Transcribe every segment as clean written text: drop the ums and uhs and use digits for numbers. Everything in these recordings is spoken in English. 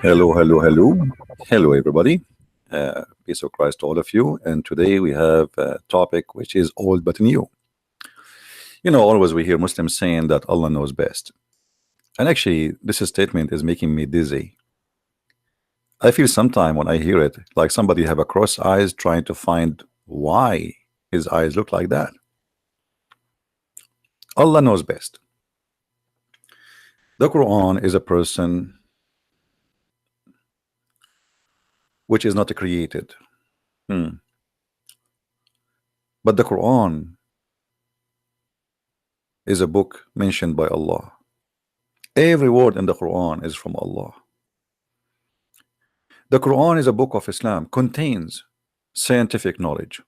Hello, hello, hello. Hello, everybody. Peace of Christ to all of you. And today we have a topic which is old but new. Always we hear Muslims saying that Allah knows best. And actually, this statement is making me dizzy. I feel sometime when I hear it like somebody have a cross eyes trying to find why his eyes look like that. Allah knows best. The Quran is a person which is not created. But the Quran is a book mentioned by Allah. Every word in the Quran is from Allah. The Quran is a book of Islam, contains scientific knowledge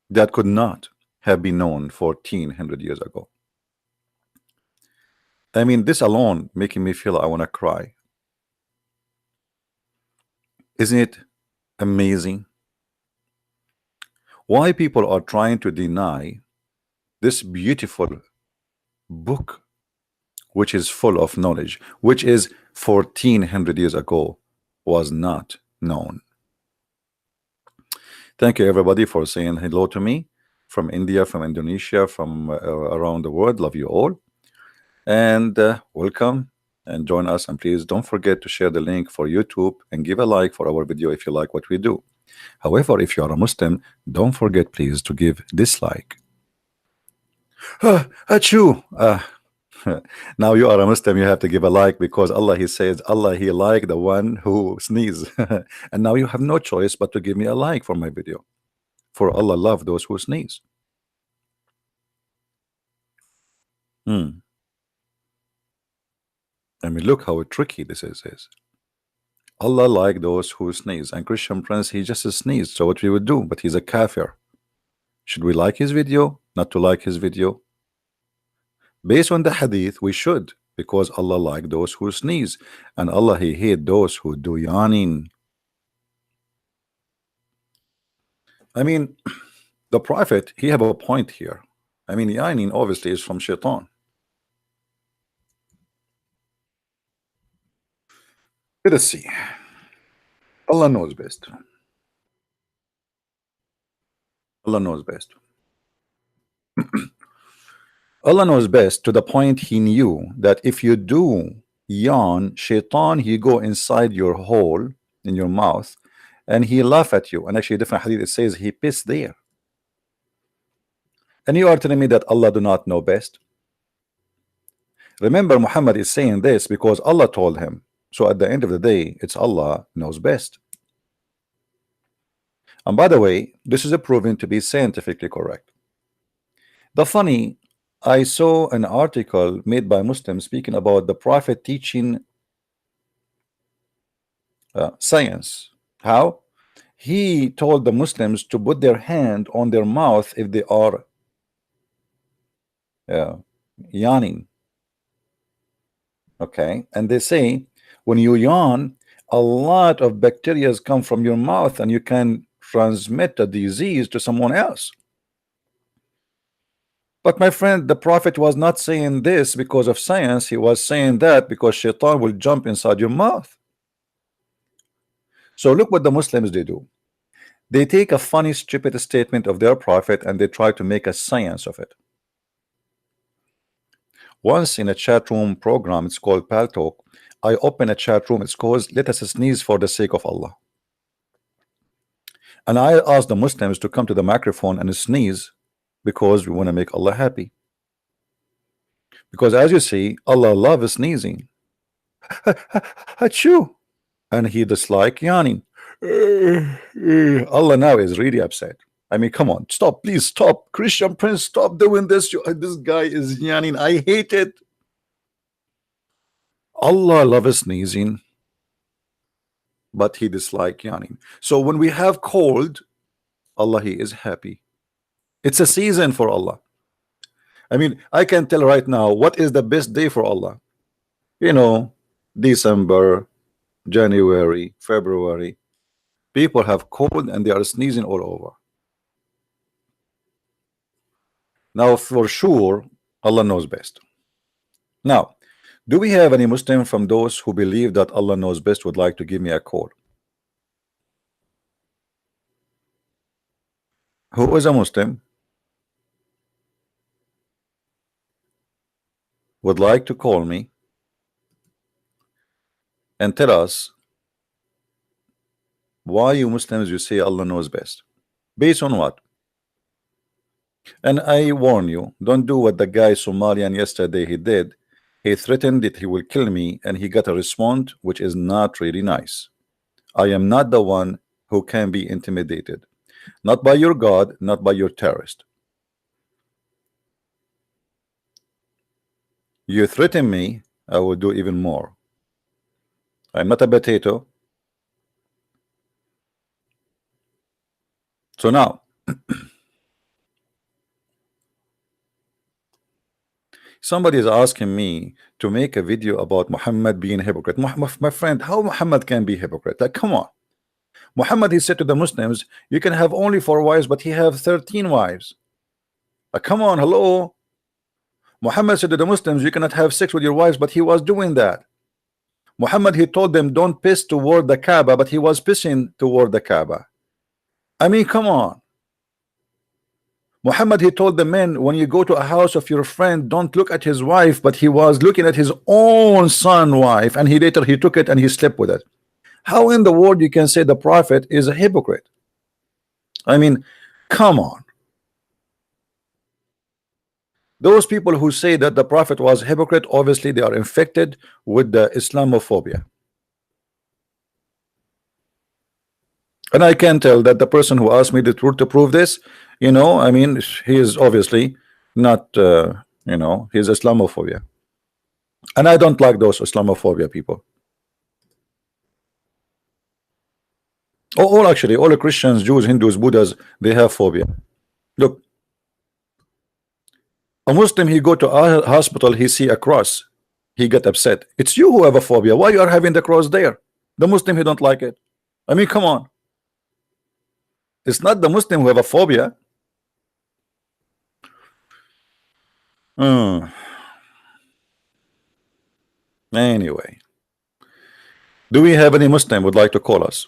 that could not have been known 1400 years ago. I mean, this alone making me feel I want to cry. Isn't it amazing? Why people are trying to deny this beautiful book which is full of knowledge, which is 1400 years ago was not known. Thank you everybody for saying hello to me from India, from Indonesia, from around the world. Love you all, and welcome and join us. And please don't forget to share the link for YouTube and give a like for our video if you like what we do. However, if you are a Muslim, don't forget please to give dislike. Achoo! Now you are a Muslim, you have to give a like, because Allah, he says Allah, he like the one who sneeze. And now you have no choice but to give me a like for my video, for Allah love those who sneeze. I mean, look how tricky this is. Allah like those who sneeze, and Christian Prince, he just sneezed, so what we would do? But he's a kafir. Should we like his video? Not to like his video? Based on the hadith, we should, because Allah like those who sneeze, and Allah, he hate those who do yawning. I mean, the Prophet, he have a point here. I mean, yawning obviously is from shaitan. Let us see. Allah knows best. Allah knows best. Allah knows best to the point he knew that if you do yawn, shaitan, he go inside your hole in your mouth and he laugh at you. And actually different hadith, it says he pissed there. And you are telling me that Allah do not know best? Remember, Muhammad is saying this because Allah told him. So at the end of the day, it's Allah knows best. And by the way, this is proven to be scientifically correct. The funny, I saw an article made by Muslims speaking about the Prophet teaching science. How? He told the Muslims to put their hand on their mouth if they are yawning. Okay, and they say when you yawn, a lot of bacteria come from your mouth and you can transmit a disease to someone else. But my friend, the Prophet was not saying this because of science. He was saying that because shaitan will jump inside your mouth. So look what the Muslims they do. They take a funny, stupid statement of their Prophet and they try to make a science of it. Once in a chat room program, it's called Pal Talk, I open a chat room, it's called Let Us Sneeze for the Sake of Allah. And I asked the Muslims to come to the microphone and sneeze because we want to make Allah happy. Because as you see, Allah loves sneezing. Achoo! And he dislike yawning. Allah now is really upset. I mean, come on, stop, please stop. Christian Prince, stop doing this. This guy is yawning. I hate it. Allah loves sneezing, but he dislike yawning. So when we have cold, Allah, he is happy. It's a season for Allah. I mean, I can tell right now what is the best day for Allah. December, January, February. People have cold and they are sneezing all over. Now for sure Allah knows best. Now Do we have any Muslim from those who believe that Allah knows best would like to give me a call? Who is a Muslim would like to call me and tell us why you Muslims you say Allah knows best? Based on what? And I warn you, don't do what the guy Somalian yesterday he did. He threatened that he will kill me, and he got a response which is not really nice. I am not the one who can be intimidated, not by your God, not by your terrorist. You threaten me, I will do even more. I'm not a potato. So now, somebody is asking me to make a video about Muhammad being a hypocrite. My friend, how Muhammad can be a hypocrite? Like, come on. Muhammad, he said to the Muslims, you can have only 4 wives, but he have 13 wives. Come on, hello. Muhammad said to the Muslims, you cannot have sex with your wives, but he was doing that. Muhammad, he told them, don't piss toward the Kaaba, but he was pissing toward the Kaaba. I mean, come on. Muhammad, he told the men, when you go to a house of your friend, don't look at his wife, but he was looking at his own son wife, and he later he took it and he slept with it. How in the world you can say the prophet is a hypocrite? I mean, come on. Those people who say that the prophet was a hypocrite, obviously they are infected with the Islamophobia. And I can tell that the person who asked me the truth to prove this, you know, I mean, he is obviously not, you know, he's Islamophobia. And I don't like those Islamophobia people. All actually, all the Christians, Jews, Hindus, Buddhas, they have phobia. Look, a Muslim, he go to a hospital, he see a cross, he get upset. It's you who have a phobia. Why you are having the cross there? The Muslim, he don't like it. I mean, come on. It's not the Muslim who have a phobia. Anyway, do we have any Muslim would like to call us?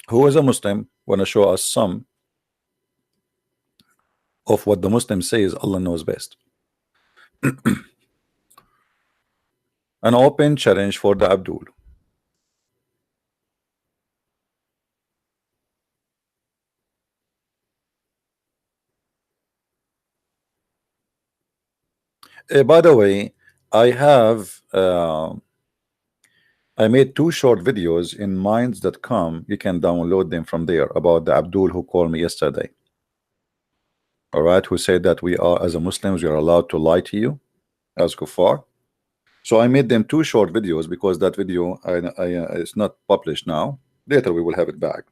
Who is a Muslim want to show us some of what the Muslim says Allah knows best? An open challenge for the Abdul. By the way, I have I made 2 short videos in minds.com. You can download them from there about the Abdul who called me yesterday. All right, who said that we are, as a Muslims, we are allowed to lie to you as kuffar. So I made them 2 short videos because that video is not published now. Later we will have it back.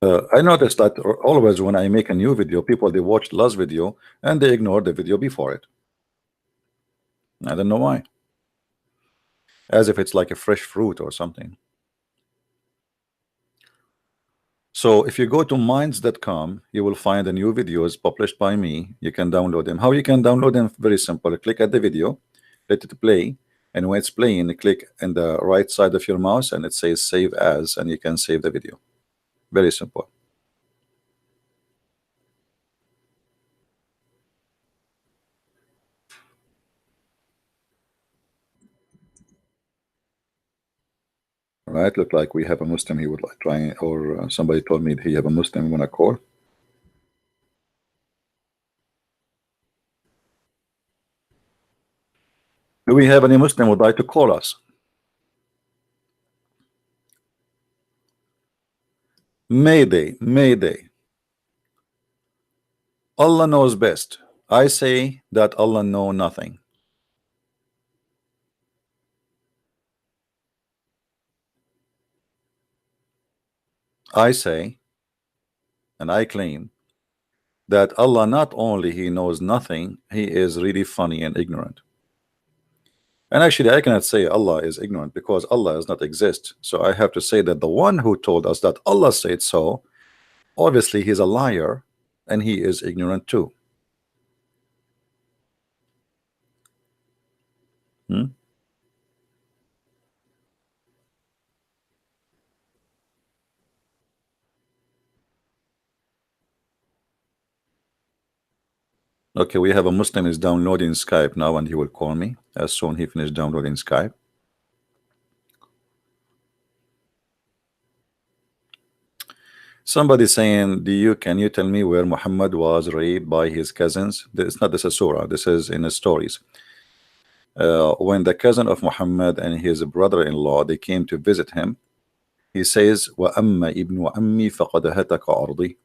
I noticed that always when I make a new video, people they watch the last video and they ignore the video before it. I don't know why. As if it's like a fresh fruit or something. So if you go to minds.com, you will find the new videos published by me. You can download them. How you can download them? Very simple. Click at the video, let it play, and when it's playing, click in the right side of your mouse and it says save as, and you can save the video. Very simple. All right, look like we have a Muslim he would like trying, or somebody told me he have a Muslim when I call. Do we have any Muslim would like to call us? Mayday, Mayday. Allah knows best. I say that Allah know nothing. I say, and I claim, that Allah not only he knows nothing, he is really funny and ignorant. And actually, I cannot say Allah is ignorant because Allah does not exist. So I have to say that the one who told us that Allah said so, obviously he's a liar and he is ignorant too. Hmm? Okay, we have a Muslim is downloading Skype now and he will call me as soon he finished downloading Skype. Somebody saying, can you tell me where Muhammad was raped by his cousins? It's not this is surah, this is in the stories. When the cousin of Muhammad and his brother-in-law they came to visit him, he says, وَأَمَّا إِبْنُ عَمِّي فَقَدْ هَتَكَ أَرْضِي.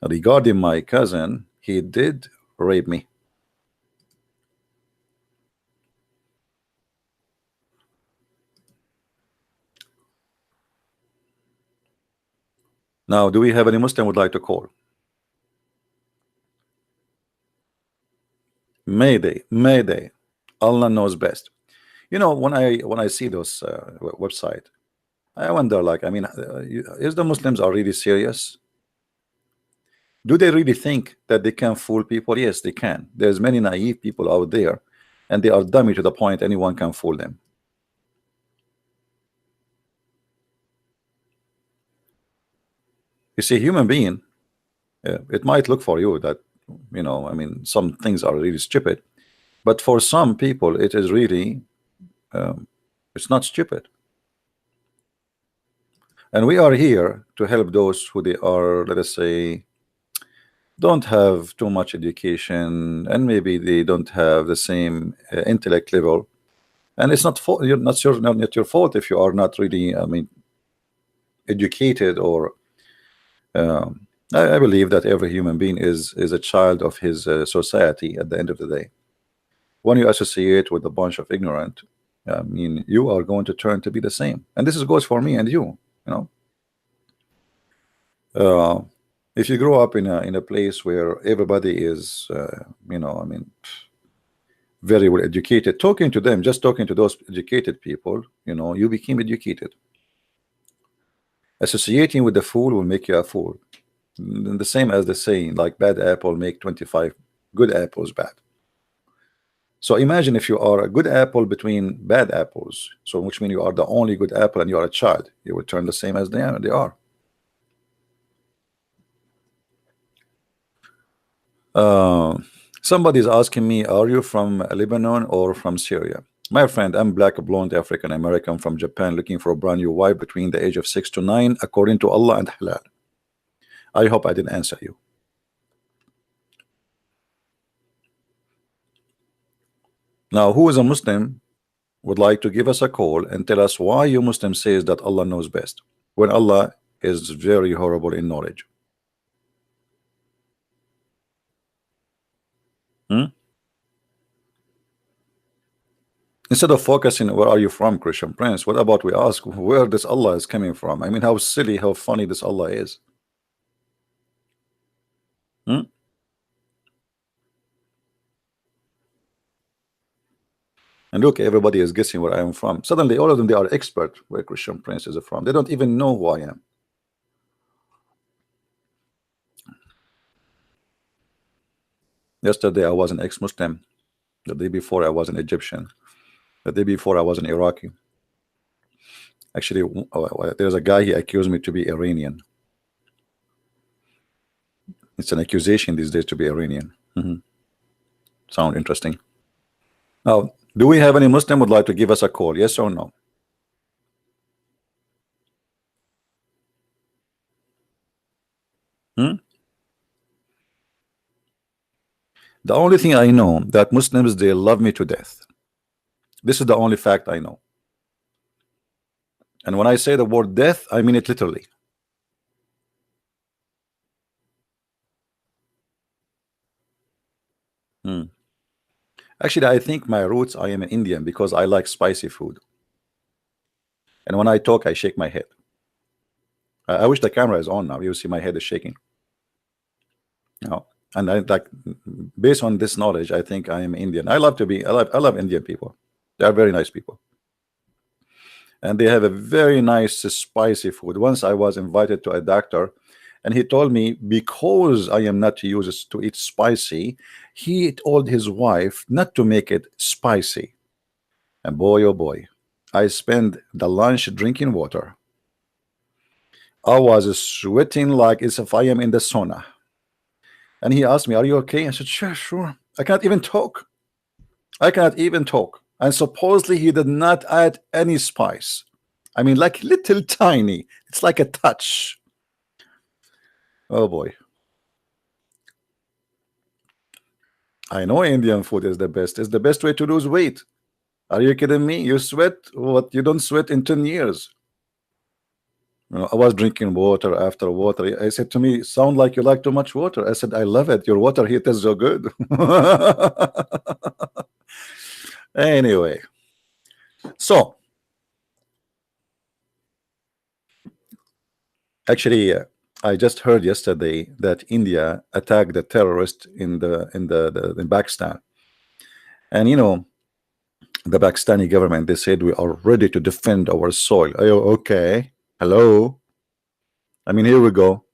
Regarding my cousin, he did rape me. Now, do we have any Muslim would like to call? Mayday, Mayday. Allah knows best. You know, when I see those website, I wonder, like, I mean, is the Muslims are really serious? Do they really think that they can fool people? Yes, they can. There's many naive people out there, and they are dummy to the point anyone can fool them. You see, human being, it might look for you that, you know, I mean, some things are really stupid, but for some people, it is really, it's not stupid. And we are here to help those who they are, let us say, don't have too much education, and maybe they don't have the same intellect level. And it's not fault, you're not sure, not your fault if you are not really, I mean, educated or I believe that every human being is a child of his society at the end of the day. When you associate with a bunch of ignorant, I mean, you are going to turn to be the same. And this is goes for me and you know. If you grow up in a place where everybody is, you know, I mean, very well educated, talking to them, just talking to those educated people, you know, you became educated. Associating with the fool will make you a fool. The same as the saying, like bad apple make 25 good apples bad. So imagine if you are a good apple between bad apples, so which means you are the only good apple and you are a child, you will turn the same as they are. Somebody's asking me, are you from Lebanon or from Syria? My friend, I'm black, blonde, African American from Japan, looking for a brand new wife between the age of 6 to 9, according to Allah and halal. I hope I didn't answer you. Now, who is a Muslim would like to give us a call and tell us why you Muslim says that Allah knows best when Allah is very horrible in knowledge? Hmm? Instead of focusing where are you from, Christian Prince, what about we ask where this Allah is coming from? I mean, how silly, how funny this Allah is. Hmm? And look, everybody is guessing where I am from. Suddenly, all of them, they are expert where Christian Prince is from. They don't even know who I am. Yesterday, I was an ex-Muslim. The day before, I was an Egyptian. The day before, I was an Iraqi. Actually, there's a guy, he accused me to be Iranian. It's an accusation these days to be Iranian. Sound interesting? Now, do we have any Muslim would like to give us a call? Yes or no? Hmm? The only thing I know that Muslims, they love me to death. This is the only fact I know. And when I say the word death, I mean it literally. Actually, I think my roots, I am an Indian because I like spicy food. And when I talk, I shake my head. I wish the camera is on now. You see my head is shaking. No. And I like, based on this knowledge, I think I am Indian. I love to be. I love Indian people. They are very nice people, and they have a very nice spicy food. Once I was invited to a doctor, and he told me because I am not used to eat spicy, he told his wife not to make it spicy. And boy, oh boy, I spent the lunch drinking water. I was sweating like as if I am in the sauna. And he asked me, "Are you okay?" I said, "Sure, sure." I cannot even talk. I cannot even talk. And supposedly he did not add any spice. I mean, like little tiny. It's like a touch. Oh boy. I know Indian food is the best. It's the best way to lose weight. Are you kidding me? You sweat what you don't sweat in 10 years. You know, I was drinking water after water. I said to me, "Sound like you like too much water." I said, "I love it. Your water here tastes so good." Anyway, so actually, I just heard yesterday that India attacked the terrorist in Pakistan, and you know the Pakistani government, they said we are ready to defend our soil. Oh, okay, hello. I mean, here we go.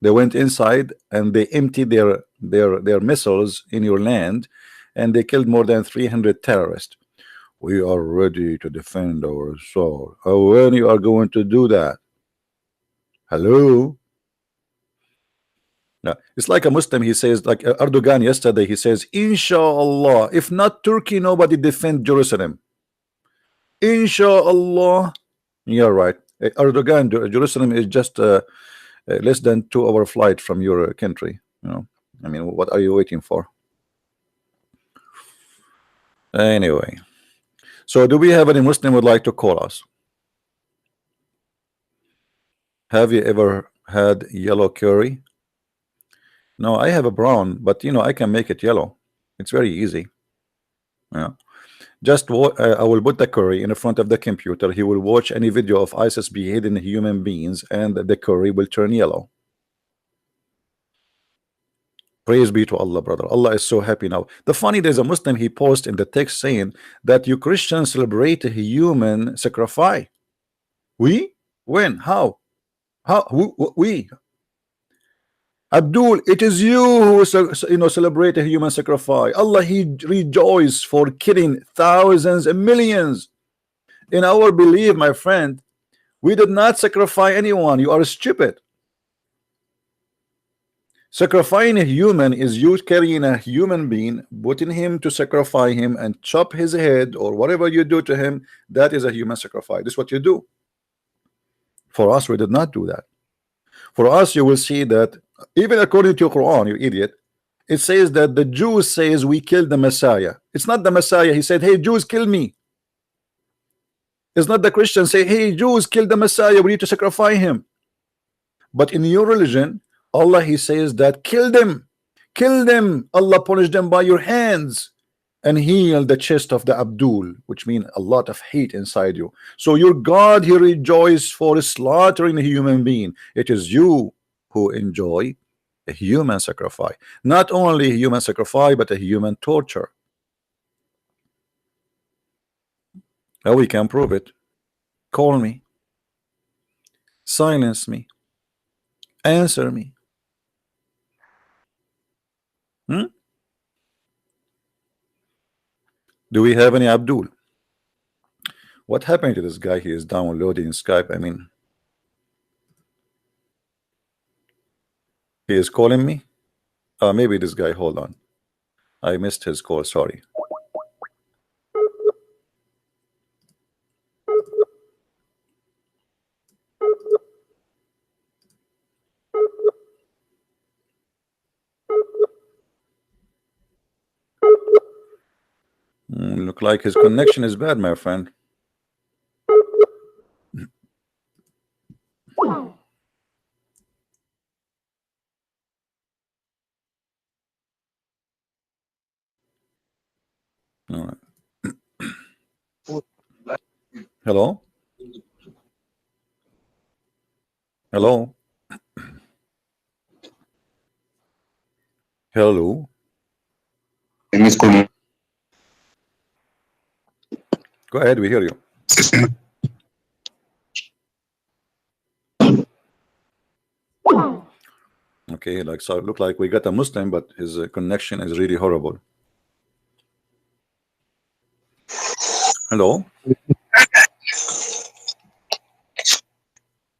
They went inside and they emptied their missiles in your land, and they killed more than 300 terrorists. We are ready to defend our soul. Oh, when you are going to do that? Hello. Yeah, it's like a Muslim. He says, like Erdogan yesterday, he says, "Inshallah, if not Turkey, nobody defend Jerusalem. Inshallah." You're right. Erdogan, Jerusalem is just less than 2 hour flight from your country. You know, I mean, what are you waiting for? Anyway, so do we have any Muslim would like to call us? Have you ever had yellow curry? No, I have a brown, but you know, I can make it yellow. It's very easy. Yeah. Just I will put the curry in front of the computer. He will watch any video of ISIS beheading human beings, and the curry will turn yellow. Praise be to Allah, brother. Allah is so happy now. The funny, there's a Muslim, he posts in the text saying that you Christians celebrate a human sacrifice. We? When? How? How? We? Abdul, it is you who celebrate a human sacrifice. Allah, he rejoices for killing thousands and millions. In our belief, my friend, we did not sacrifice anyone. You are stupid. Sacrificing a human is you carrying a human being, putting him to sacrifice him and chop his head or whatever you do to him. That is a human sacrifice. This is what you do. For us, we did not do that. For us, you will see that even according to Quran, you idiot, it says that the Jews says we killed the Messiah. It's not the Messiah. He said, "Hey, Jews, kill me." It's not the Christians say, "Hey, Jews, kill the Messiah. We need to sacrifice him." But in your religion, Allah, he says that kill them. Kill them. Allah punish them by your hands and heal the chest of the Abdul, which means a lot of hate inside you. So your God, he rejoices for slaughtering a human being. It is you who enjoy a human sacrifice. Not only a human sacrifice, but a human torture. How we can prove it? Call me. Silence me. Answer me. Do we have any Abdul? What happened to this guy? He is downloading Skype. I mean, he is calling me. Maybe this guy. Hold on. I missed his call. Sorry. Look like his connection is bad, my friend. All right. Hello? Hello? Hello. Go ahead, we hear you. Okay, like so, it look like we got a Muslim, but his connection is really horrible. Hello.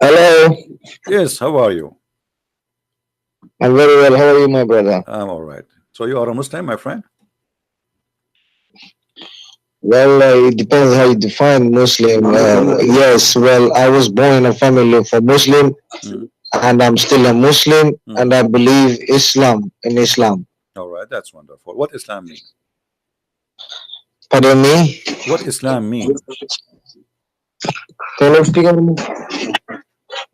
Hello. Yes, how are you? I'm very well. How are you, my brother? I'm all right. So you are a Muslim, my friend? Well, it depends how you define Muslim. Yes, well, I was born in a family of a Muslim, and I'm still a Muslim, and I believe Islam in Islam. All right, that's wonderful. What Islam mean? Pardon me? What Islam mean? Can you speak on me?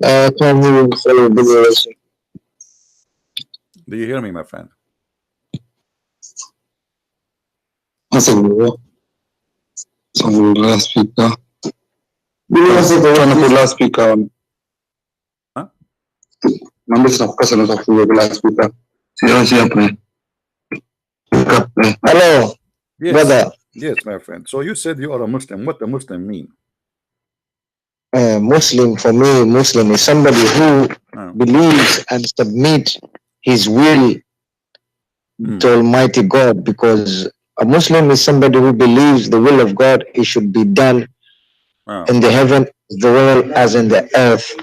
Can you follow the Do you hear me, my friend? last speaker. Trying to put last speaker on. Huh? Numbers of customers of the last speaker. Hello, Yes. brother. Yes, my friend. So you said you are a Muslim. What the Muslim mean? Muslim, for me, Muslim is somebody who believes and submit his will to Almighty God, because a Muslim is somebody who believes the will of God, it should be done in the heaven, the world as in the earth.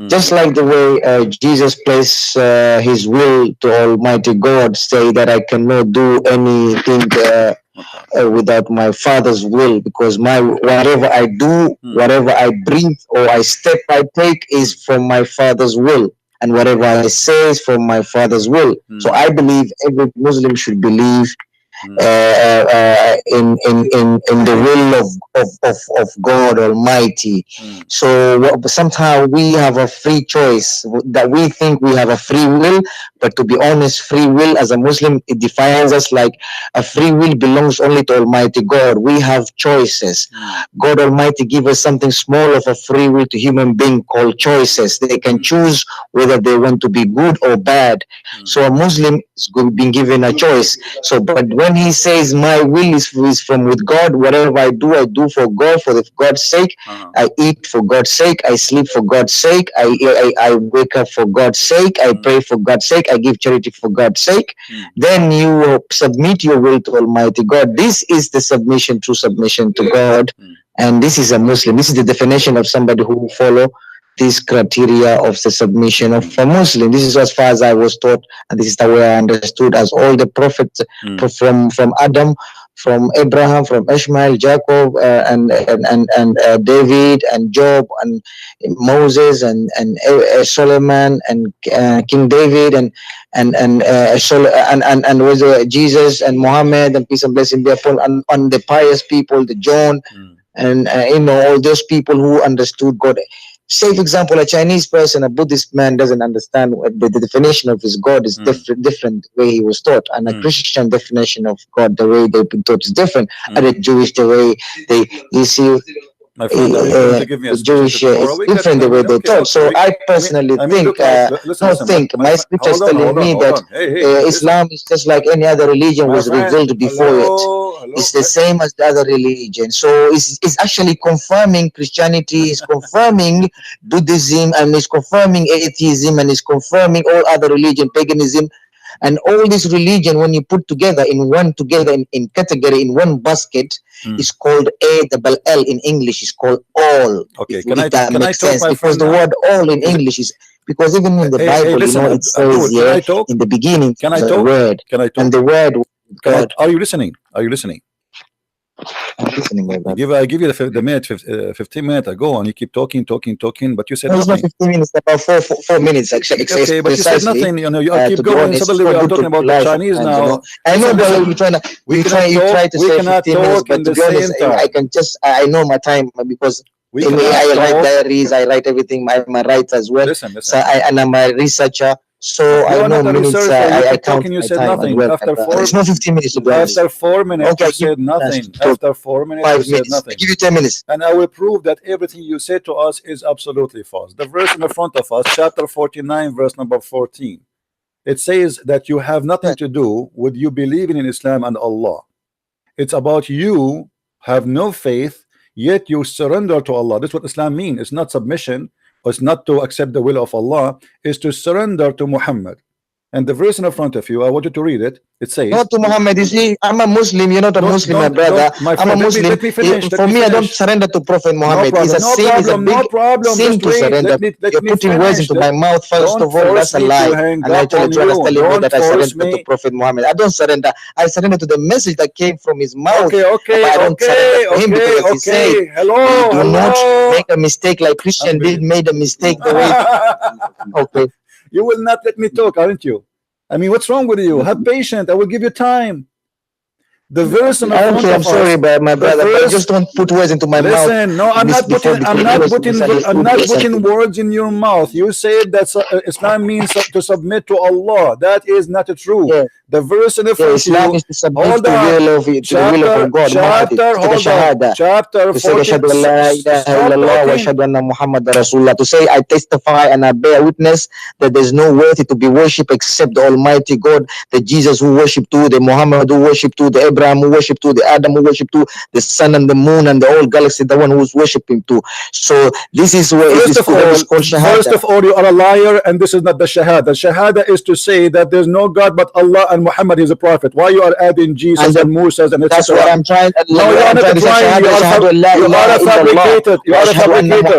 Just like the way Jesus placed his will to Almighty God, say that I cannot do anything without my Father's will, because my whatever I do, whatever I breathe or I step I take is from my Father's will, and whatever I say is from my Father's will. So I believe every Muslim should believe in the will of God Almighty. So somehow we have a free choice, that we think we have a free will, but to be honest, free will as a Muslim, it defines us like a free will belongs only to Almighty God. We have choices. God Almighty give us something small of a free will to human being called choices. They can choose whether they want to be good or bad. So a Muslim is being given a choice. So, but when he says my will is from with God, whatever I do for God, for God's sake. I eat for God's sake. I sleep for God's sake. I wake up for God's sake. I pray for God's sake. I give charity for God's sake. Then you submit your will to Almighty God. This is the submission, true submission to God. And this is a Muslim. This is the definition of somebody who follow this criteria of the submission of a Muslim. This is as far as I was taught, and this is the way I understood, as all the prophets from Adam, from Abraham, from Ishmael, Jacob, and David, and Job, and Moses, and Solomon, and King David, and was Jesus and Muhammad, and peace and blessing be upon on the pious people, the John, and all those people who understood God. Say, for example, a Chinese person, a Buddhist man doesn't understand the definition of his God is different way he was taught, and a Christian definition of God, the way they've been taught, is different. And the Jewish, the way you see. My friend, are you going to give me a Jewish is different the way they taught. So I personally think, my scripture is telling me that Islam is just like any other religion was revealed before it. It's the same as the other religion. So it's actually confirming Christianity, is confirming Buddhism, and is confirming atheism, and is confirming all other religion, paganism. And all this religion, when you put together in category, in one basket, is called ALL in English, is called all. Okay, can I talk, sense, because the word all in English is, because even in the Bible, listen, it says in the beginning, the word. Can I talk? And the word God. Are you listening? Are you listening? I'm listening, my brother. I give you the minute, 15 minutes ago, and you keep talking, but you said nothing. It's not 15 minutes, about 4 minutes actually. Okay, but you said nothing. You keep going. Suddenly we are talking about the Chinese now. I know, but you try to say 15 minutes, but to be honest, I can just, I know my time, because I write diaries, I write everything. I'm a writer as well. Listen. So and I'm a researcher. So I know minutes. I count you said time nothing. well. After 4, it's not 15 minutes to be honest. After 4 minutes, you said nothing. After 4 minutes, 5 you said minutes. nothing. I give you 10 minutes. And I will prove that everything you said to us is absolutely false. The verse in the front of us, chapter 49, verse number 14. It says that you have nothing to do with you believing in Islam and Allah. It's about you have no faith, yet you surrender to Allah. That's what Islam means. It's not submission, or it's not to accept the will of Allah, it's to surrender to Muhammad. And the verse in front of you, I want you to read it. It says, not to Muhammad. You see, I'm a Muslim. You're not a Muslim, my brother. My I'm a friend, Muslim. let me finish. For me, I don't surrender to Prophet Muhammad. No It's a problem, sin. It's a no big problem. sin Just to wait. surrender. Let You're me putting words finish. into my mouth. First of all, that's a lie. And I try to tell you that I surrender to Prophet Muhammad. I don't surrender. I surrender to the message that came from his mouth. Okay, But I don't surrender to him because he said, hello, do not make a mistake like Christian did, made a mistake the way. Okay. You will not let me talk, aren't you? I mean, what's wrong with you? Have patience. I will give you time. The verse in the front Okay, I'm of sorry, us, but my brother, but verse, just don't put words into my mouth. listen, no, I'm not putting words in your mouth. You said that Islam means to submit to Allah. That is not true. Yeah. The verse in the front of Islam you, is to submit hold to the on. will of God. Chapter, hold on. Chapter To say 14. ashhadu an la ilaha illallah wa ashhadu anna Muhammadan Rasulullah. To say I testify and I bear witness that there's no worthy to be worshipped except the Almighty God, the Jesus who worshipped to, the Muhammad who worshipped to, the Abraham who worshipped to, the Adam who worshipped to, the sun and the moon and the whole galaxy, the one who's worshipping to. So this is where it is called Shahada. First of all, you are a liar, and this is not the Shahada. Shahada is to say that there's no God but Allah and Muhammad is a prophet. Why you are adding Jesus and Moses and that's what I'm trying. No, you are not trying. You are fabricated. You are fabricated.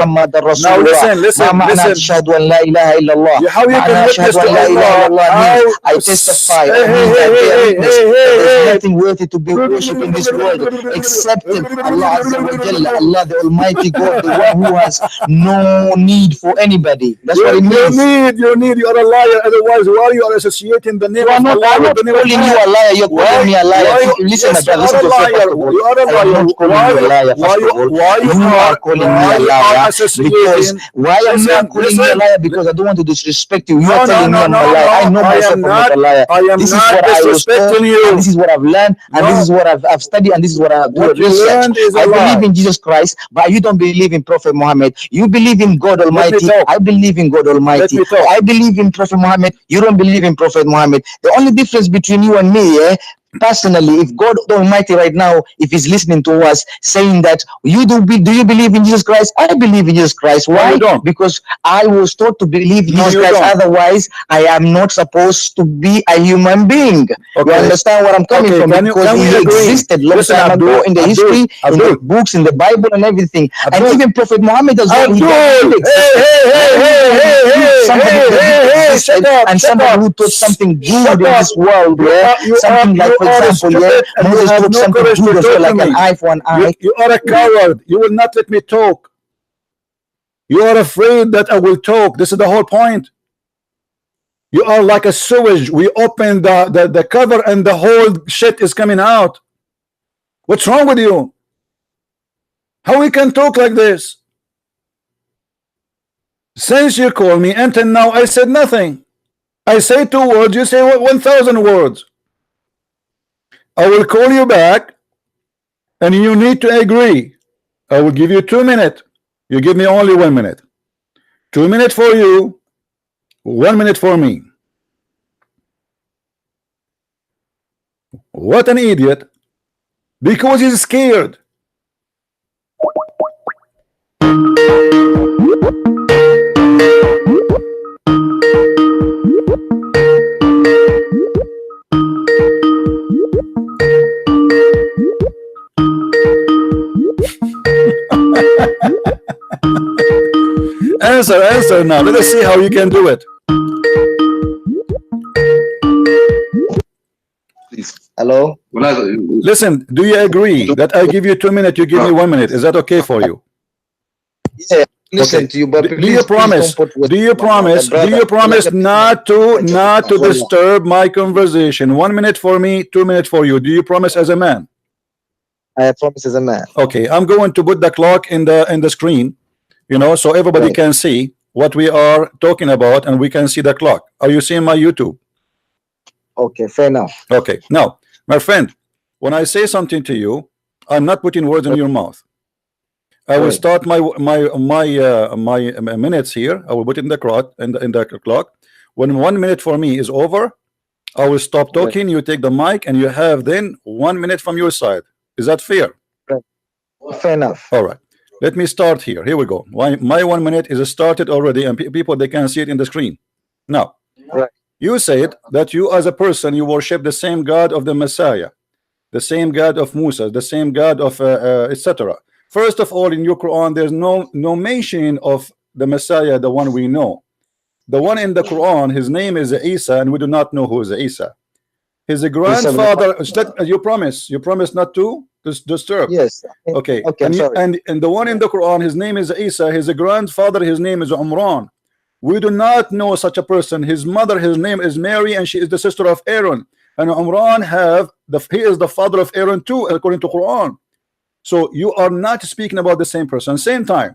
Now listen. How you can witness to Allah? I testify. There's nothing worthy to be worshipped in this world except Allah Azza wa Jalla, Allah the Almighty God, the one who has no need for anybody. That's what it means. You are a liar. Otherwise, why you are associating the name of Allah with the name of calling you a liar. You're calling me a liar. Listen, my brother. Listen to me. You are a liar. I'm not calling you a liar. First of all, you are calling me a liar because why am I calling you a liar? Because I don't want to disrespect you. You are telling me I'm a liar. I know myself I'm not a liar. This is what I was told, and this is what I've learned, and this is what I've studied, and this is what I've done research. I believe in Jesus Christ, but you don't believe in Prophet Muhammad. You believe in God Almighty. I believe in God Almighty. I believe in Prophet Muhammad. You don't believe in Prophet Muhammad. The only difference between you and me, personally, if God Almighty right now, if He's listening to us, saying that do you believe in Jesus Christ? I believe in Jesus Christ. Why? Because I was taught to believe in Jesus Christ. Otherwise, I am not supposed to be a human being. You understand where I'm coming from? Because He existed long time ago in the history, in the books, in the Bible, and everything. And even Prophet Muhammad as well. And somebody who taught something good in this world, something like, for example, Moses took something good as well, like an eye for an eye. You are a coward. You will not let me talk. You are afraid that I will talk. This is the whole point. You are like a sewage. We open the cover and the whole shit is coming out. What's wrong with you? How we can talk like this? Since you called me until now, I said nothing. I say 2 words, you say 1,000 words. I will call you back and you need to agree. I will give you 2 minutes. You give me only 1 minute. 2 minutes for you, 1 minute for me. What an idiot. Because he's scared. Answer now. Let us see how you can do it. Hello? Listen, do you agree that I give you 2 minutes, you give me 1 minute? Is that okay for you? Yeah, listen to you, but do you promise? Do you promise? Do you promise not to disturb my conversation? 1 minute for me, 2 minutes for you. Do you promise as a man? I promise as a man. Okay, I'm going to put the clock in the screen, so everybody can see what we are talking about, and we can see the clock. Are you seeing my YouTube? Okay, fair enough. Okay, now, my friend, when I say something to you, I'm not putting words in your mouth. I will start my minutes here. I will put it in the clock. When 1 minute for me is over, I will stop Right. talking. You take the mic, and you have then 1 minute from your side. Is that fair? Right. Fair enough. All right. Let me start here. Here we go. My 1 minute is started already, and people, they can see it in the screen. Now, Right. you said that you as a person, you worship the same God of the Messiah, the same God of Musa, the same God of etc. First of all, in your Quran, there's no mention of the Messiah, the one we know. The one in the Quran, his name is Isa, and we do not know who is Isa. His Isa ibn grandfather. You promise not to disturb. Yes. Okay, Okay, I'm sorry. and the one in the Quran, his name is Isa. His grandfather, his name is Umran. We do not know such a person. His mother, his name is Mary, and she is the sister of Aaron. And Umran he is the father of Aaron too, according to Quran. So you are not speaking about the same person. Same time,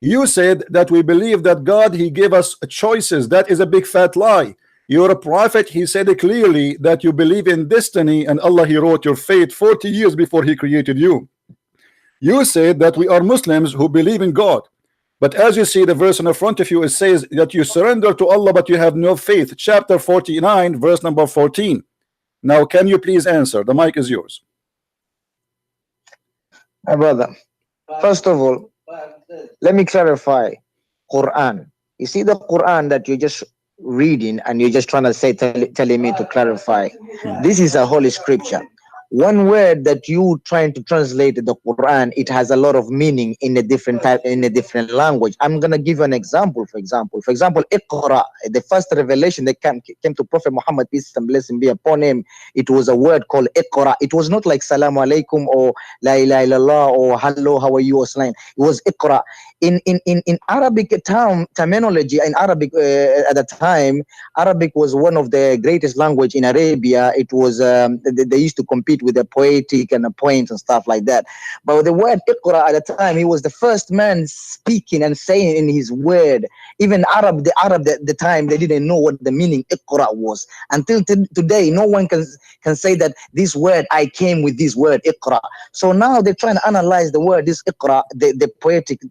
you said that we believe that God, he gave us choices. That is a big fat lie. You're a prophet. He said it clearly that you believe in destiny, and Allah, he wrote your fate 40 years before he created you. You said that we are Muslims who believe in God. But as you see the verse in the front of you, it says that you surrender to Allah, but you have no faith. Chapter 49, verse number 14. Now, can you please answer? The mic is yours. My brother, first of all, let me clarify Quran. You see the Quran that you're just reading and you're just trying to say, telling me to clarify. This is a holy scripture. One word that you trying to translate the Quran, it has a lot of meaning in a different type, in a different language. I'm gonna give you an example. For example, Iqra, the first revelation that came to Prophet Muhammad, peace and blessing be upon him. It was a word called Iqra. It was not like Salaam alaikum or La ilaha illallah or hello, how are you or slang. It was Iqra. In Arabic terminology, in Arabic at the time, Arabic was one of the greatest language in Arabia. It was they used to compete with the poetic and the poems and stuff like that. But the word Iqra at the time, he was the first man speaking and saying in his word. Even the Arab at the time, they didn't know what the meaning Iqra was. Until today, no one can say that this word, I came with this word Iqra. So now they're trying to analyze the word, this Iqra, the poetic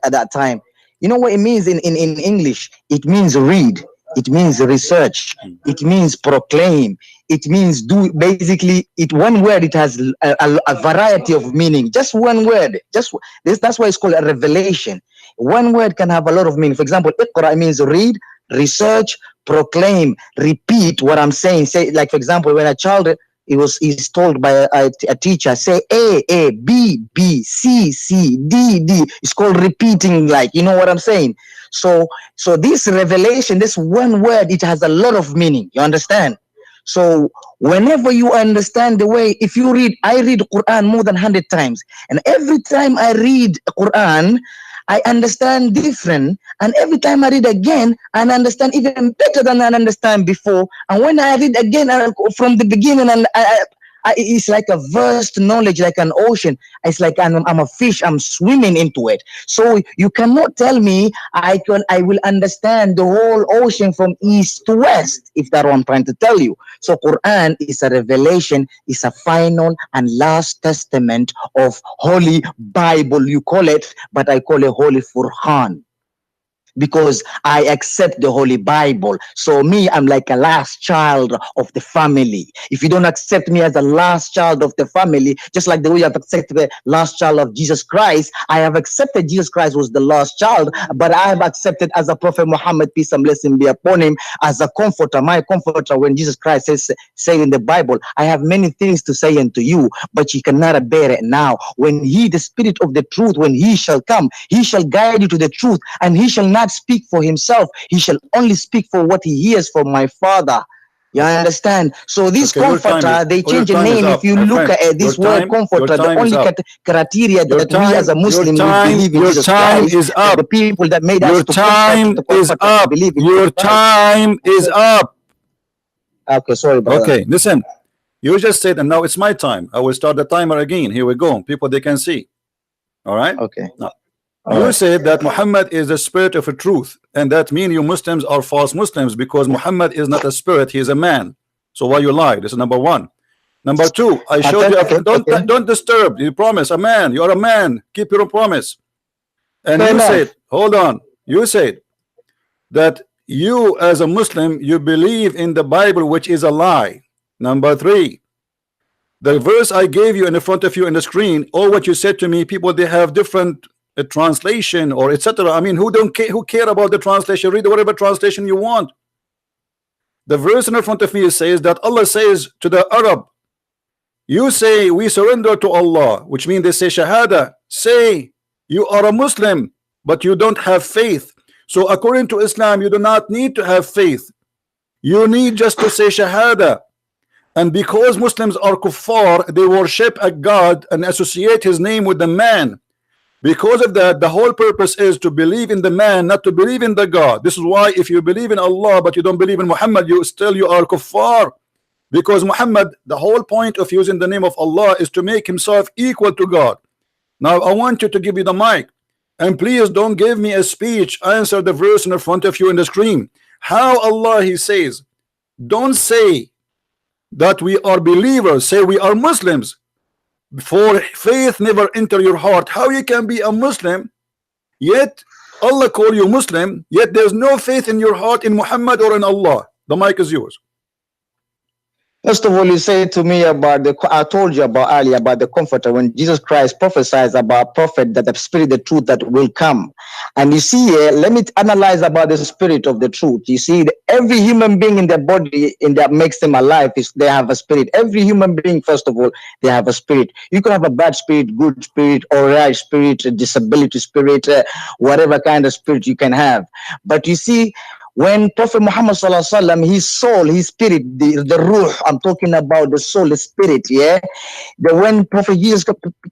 at that time. You know what it means in English? It means read. It means research. It means proclaim. It means do. Basically, one word, it has a variety of meaning. Just one word. Just this. That's why it's called a revelation. One word can have a lot of meaning. For example, Iqra means read, research, proclaim, repeat what I'm saying. Say, like for example, when a child is told by a teacher, say A, B, B, C, D. It's called repeating, like, you know what I'm saying? So this revelation, this one word, it has a lot of meaning. You understand? So whenever you understand the way, if you read, I read Quran more than 100 times. And every time I read Quran, I understand different. And every time I read again, I understand even better than I understand before. And when I read again from the beginning, and it's like a vast knowledge, like an ocean. It's like I'm a fish. I'm swimming into it. So you cannot tell me I will understand the whole ocean from east to west, if that's what I'm trying to tell you. So Quran is a revelation. It's a final and last testament of Holy Bible. You call it, but I call it Holy Furqan, because I accept the Holy Bible. So me, I'm like a last child of the family. If you don't accept me as a last child of the family, just like the way you have accepted the last child of Jesus Christ, I have accepted Jesus Christ was the last child, but I have accepted as a Prophet Muhammad, peace and blessing be upon him, as a comforter, my comforter. When Jesus Christ say in the Bible, I have many things to say unto you, but you cannot bear it now. When he, the Spirit of the truth, when he shall come, he shall guide you to the truth, and he shall not speak for himself. He shall only speak for what he hears from my Father. You understand? So this comforter, they change the name. If you look at this word comforter, the only criteria that we as a Muslim believe in Jesus Christ, is up. The people that made us Your time is up. Your time is up. Okay, sorry, brother. Okay, listen. You just said, and now it's my time. I will start the timer again. Here we go. People, they can see. All right? Okay. Now, you said that Muhammad is the spirit of a truth, and that means you Muslims are false Muslims, because Muhammad is not a spirit, he is a man. So why you lie? This is number one. Number two, I showed you. Don't disturb. You promise a man. You are a man. Keep your promise. And you said, hold on. You said that you as a Muslim, you believe in the Bible, which is a lie. Number three, the verse I gave you in the front of you in the screen, or what you said to me, people they have different translation or etc. I mean, who care about the translation? Read whatever translation you want. The verse in front of me says that Allah says to the Arab, you say we surrender to Allah, which means they say Shahada. Say you are a Muslim, but you don't have faith. So according to Islam, you do not need to have faith. You need just to say Shahada. And because Muslims are kuffar, they worship a God and associate his name with the man. Because of that, the whole purpose is to believe in the man, not to believe in the God. This is why if you believe in Allah but you don't believe in Muhammad, you are kuffar. Because Muhammad, the whole point of using the name of Allah is to make himself equal to God. Now I want you to give me the mic, and please don't give me a speech. Answer the verse in front of you in the screen. How Allah he says, don't say that we are believers, say we are Muslims. For faith never enter your heart. How you can be a Muslim, yet Allah call you Muslim, yet there's no faith in your heart in Muhammad or in Allah? The mic is yours. First of all, you say to me about I told you about earlier about the comforter when Jesus Christ prophesies about prophet that the spirit, the truth that will come. And you see here, let me analyze about the spirit of the truth. You see, every human being in their body in that makes them alive is they have a spirit. Every human being, first of all, they have a spirit. You can have a bad spirit, good spirit, or right spirit, a disability spirit, whatever kind of spirit you can have. But you see, when Prophet Muhammad sallallahu alaihi wasallam, his soul, his spirit, the ruh, I'm talking about the soul, the spirit, yeah. When Prophet Jesus,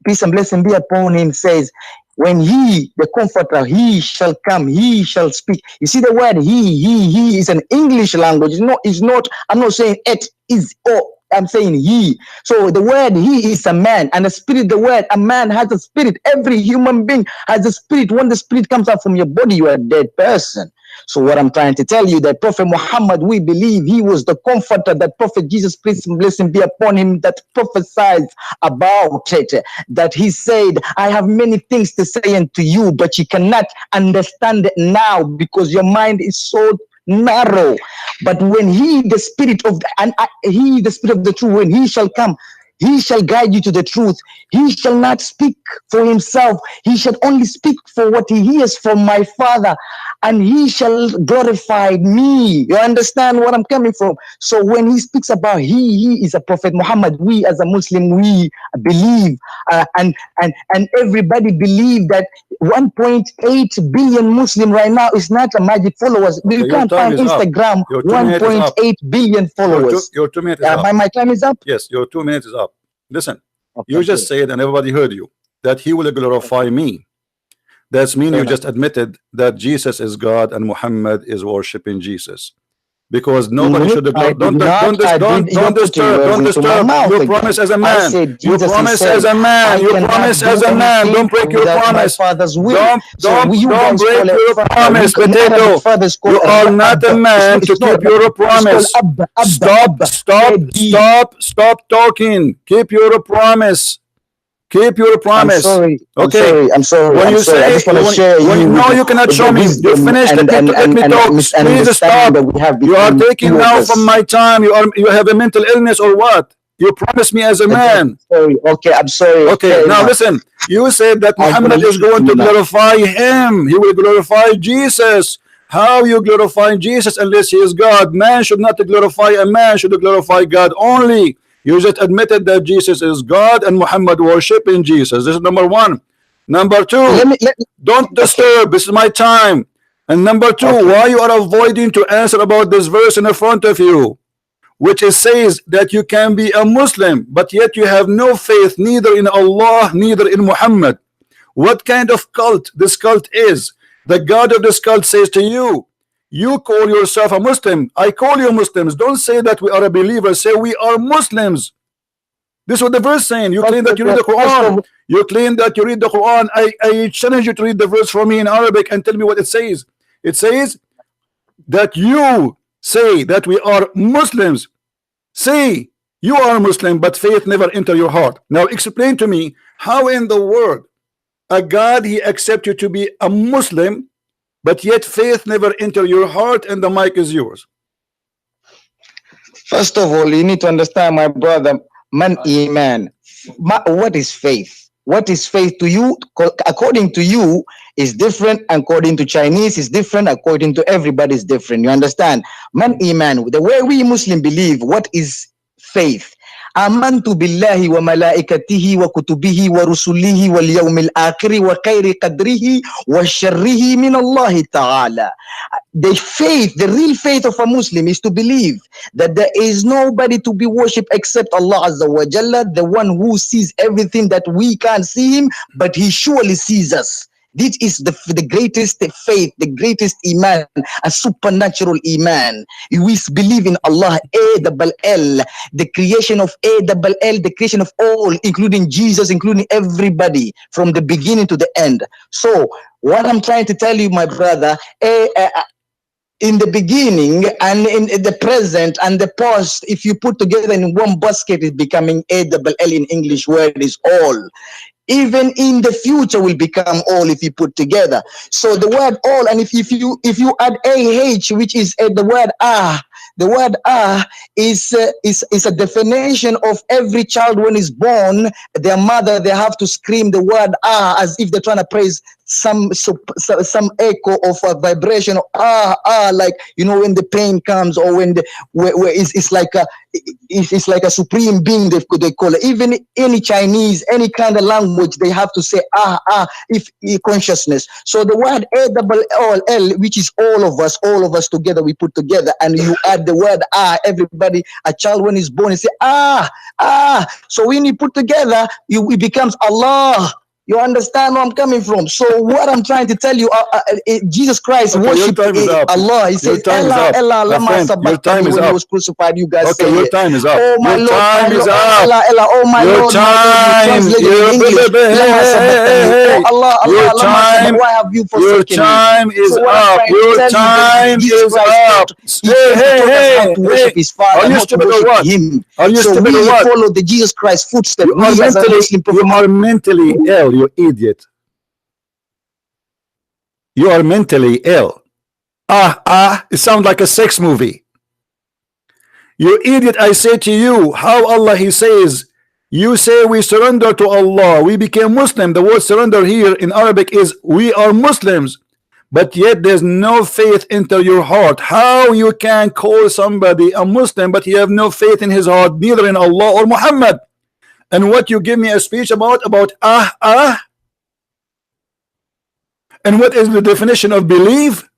peace and blessing be upon him, says, when he, the comforter, he shall come, he shall speak. You see the word he is an English language. It's not, I'm not saying it is, oh, I'm saying he. So the word he is a man, and the spirit, the word, a man has a spirit. Every human being has a spirit. When the spirit comes out from your body, you are a dead person. So what I'm trying to tell you, that Prophet Muhammad, we believe he was the comforter, that Prophet Jesus, peace and blessing be upon him, that prophesied about it, that he said, I have many things to say unto you, but you cannot understand it now because your mind is so narrow. But when he, the spirit of the spirit of the truth, when he shall come, he shall guide you to the truth. He shall not speak for himself. He shall only speak for what he hears from my Father, and he shall glorify me. You understand what I'm coming from? So when he speaks about he is a Prophet Muhammad, we as a Muslim, we believe, and everybody believe that 1.8 billion Muslim right now is not a magic followers. Okay, you can't find Instagram 1.8 billion followers. Your 2 minutes is up. My time is up? Yes, your 2 minutes is up. Listen, okay, you just said, and everybody heard you, that he will glorify me. That's mean you just admitted that Jesus is God and Muhammad is worshiping Jesus. Because nobody should don't disturb. You promise as a man. You promise as a man. You promise as a man. Don't break your promise. Don't break your promise, potato. You are not a man to keep your promise. Stop talking. Keep your promise. Keep your promise. I'm sorry. When you say, no, you cannot show me. You finished. Let me talk. Please stop. You are taking now from my time. You have a mental illness or what? You promised me as a man. I'm sorry. Okay, now listen. You said that Muhammad is going to glorify him. He will glorify Jesus. How you glorify Jesus unless he is God? Man should not glorify a man, should glorify God only. You just admitted that Jesus is God and Muhammad worshiping Jesus. This is number one. Number two, don't disturb. This is my time. And number two, why you are avoiding to answer about this verse in the front of you, which it says that you can be a Muslim, but yet you have no faith neither in Allah, neither in Muhammad. What kind of cult this cult is? The God of this cult says to you, you call yourself a Muslim. I call you Muslims. Don't say that we are a believer. Say we are Muslims. This is what the verse saying. You claim that you read the Quran. You claim that you read the Quran. I challenge you to read the verse for me in Arabic and tell me what it says. It says that you say that we are Muslims. Say you are Muslim, but faith never enter your heart. Now explain to me how in the world a God he accept you to be a Muslim, but yet faith never enter your heart, and the mic is yours. First of all, you need to understand, my brother, man, iman. What is faith? What is faith to you? According to you, is different. According to Chinese, is different. According to everybody, is different. You understand? Man, iman. The way we Muslim believe, what is faith? آمنت بالله وملائكته وكتبه ورسله واليوم الآخر وخير قدره وشره من الله تعالى. The faith, the real faith of a Muslim is to believe that there is nobody to be worshipped except Allah Azza wa Jalla, the one who sees everything that we can't see him, but he surely sees us. This is the greatest faith, the greatest iman, a supernatural iman. We believe in Allah, A-double-L, the creation of A-double-L, the creation of all, including Jesus, including everybody, from the beginning to the end. So, what I'm trying to tell you, my brother, in the beginning and in the present and the past, if you put together in one basket, it's becoming A-double-L in English word is all. Even in the future will become all if you put together. So the word all, and if you add ah, which is the word the word is a definition of every child when is born. Their mother, they have to scream the word as if they're trying to praise some echo of a vibration of like, you know, when the pain comes, or when where it's like a supreme being, they call it. Even any Chinese, any kind of language, they have to say if consciousness. So the word A-double-L, which is all of us together, we put together, and you add the word everybody, a child when he's born, he say so when you put together, it becomes Allah. You understand where I'm coming from? So what I'm trying to tell you, Jesus Christ worship Allah. He says, Allah, Allah, lama sabachthani, when he was crucified. You guys say your time is up. Oh my your Lord, time my is Lord, up. Allah, Allah, oh my your Lord, time, my Lord, you translated in English. Lama sabachthani. Oh Allah, Allah, lama sabachthani. Why have you your forsaken me? time is So what I'm up. trying to Your tell you, time Jesus is Christ up. he came to tell us how to worship his Father, Are you not to stupid or worship what? him. Are you So stupid we or what? follow the Jesus Christ footsteps. You are We as a Muslim mentally ill, you idiot. You are mentally ill. It sounds like a sex movie. You idiot, I say to you, how Allah, he says, you say we surrender to Allah, we became Muslim. The word surrender here in Arabic is we are Muslims, but yet there's no faith into your heart. How you can call somebody a Muslim but you have no faith in his heart, neither in Allah or Muhammad? And what you give me a speech about and what is the definition of believe?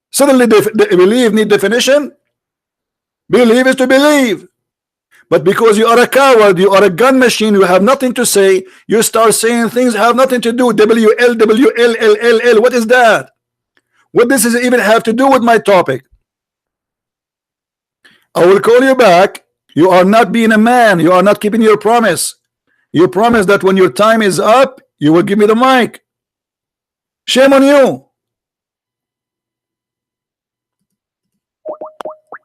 Suddenly believe need definition. Believe is to believe. But because you are a coward, you are a gun machine, you have nothing to say, you start saying things have nothing to do. WLWLLLL. What is that? What does this even have to do with my topic? I will call you back. You are not being a man. You are not keeping your promise. You promised that when your time is up, you will give me the mic. Shame on you.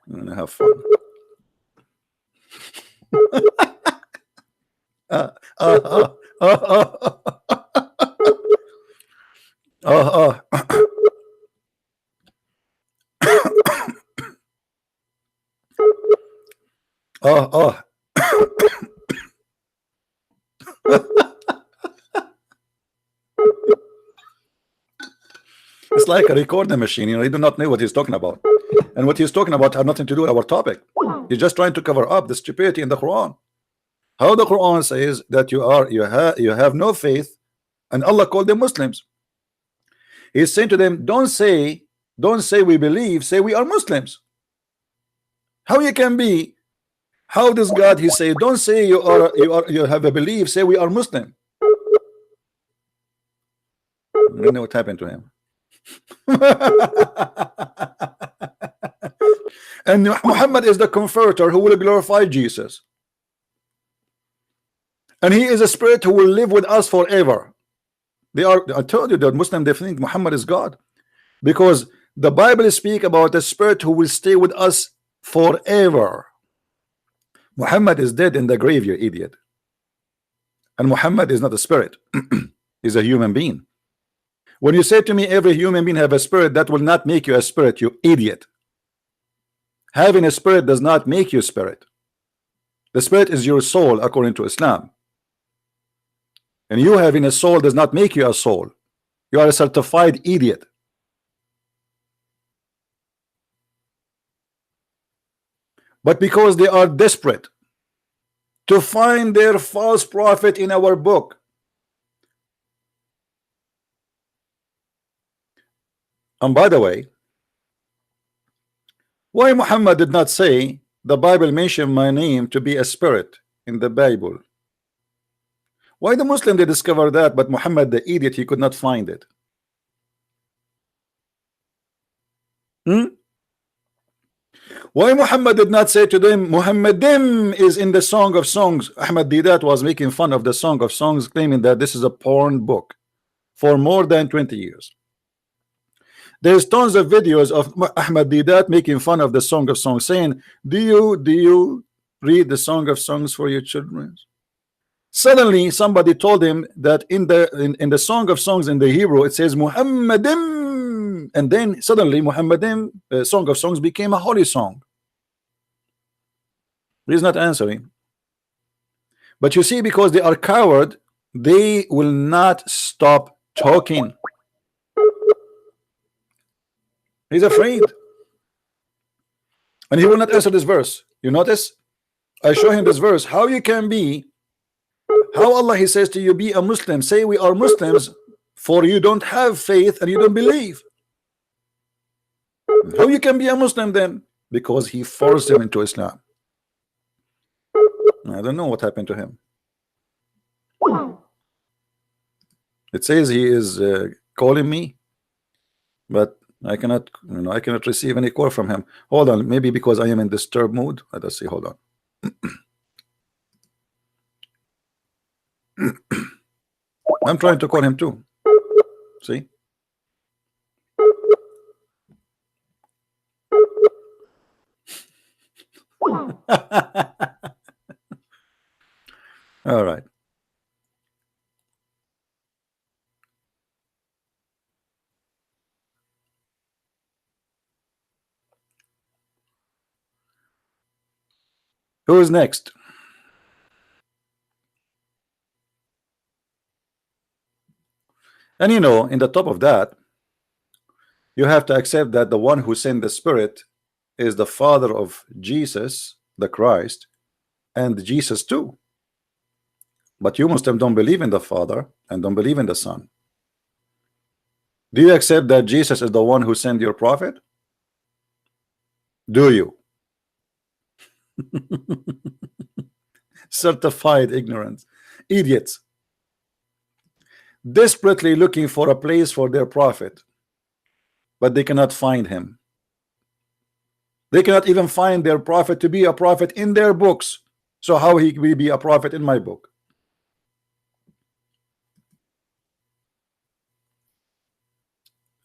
I'm gonna have fun. It's like a recording machine, you know, you do not know what he's talking about. And what he's talking about have nothing to do with our topic. He's just trying to cover up the stupidity in the Quran. How the Quran says that you have no faith, and Allah called them Muslims. He's saying to them, don't say we believe, say we are Muslims. How you can be? How does God, he say, don't say you have a belief, say we are Muslim. I don't know what happened to him. And Muhammad is the comforter who will glorify Jesus, and he is a spirit who will live with us forever. I told you that Muslim, they think Muhammad is God, because the Bible speak about a spirit who will stay with us forever. Muhammad is dead in the grave, you idiot. And Muhammad is not a spirit. He's a human being. When you say to me every human being have a spirit, that will not make you a spirit, you idiot. Having a spirit does not make you a spirit. The spirit is your soul according to Islam. And you having a soul does not make you a soul. You are a certified idiot. But because they are desperate to find their false prophet in our book, and by the way, why Muhammad did not say the Bible mentioned my name to be a spirit in the Bible? Why the Muslim they discover that, but Muhammad the idiot he could not find it? Why Muhammad did not say to them Muhammadim is in the Song of Songs? Ahmad Didat was making fun of the Song of Songs, claiming that this is a porn book for more than 20 years. There's tons of videos of Ahmad Didat making fun of the Song of Songs, saying, do you read the Song of Songs for your children? Suddenly somebody told him that in the Song of Songs in the Hebrew it says Muhammadim, and then suddenly Muhammadim, Song of Songs, became a holy song. He's not answering. But you see, because they are coward, they will not stop talking. He's afraid, and he will not answer this verse. You notice I show him this verse, how you can be, how Allah he says to you, be a Muslim, say we are Muslims, for you don't have faith and you don't believe. How you can be a Muslim then? Because he forced him into Islam. I don't know what happened to him. It says he is calling me, but I cannot, I cannot receive any call from him. Hold on, maybe because I am in disturbed mood. Let us see. Hold on. I'm trying to call him too. See? All right. Who is next? And in the top of that, you have to accept that the one who sent the Spirit is the Father of Jesus, the Christ, and Jesus too. But you Muslims don't believe in the Father and don't believe in the Son. Do you accept that Jesus is the one who sent your prophet? Do you? Certified ignorance, idiots, desperately looking for a place for their prophet, but they cannot find him. They cannot even find their prophet to be a prophet in their books. So how he will be a prophet in my book?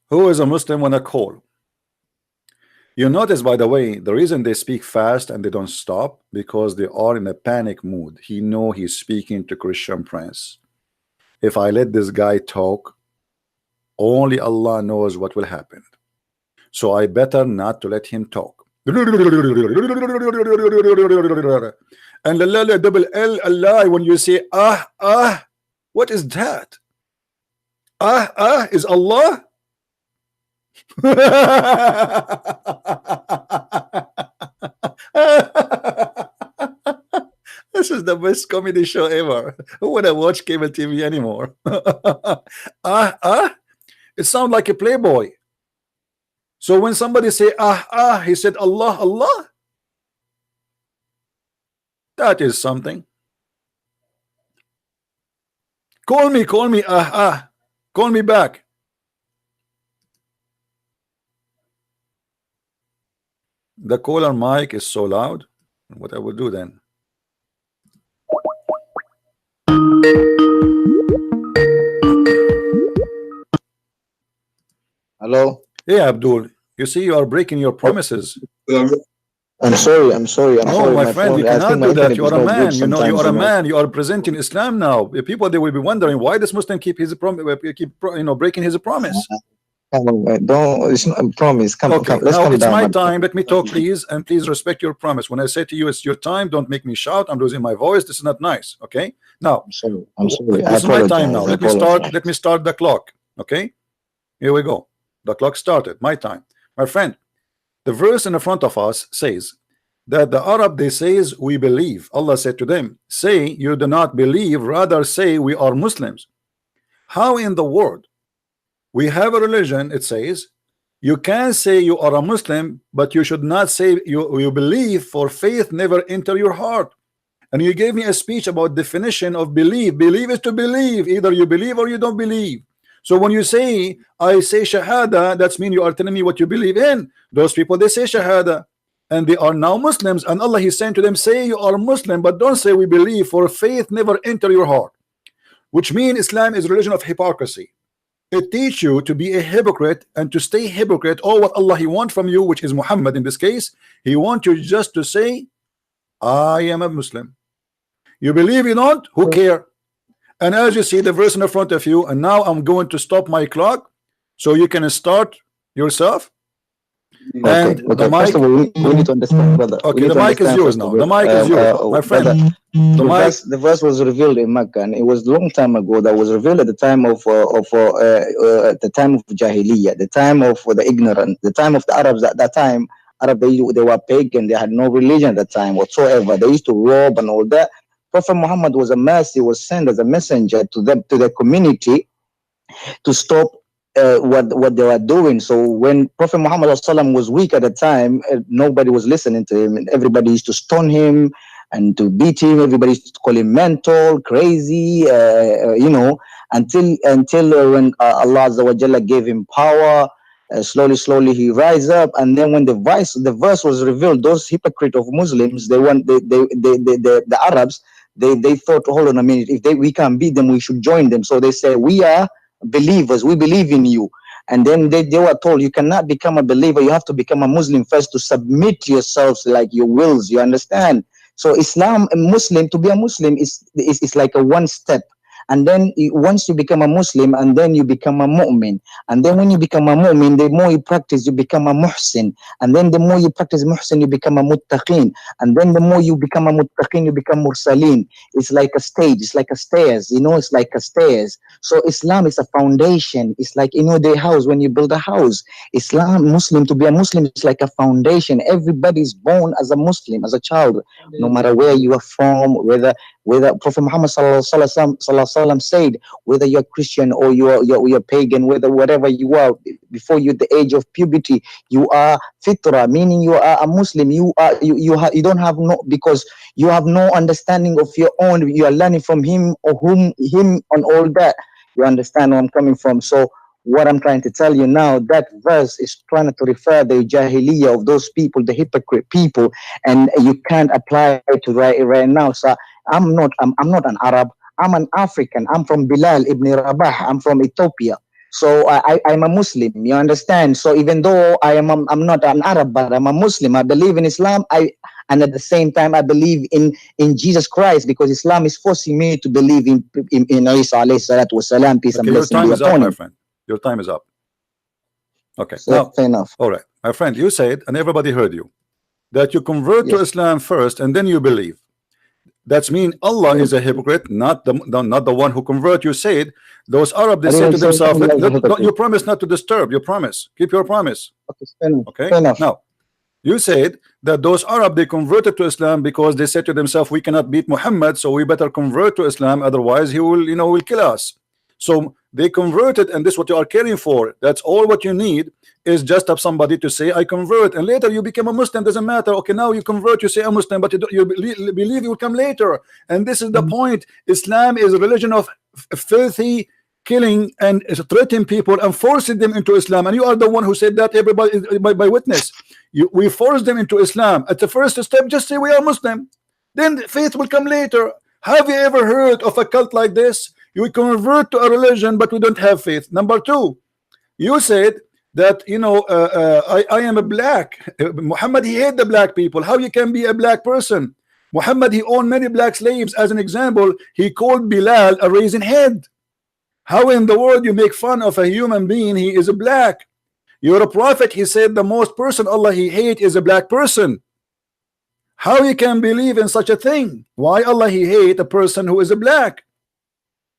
Who is a Muslim when I call? You notice, by the way, the reason they speak fast and they don't stop, because they are in a panic mood. He know he's speaking to Christian Prince. If I let this guy talk, only Allah knows what will happen. So I better not to let him talk. And the double L, Allah, when you say what is that? Is Allah? This is the best comedy show ever. Who would have watched cable TV anymore? It sounds like a Playboy. So when somebody say he said Allah, Allah. That is something. Call me, call me, call me back. The caller mic is so loud. What I will do then? Hello. Hey Abdul, you see you are breaking your promises. I'm No, sorry, my my friend, you phone. I think cannot my do that. internet You is are a not good man. You know, you sometimes, are you a know. man. You are presenting Islam now. People, they will be wondering why this Muslim keep his breaking his promise. Come on, man. Don't, it's not a promise. Okay, Let's now come it's down, my my time. brother. Let me talk, please, and please respect your promise. When I say to you it's your time, don't make me shout. I'm losing my voice. This is not nice. Okay. Now, I'm sorry. I this is my time now. apologize. I Let me start. apologize. Let me start the clock. Okay. Here we go. The clock started. My time, my friend. The verse in the front of us says that the Arab, they says we believe. Allah said to them, say you do not believe, rather say we are Muslims. How in the world we have a religion? It says you can say you are a Muslim, but you should not say you believe, for faith never enter your heart. And you gave me a speech about definition of believe. Believe is to believe. Either you believe or you don't believe. So when you say I say Shahada, that's mean you are telling me what you believe in. Those people, they say Shahada and they are now Muslims, and Allah, He's saying to them, say you are Muslim, but don't say we believe, for faith never enter your heart. Which means Islam is a religion of hypocrisy. It teach you to be a hypocrite and to stay hypocrite. All what Allah He want from you, which is Muhammad in this case, He want you just to say I am a Muslim. You believe, you don't, who care? And as you see the verse in the front of you, and now I'm going to stop my clock so you can start yourself. And Okay. the Okay. First mic, of all, we need to understand, brother. We okay, need the to mic is understand yours first of now. The all, mic is yours, my brother. friend. The mic. The verse was revealed in Mecca, and it was a long time ago. That was revealed at the time of at the time of Jahiliyyah, the time of the ignorant, the time of the Arabs. At that time, Arab, they were pagan. They had no religion at the time whatsoever. They used to rob and all that. Prophet Muhammad was a mercy, was sent as a messenger to them, to the community, to stop what they were doing. So when Prophet Muhammad was weak at the time, nobody was listening to him, and everybody used to stone him and to beat him. Everybody used to call him mental, crazy, until when Allah Azza wa Jalla gave him power. Slowly he rise up, and then when the verse was revealed, those hypocrite of Muslims, the Arabs, they thought, hold on a minute, if we can beat them, we should join them. So they say, we are believers, we believe in you. And then they were told, you cannot become a believer, you have to become a Muslim first, to submit yourselves like your wills, you understand? So Islam, a Muslim, to be a Muslim is like a one step. And then once you become a Muslim, and then you become a mu'min, and then when you become a mu'min, the more you practice, you become a muhsin, and then the more you practice muhsin, you become a muttaqin, and then the more you become a muttaqin, you become mursalin. It's like a stage, it's like a stairs, it's like a stairs. So Islam is a foundation. It's like, the house, when you build a house, Muslim, to be a Muslim is like a foundation. Everybody's born as a Muslim, as a child, no matter where you are from, whether Prophet Muhammad sallallahu alaihi wasallam said, whether you're Christian or you're pagan, whether whatever you are, before you the age of puberty, you are fitra, meaning you are a Muslim. You don't have no, because you have no understanding of your own. You are learning from him on all that. You understand where I'm coming from? So what I'm trying to tell you now, that verse is trying to refer the jahiliyyah of those people, the hypocrite people, and you can't apply it to right now. So I'm not an Arab. I'm an African. I'm from Bilal ibn Rabah. I'm from Ethiopia. So I'm a Muslim. You understand? So even though I'm not an Arab, but I'm a Muslim. I believe in Islam. And at the same time, I believe in Jesus Christ, because Islam is forcing me to believe in Isa alayhi salatu wasalam, peace and Okay, your blessing time be is up, upon my him. friend. Your time is up. Okay, So now, fair enough. all right, my friend, you said, and everybody heard you, that you convert to Yes. Islam first and then you believe. That's mean Allah is a hypocrite, not the one who convert. You said those Arab, they I say didn't to say themselves, Allah is a you hypocrite. promise not to disturb. You promise, keep your promise. Okay, fair enough. Okay, Fair enough. now you said that those Arab, they converted to Islam because they said to themselves, we cannot beat Muhammad, so we better convert to Islam, otherwise he will will kill us. So they converted, and this is what you are caring for. That's all what you need, is just have somebody to say I convert, and later you become a Muslim. Doesn't matter. Okay, now you convert, you say I'm Muslim, but you believe you will come later. And this is the point. Islam is a religion of filthy killing and threatening people and forcing them into Islam. And you are the one who said that, everybody by witness. We force them into Islam. At the first step, just say we are Muslim, then faith will come later. Have you ever heard of a cult like this? You convert to a religion, but we don't have faith. Number two, you said that I am a black. Muhammad, he hate the black people. How you can be a black person? Muhammad, he owned many black slaves. As an example, he called Bilal a raisin head. How in the world you make fun of a human being? He is a black. You're a prophet. He said the most person Allah he hate is a black person. How you can believe in such a thing? Why Allah he hate a person who is a black?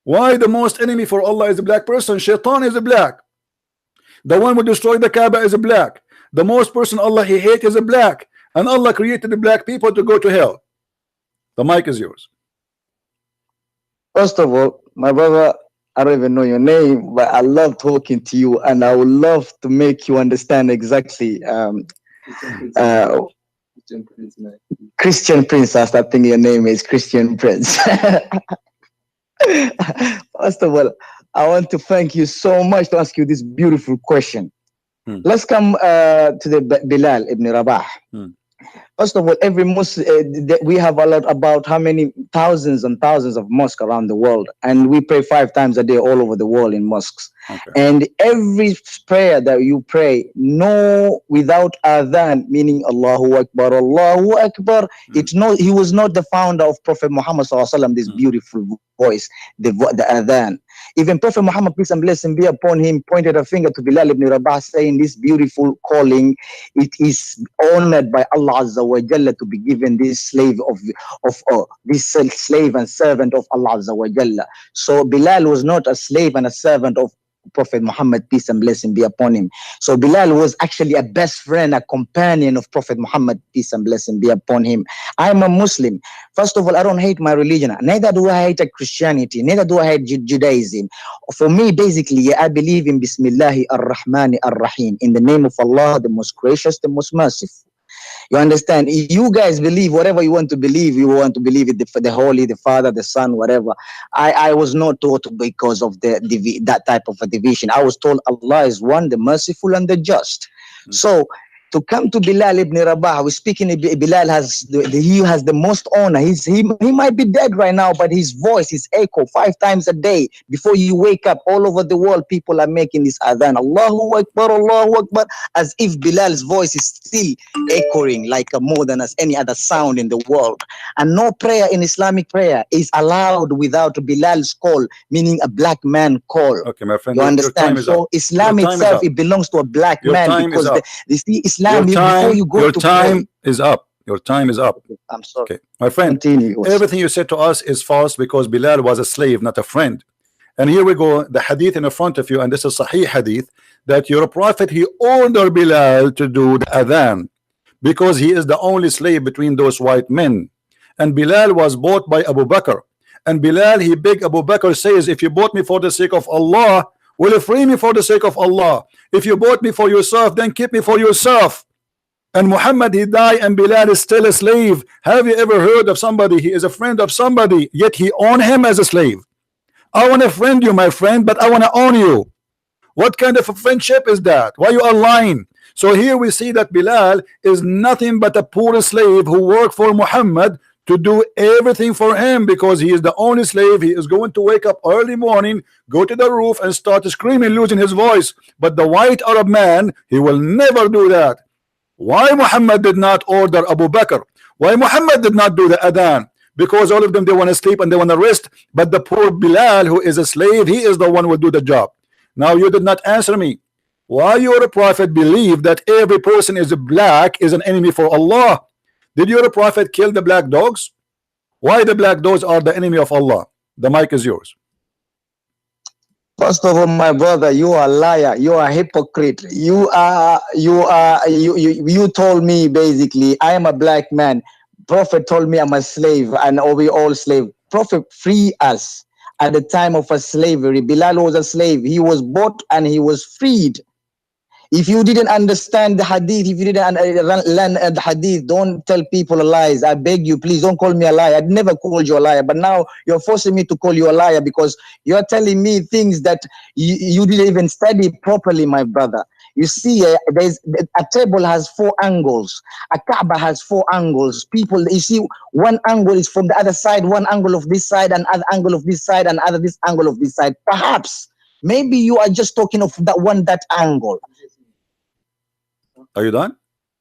Why the most enemy for Allah is a black person? Shaitan is a black. The one who destroyed the Kaaba is a black. The most person Allah he hate is a black. And Allah created the black people to go to hell. The mic is yours. First of all, my brother, I don't even know your name, but I love talking to you, and I would love to make you understand exactly. Christian Princess, I think your name is Christian Prince. First of all, I want to thank you so much to ask you this beautiful question. Let's come to the Bilal ibn Rabah. First of all, every Muslim, we have a lot about how many thousands and thousands of mosques around the world, and we pray 5 times a day all over the world in mosques. Okay. And every prayer that you pray, no, without adhan, meaning Allahu Akbar, Allahu Akbar. He was not the founder of Prophet Muhammad Sallallahu Alaihi Wasallam, this beautiful voice, the adhan. Even Prophet Muhammad, peace and blessing be upon him, pointed a finger to Bilal ibn Rabah, saying this beautiful calling, it is honored by Allah Azza wa Jalla to be given this slave this slave and servant of Allah Azza wa Jalla. So Bilal was not a slave and a servant of Prophet Muhammad, peace and blessing be upon him. So Bilal was actually a best friend, a companion of Prophet Muhammad, peace and blessing be upon him. I'm a Muslim. First of all, I don't hate my religion. Neither do I hate Christianity. Neither do I hate Judaism. For me, basically, I believe in Bismillahi ar-Rahmani ar-Rahim, in the name of Allah, the most gracious, the most merciful. You understand? You guys believe whatever you want to believe. You want to believe it for the Holy, the Father, the Son, whatever. I was not taught because of that type of a division. I was told Allah is one, the merciful and the just. So to come to Bilal ibn Rabah, we're speaking. Bilal has the most honor. He might be dead right now, but his voice is echo 5 times a day. Before you wake up, all over the world, people are making this adhan, Allahu Akbar, as if Bilal's voice is still echoing like more than as any other sound in the world. And no prayer in Islamic prayer is allowed without Bilal's call, meaning a black man call. Okay, my friend. You understand? So Islam itself, it belongs to a black man, because Islam, before you go to time is up. Your time is up. Okay, I'm sorry. Okay, my friend. Continue. Everything you said to us is false, because Bilal was a slave, not a friend. And here we go, the hadith in front of you, and this is Sahih hadith, that your prophet, he ordered Bilal to do the adhan, because he is the only slave between those white men. And Bilal was bought by Abu Bakr. And Bilal, he begged Abu Bakr, says, if you bought me for the sake of Allah, will you free me for the sake of Allah? If you bought me for yourself, then keep me for yourself. And Muhammad, he died, and Bilal is still a slave. Have you ever heard of somebody, he is a friend of somebody, yet he owned him as a slave? I want to friend you, my friend, but I want to own you. What kind of a friendship is that? Why you are lying? So here we see that Bilal is nothing but a poor slave who worked for Muhammad to do everything for him, because he is the only slave. He is going to wake up early morning, go to the roof and start screaming, losing his voice. But the white Arab man, he will never do that. Why Muhammad did not order Abu Bakr? Why Muhammad did not do the adhan? Because all of them, they want to sleep and they want to rest. But the poor Bilal, who is a slave, he is the one who will do the job. Now you did not answer me. Why your prophet believe that every person is black is an enemy for Allah? Did your prophet kill the black dogs? Why the black dogs are the enemy of Allah? The mic is yours. First of all, my brother, you are a liar. You are a hypocrite. You told me basically I am a black man. Prophet told me I'm a slave, and we all slave. Prophet free us at the time of a slavery. Bilal was a slave. He was bought and he was freed. If you didn't understand the hadith, if you didn't learn the hadith, don't tell people lies. I beg you, please don't call me a liar. I'd never called you a liar, but now you're forcing me to call you a liar because you're telling me things that you didn't even study properly, my brother. You see, there's a table has 4 angles. A Kaaba has 4 angles. People, you see, one angle is from the other side, one angle of this side, and other angle of this side, and other this angle of this side. Perhaps, maybe you are just talking of that angle. Are you done?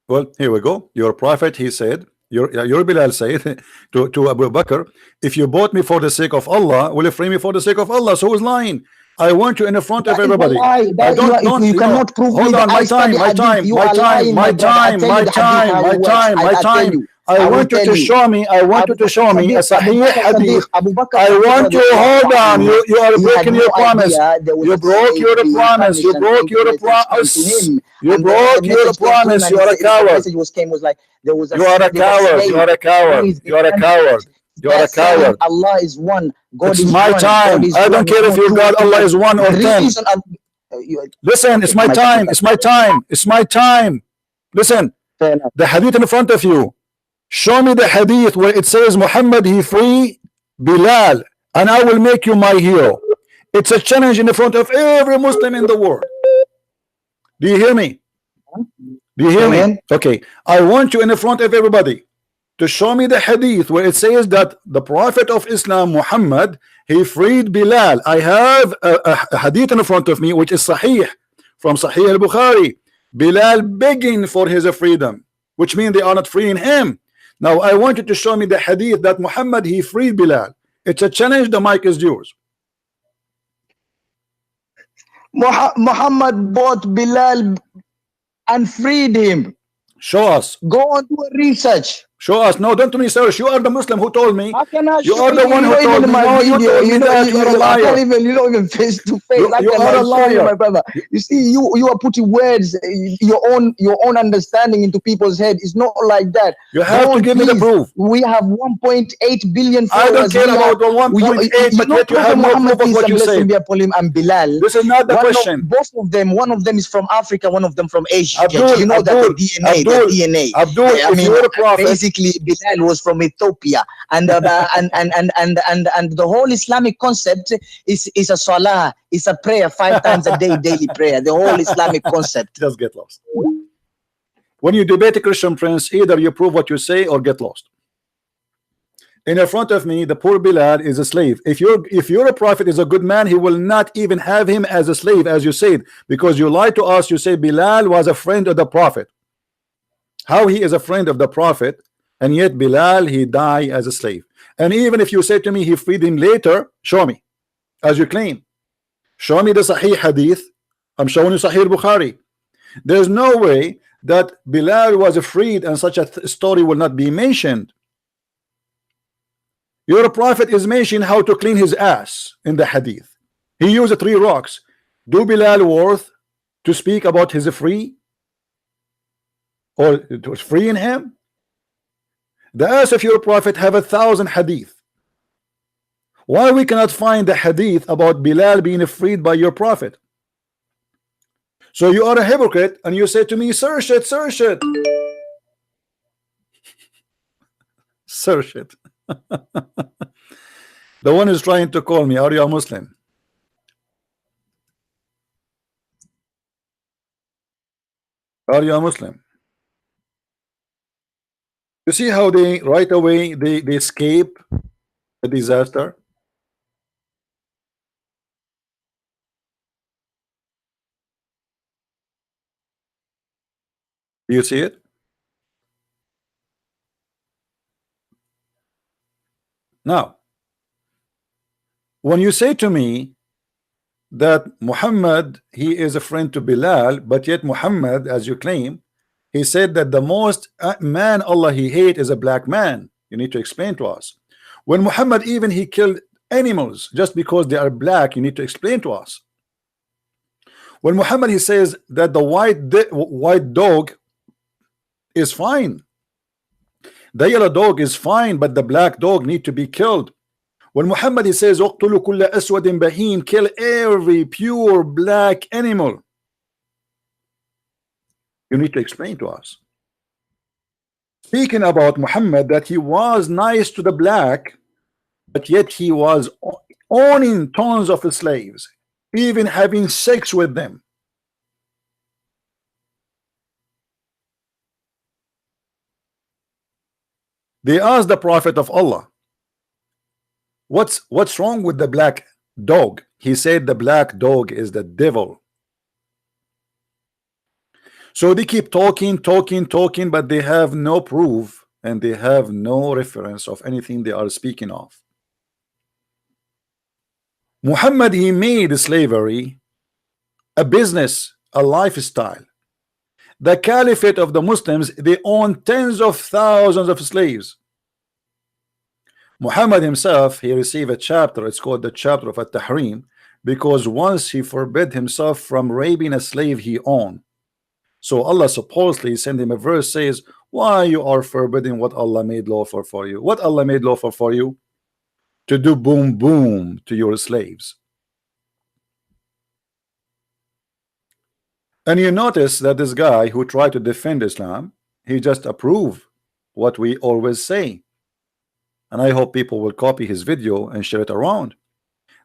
Well, here we go. Your prophet, he said, your Bilal said to Abu Bakr, if you bought me for the sake of Allah, will you free me for the sake of Allah? So who's lying? I want you in the front of That is a everybody. lie. I That don't, you you know, cannot prove me hold that on, I my study time, my hadith. time, You my are time, lying, my my brother. I time, tell my you the hadith time, how my it works. time, my I tell time. you. I I will want you tell to you. show me, I want you Abu to Bakr show me a Sadiq, Abu Sahih Bakr Sadiq, hadith. Abu Bakr I Sadiq want you, hold radiallahu on, anhu, you are he had breaking your no promise. idea there was You a broke slave your being promise. You punished and broke came to your message came to promise. him. You And then when the broke your message came to him promise. and You he are a said the coward. message was came was like there was a You are a coward. You slave are a who coward. is You are a innocent. coward. You They are are a saying coward. Allah is one, God It's is my one, God time. is I don't one. care if your God Allah is one or The 10. reason Listen, it's okay, my my time is time. up. It's my time. It's my time. Listen, Fair enough. the hadith in front of you. Show me the hadith where it says Muhammad he free Bilal and I will make you my hero. It's a challenge in the front of every Muslim in the world. Do you hear me? Do you hear me? Again? Okay. I want you in the front of everybody to show me the hadith where it says that the Prophet of Islam Muhammad he freed Bilal. I have a hadith in front of me which is Sahih from Sahih al-Bukhari. Bilal begging for his freedom, which means they are not freeing him. Now I want you to show me the hadith that Muhammad he freed Bilal. It's a challenge. The mic is yours. Muhammad bought Bilal and freed him. Show us. Go on to a research. Show us. No, don't research. You are the Muslim who told me. How can I You show are the you? one You who don't told even me. my No, you video. told me that you are a I can't liar. even. You don't even face to face. How You can are I a show you, liar. my brother? You see, you are putting words, your own understanding into people's head. It's not like that. You have Go to on, give me the please. proof. We have 1.8 billion I don't followers. care We have, about the 1.8, you but know, yet you have Prophet no Muhammad proof of peace what and you blessing said. be upon him and Bilal. This is not the question. One of them is from Africa, one of them from Asia. Abdul, You know that the Abdul, DNA. Abdul, I if mean, you were a prophet, basically, Bilal was from Ethiopia, and the whole Islamic concept is a salah, is a prayer 5 times a day, daily prayer. The whole Islamic concept. just get lost. When you debate a Christian prince, either you prove what you say or get lost. In the front of me, the poor Bilal is a slave. If you're a prophet is a good man, he will not even have him as a slave, as you said, because you lied to us. You say Bilal was a friend of the prophet. How he is a friend of the prophet, and yet Bilal he died as a slave. And even if you say to me he freed him later, show me, as you claim. Show me the Sahih hadith. I'm showing you Sahih Bukhari. There's no way that Bilal was freed and such a story will not be mentioned. Your prophet is mentioning how to clean his ass in the hadith. He used 3 rocks. Do Bilal worth to speak about his free or it was freeing him? The ass of your prophet have 1,000 hadith. Why we cannot find the hadith about Bilal being freed by your prophet? So you are a hypocrite and you say to me, search it, search it. Search it. The one is trying to call me, are you a Muslim? Are you a Muslim? You see how they right away they escape a disaster? Do you see it? Now, when you say to me that Muhammad he is a friend to Bilal, but yet Muhammad, as you claim, he said that the most man Allah he hate is a black man. You need to explain to us. When Muhammad even he killed animals just because they are black, you need to explain to us. When Muhammad he says that the white dog is fine, the yellow dog is fine, but the black dog need to be killed. When Muhammad he says اقتلوا كل أسود بهيم, kill every pure black animal, you need to explain to us. Speaking about Muhammad that he was nice to the black, but yet he was owning tons of slaves, even having sex with them. They asked the Prophet of Allah, what's wrong with the black dog? He said the black dog is the devil. So they keep talking, but they have no proof and they have no reference of anything they are speaking of. Muhammad, he made slavery a business, a lifestyle. The caliphate of the Muslims, they own tens of thousands of slaves. Muhammad himself, he received a chapter, it's called the chapter of At-Tahrim, because once he forbid himself from raping a slave he owned. So Allah supposedly sent him a verse, says, why you are forbidding what Allah made lawful for you? What Allah made lawful for you? To do boom boom to your slaves. And you notice that this guy who tried to defend Islam, he just approved what we always say. And I hope people will copy his video and share it around.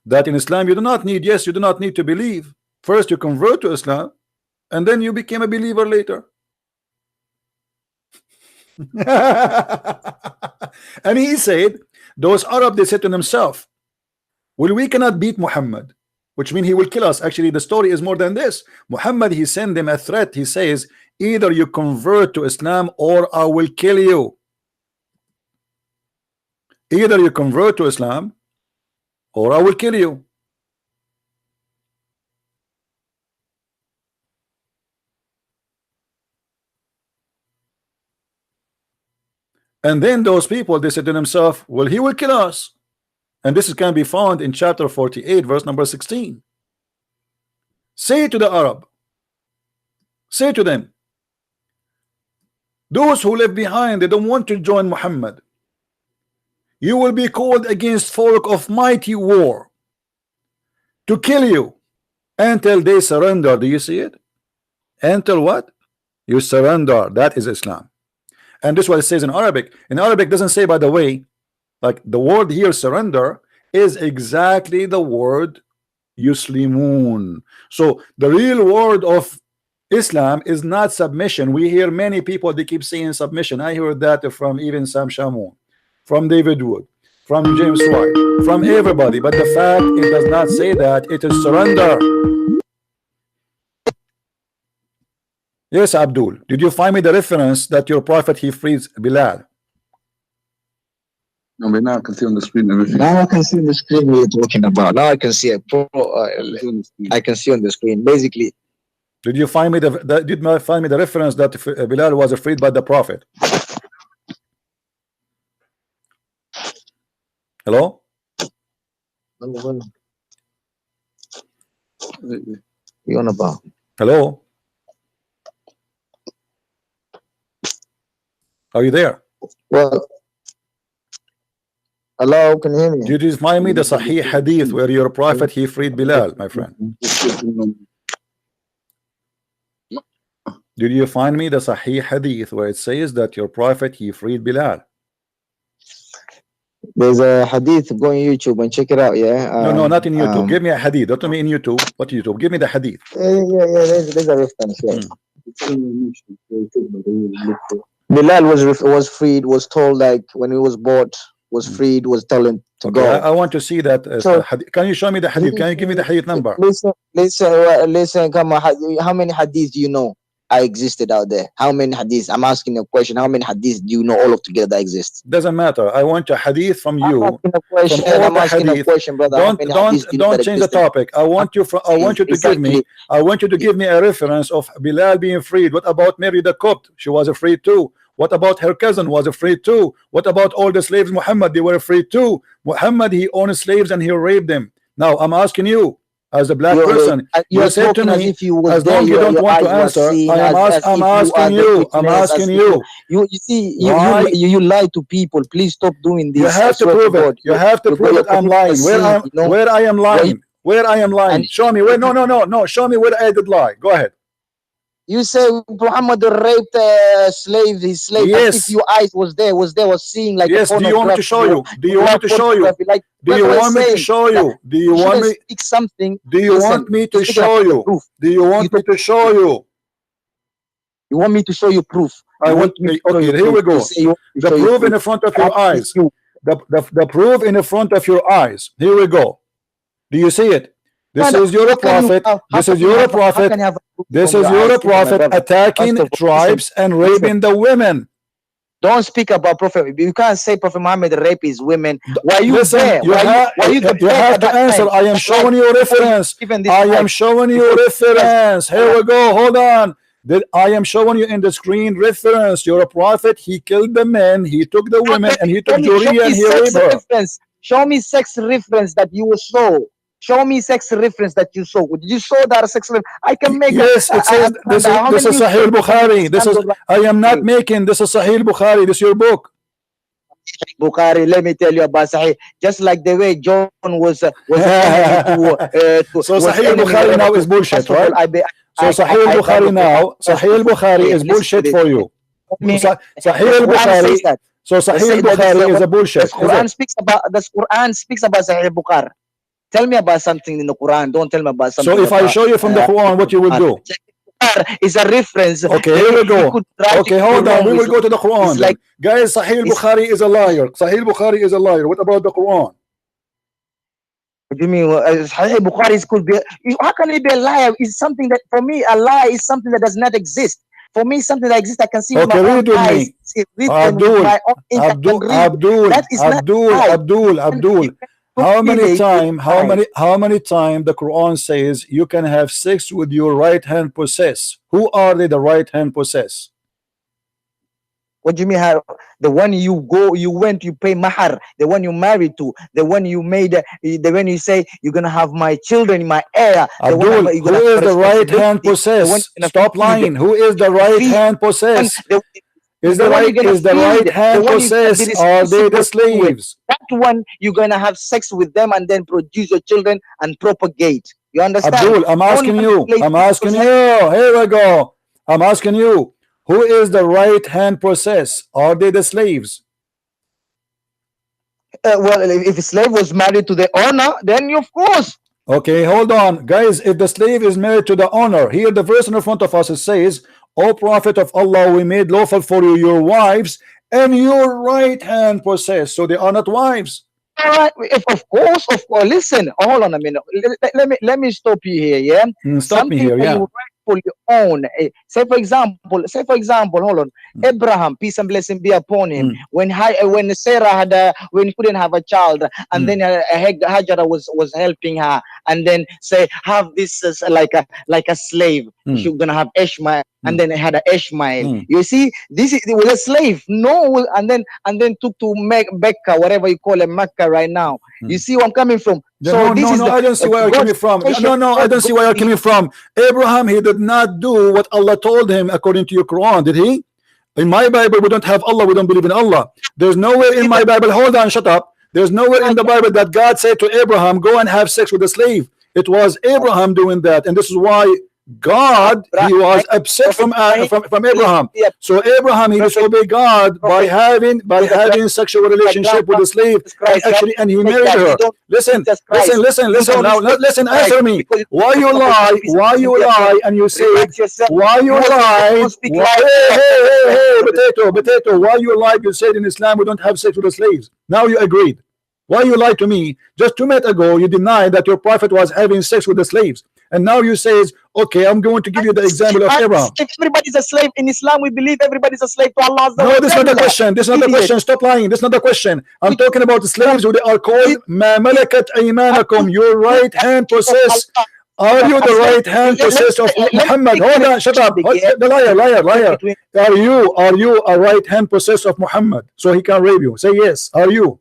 That in Islam you do not need, yes, you do not need to believe. First you convert to Islam, and then you became a believer later. And he said, those Arab, they said to themselves, well, we cannot beat Muhammad, which means he will kill us. Actually, the story is more than this. Muhammad, he sent them a threat. He says, either you convert to Islam or I will kill you. Either you convert to Islam or I will kill you. And then those people, they said to themselves, well, he will kill us. And this can be found in chapter 48, verse number 16. Say to the Arab, say to them, those who left behind, they don't want to join Muhammad. You will be called against folk of mighty war to kill you until they surrender. Do you see it? Until what? You surrender. That is Islam. And this is what it says in Arabic. In Arabic, it doesn't say, by the way, like the word here, surrender, is exactly the word yuslimun. So the real word of Islam is not submission. We hear many people, they keep saying submission. I heard that from even Sam Shamoun, from David Wood, from James White, from everybody. But the fact, it does not say that. It is surrender. Yes, Abdul, did you find me the reference that your prophet, he frees Bilal? No, but now I can see on the screen everything. Now I can see on the screen what you're talking about. Now I can see it. I can see on the screen. Basically, did you find me the reference that Bilal was freed by the prophet? Hello? you on about? Hello? Are you there? Well, hello, can you hear me? Did you find me the Sahih Hadith where your prophet, he freed Bilal, my friend? Did you find me the Sahih Hadith where it says that your prophet, he freed Bilal? There's a hadith. Go on YouTube and check it out. Yeah. No, not in YouTube. Give me a hadith. Don't tell me in YouTube. What YouTube? Give me the hadith. Yeah. There's a reference. Yeah. Bilal was freed. Was told, like, when he was bought, was freed. Was told to go. I want to see that. So, can you show me the hadith? Can you give me the hadith number? Listen. Come on. How many hadiths do you know I existed out there? How many hadiths? I'm asking a question. How many hadiths do you know all of together that exist? Doesn't matter. I want a hadith from you. I'm asking a question, brother. Don't change the topic. I want you to give me a reference of Bilal being freed. What about Mary the Copt? She was freed too. What about her cousin was freed too? What about all the slaves Muhammad? They were freed too. Muhammad, he owned slaves and he raped them. Now I'm asking you, as a black person, you said to me, as long as you don't want to answer, I'm asking you. You see, you lie to people. Please stop doing this. You have to prove it. You have to prove it. I'm lying. Where I am lying? Where I am lying? Show me where. No. Show me where I did lie. Go ahead. You say Muhammad raped slave, his slave. Yes. If your eyes was seeing like. Yes. Do you want me to show you? Do you want me to show you? Do you want me to show you? Do you want me? Speak something. Do you want me to show you? Do you want me to show you? You want me to show you proof? I want. Okay, here we go. The proof in the front of your eyes. The proof in the front of your eyes. Here we go. Do you see it? This Brother, is your how can you prophet. how This can is you your have how prophet. can you have a book This on is your eyes? your Listen, my prophet brother. attacking First of all, tribes and listen. raping the women. Don't speak about Prophet. You can't say Prophet Muhammad rape his women. Why you Listen, there? you Why you the you bed have at to that answer. time? I am Just showing like you before you reference. given this I am life. showing you Before you reference. Here we go. Hold on. I am showing you in the screen reference. You're a prophet. He killed the men. He took the women, and he took show Juriya me and he sex raped her. reference. Show me sex reference that you saw. Show me sex reference that you saw. Did you saw that sex reference? I can make Yes, it says this is how many you Sahih saw? Bukhari. This is I am not making. This is Sahih Bukhari. This is your book. Bukhari, let me tell you about Sahih. Just like the way John was So was Sahih enemy Bukhari now is to. bullshit, First of right? all, I So Sahih Bukhari now, Sahih Bukhari is bullshit for you. Sahih Bukhari. So Sahih Bukhari is a bullshit. The Quran speaks about Sahih Bukhari. Tell me about something in the Quran. Don't tell me about something. So if I show you from the Quran, what you will do? Is a reference. Okay, here we go. Okay, hold on. We will go to the Quran. Like, guys, Sahih Bukhari is a liar. Sahih Bukhari is a liar. What about the Quran? What do you mean? Sahih Bukhari could be. How can it be a liar? It's something that, for me, a lie is something that does not exist. For me, something that exists, I can see with my own eyes. Abdul, Abdul. How many time the Quran says you can have sex with your right hand possess? Who are they, the right hand possess? What do you mean? How the one you went, you pay mahar, the one you married to, the one you made, the one you say you're gonna have my children, my heir. Abdul, who is the right hand possess? Stop lying. Who is the right hand possess? Is the right hand possess? Are they the slaves? That one you're gonna have sex with them and then produce your children and propagate. You understand? Abdul, I'm asking you. Here we go. I'm asking you. Who is the right hand possess? Are they the slaves? Well, if a slave was married to the owner, then of course. Okay, hold on, guys. If the slave is married to the owner, here the verse in front of us, it says, "O Prophet of Allah, we made lawful for you your wives and your right hand possess." So they are not wives. All right, of course. Listen, hold on a minute. Let me stop you here. Yeah, stop me here. Yeah. You rightfully own. Say for example, hold on. Abraham, peace and blessing be upon him. When Sarah had when he couldn't have a child, and then Hajar was helping her, and then say have this like a slave. She's gonna have Ishmael, and then had a Ishmael. You see, it was a slave. No, and then took to Mecca, whatever you call it, Mecca right now. You see where I'm coming from? So I don't see where you're coming from. No, I don't see where you're coming from. Abraham, he did not do what Allah told him according to your Quran, did he? In my Bible, we don't have Allah. We don't believe in Allah. There's nowhere in my Bible. Hold on, shut up. There's nowhere in the Bible that God said to Abraham, go and have sex with a slave. It was Abraham doing that, and this is why God, he was upset from Abraham. So Abraham, he disobeyed God by having sexual relationship with a slave, and he married her. Listen. Now listen. Answer me. Why you lie? And you say why you lie? Hey, potato. Why you lie? You said in Islam we don't have sex with the slaves. Now you agreed. Why you lied to me? Just 2 minutes ago, you denied that your prophet was having sex with the slaves. And now you say, okay, I'm going to give you the example of Abraham. If everybody's a slave in Islam, we believe everybody's a slave to Allah. No, this is not the question. This is not the question. Stop lying. This is not the question. I'm talking about the slaves who they are called ma malakat aymanakum. Your right hand possess. Are you the right hand possess of Muhammad? Hold on, shut up. The liar. Are you a right hand possess of Muhammad? So he can rape you. Say yes. Are you?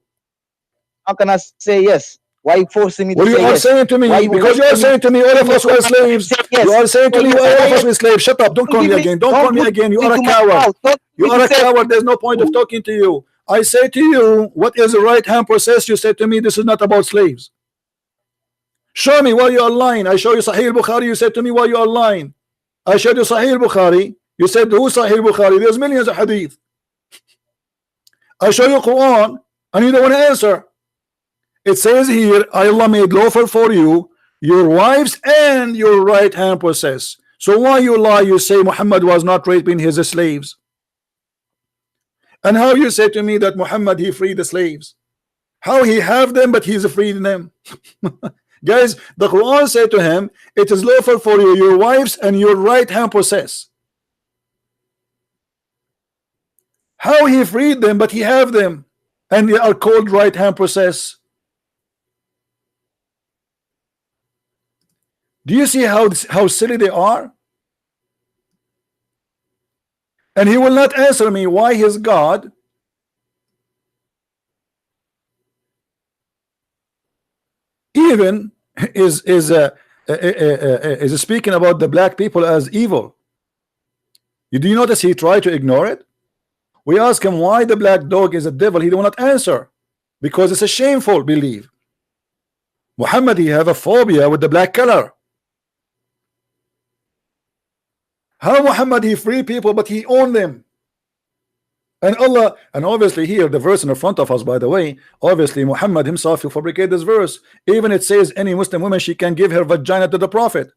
How can I say yes? Why are you forcing me to say yes? Well, you are saying to me, because you are saying to me all of us were slaves. You are saying to me all of us were slaves. Shut up. Don't call me again. Don't call me again. You are a coward. You are a coward. There's no point of talking to you. I say to you, what is the right hand process? You say to me, this is not about slaves. Show me why you are lying. I show you Sahih Bukhari. You said to me why you are lying. I showed you Sahih Bukhari. You said who's Sahih Bukhari? There's millions of hadith. I show you Quran and you don't want to answer. It says here, Allah made lawful for you your wives and your right hand possess. So why you lie? You say Muhammad was not raping his slaves. And how you say to me that Muhammad he freed the slaves? How he have them but he's freeing them? Guys, the Quran said to him, it is lawful for you, your wives and your right hand possess. How he freed them, but he have them, and they are called right hand possess. Do you see how silly they are? And he will not answer me why his God even is speaking about the black people as evil. Do you notice he tried to ignore it? We ask him why the black dog is a devil. He will not answer because it's a shameful belief. Muhammad, he have a phobia with the black color. How Muhammad he free people but he own them? And Allah, and obviously here the verse in the front of us, by the way, obviously Muhammad himself will fabricate this verse. Even it says any Muslim woman, she can give her vagina to the Prophet,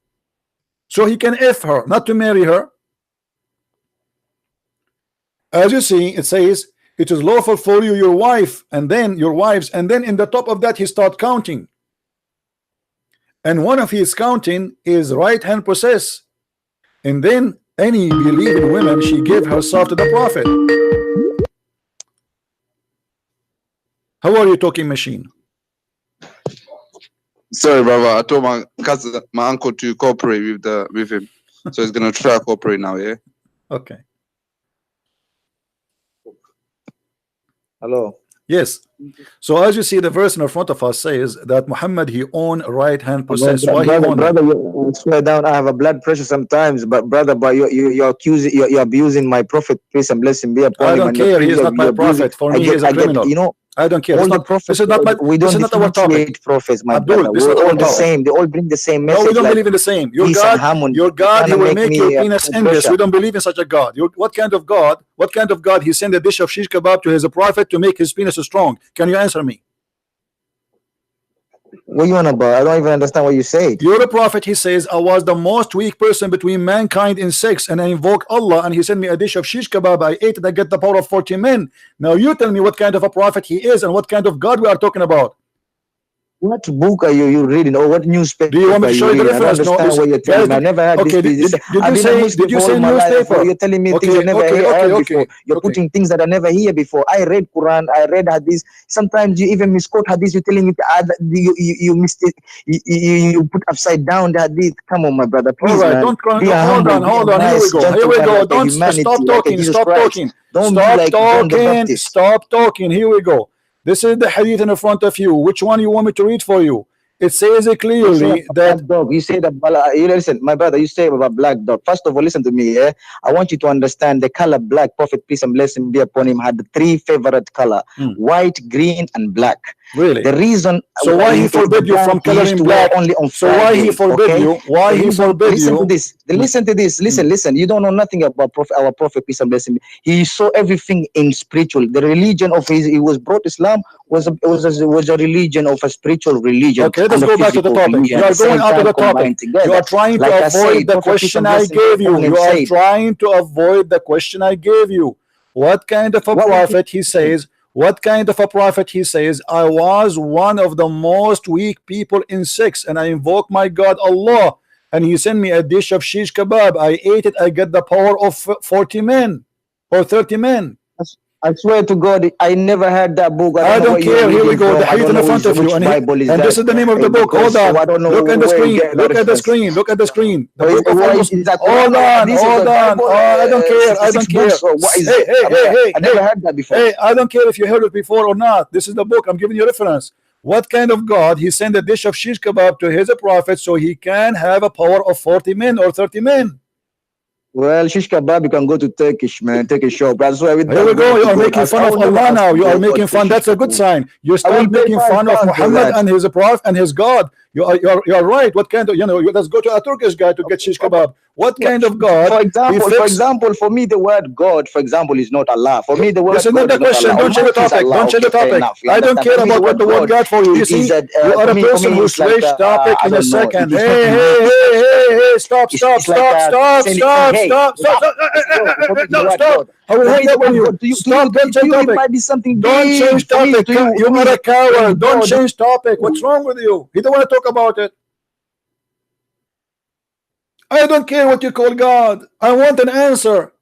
so he can F her, not to marry her. As you see, it says it is lawful for you, your wife, and then your wives, and then in the top of that he start counting, and one of his counting is right hand possess, and then any believing woman, she gave herself to the Prophet. How are you, talking machine? Sorry, brother. I told my cousin, my uncle, to cooperate with him, so he's gonna try to cooperate now. Yeah. Okay. Hello. Yes. So as you see, the verse in front of us says that Muhammad he own right hand possess. Why he own? Brother, you swear down. I have a blood pressure sometimes, but brother, but you're accusing, you're abusing my prophet. Peace and blessing be upon him. I don't care. He is not my prophet. For me, he is a criminal. You know, I don't care. All the prophets, this is not my. We don't this is not our topic. Prophets, my Abdul, brother. We're all the same. They all bring the same message. No, we don't believe in the same. Your God, he will make your penis endless. We don't believe in such a God. What kind of God? What kind of God? He sent a dish of shish kebab to his prophet to make his penis strong. Can you answer me? What you on about? I don't even understand what you say. You're the prophet. He says, I was the most weak person between mankind in sex, and I invoke Allah, and he sent me a dish of shish kebab. I ate it. I get the power of 40 men. Now you tell me what kind of a prophet he is and what kind of God we are talking about. What book are you reading, or what newspaper? Do you want me to show you the reference? I understand what you're telling me. I never had okay, this. Did you say newspaper? You're telling me things I never heard before. You're putting things that I never hear before. I read Quran, I read Hadith. Sometimes you even misquote Hadith. You're telling me you missed it. You put upside down the Hadith. Come on, my brother. Please, all right, man. Hold on. Here we go. Don't stop talking. Stop talking. Here we go. This is the hadith in front of you. Which one you want me to read for you? It says it clearly that dog. You say that you listen, my brother. You say about black dog. First of all, listen to me. Yeah, I want you to understand the color black. Prophet peace and blessing be upon him had the three favorite color: white, green, and black. Really? The reason. So why he forbid you from coloring black? Only on so why he forbid you? Why he forbid you? Listen to this. Listen to this. Listen. You don't know nothing about our prophet peace and blessing. He saw everything in spiritual. The religion of he was brought Islam was a religion of a spiritual religion. Okay, let's go back to the topic. You are going out of the topic. You are trying to avoid the question I gave you. You are trying to avoid the question I gave you. What kind of a prophet he says? What kind of a prophet he says? I was one of the most weak people in sex, and I invoke my God Allah, and he sent me a dish of shish kebab. I ate it. I get the power of 40 men or 30 men. I swear to God, I never had that book. I don't care. Here we go. The hadith in front of you, and this is the name of the book. Hold on. Look at the screen. Look at the screen. Look at the screen. Hold on. Oh, I don't care. I don't care. Hey. I never had that before. Hey, I don't care if you heard it before or not. This is the book. I'm giving you reference. What kind of God? He sent a dish of shish kebab to his prophet so he can have a power of 40 men or 30 men. Well, shish kebab, you can go to Turkish, man. Turkish shop. That's why here we go. You are making fun of Allah now. You are making fun. That's a good sign. You start making fun of Muhammad and his prophet and his God. You are right. What kind of, let's go to a Turkish guy to get shish kebab. What kind of God? For example, for me, the word God, for example, is not Allah. For me, the word this is not the question. Don't change the topic. Don't change the topic. I don't care about what the word God for you. You see, you are a person who switched topic in a second. Hey, stop. No, stop. I will hang up on you. Stop, don't change topic. Don't change topic. You are a coward. Don't change topic. What's wrong with you? You don't want to talk about it. I don't care what you call God. I want an answer.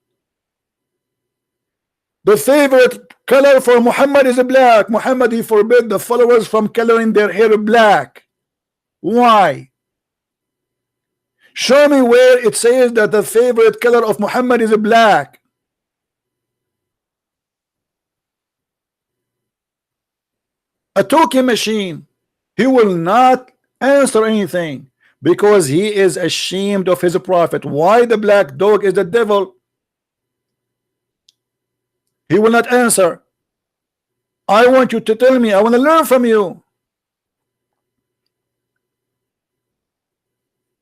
The favorite color for Muhammad is black. Muhammad, he forbid the followers from coloring their hair black. Why? Show me where it says that the favorite color of Muhammad is black. A talking machine. He will not answer anything because he is ashamed of his prophet. Why the black dog is the devil? He will not answer. I want you to tell me. I want to learn from you.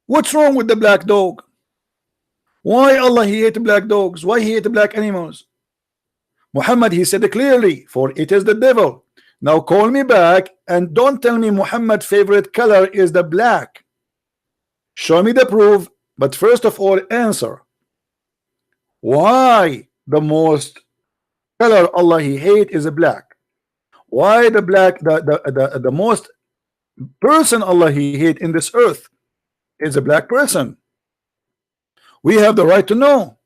What's wrong with the black dog? Why Allah he hate black dogs? Why he hate black animals? Muhammad, he said clearly, for it is the devil. Now call me back and don't tell me Muhammad's favorite color is the black. Show me the proof, but first of all answer. Why the most color Allah he hate is a black? Why the black, the most person Allah he hate in this earth is a black person? We have the right to know.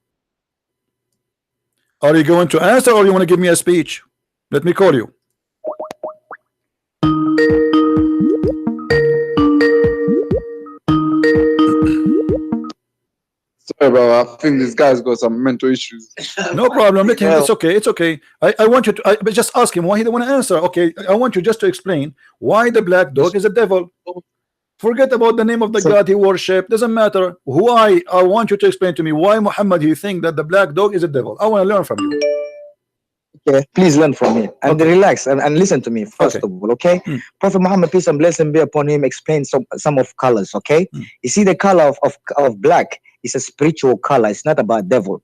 Are you going to answer or you want to give me a speech? Let me call you. Sorry, bro. I think this guy's got some mental issues. No problem. Let him. It's okay. It's okay. I want you to but just ask him why he don't want to answer. Okay. I want you just to explain why the black dog is a devil. Forget about the name of the God he worship. Doesn't matter. Why? I want you to explain to me why Muhammad you think that the black dog is a devil. I want to learn from you. Okay, please learn from me and relax and listen to me first of all. Okay, Prophet Muhammad, peace and blessing be upon him, explained some of colors. Okay, you see the color of black is a spiritual color. It's not about devil.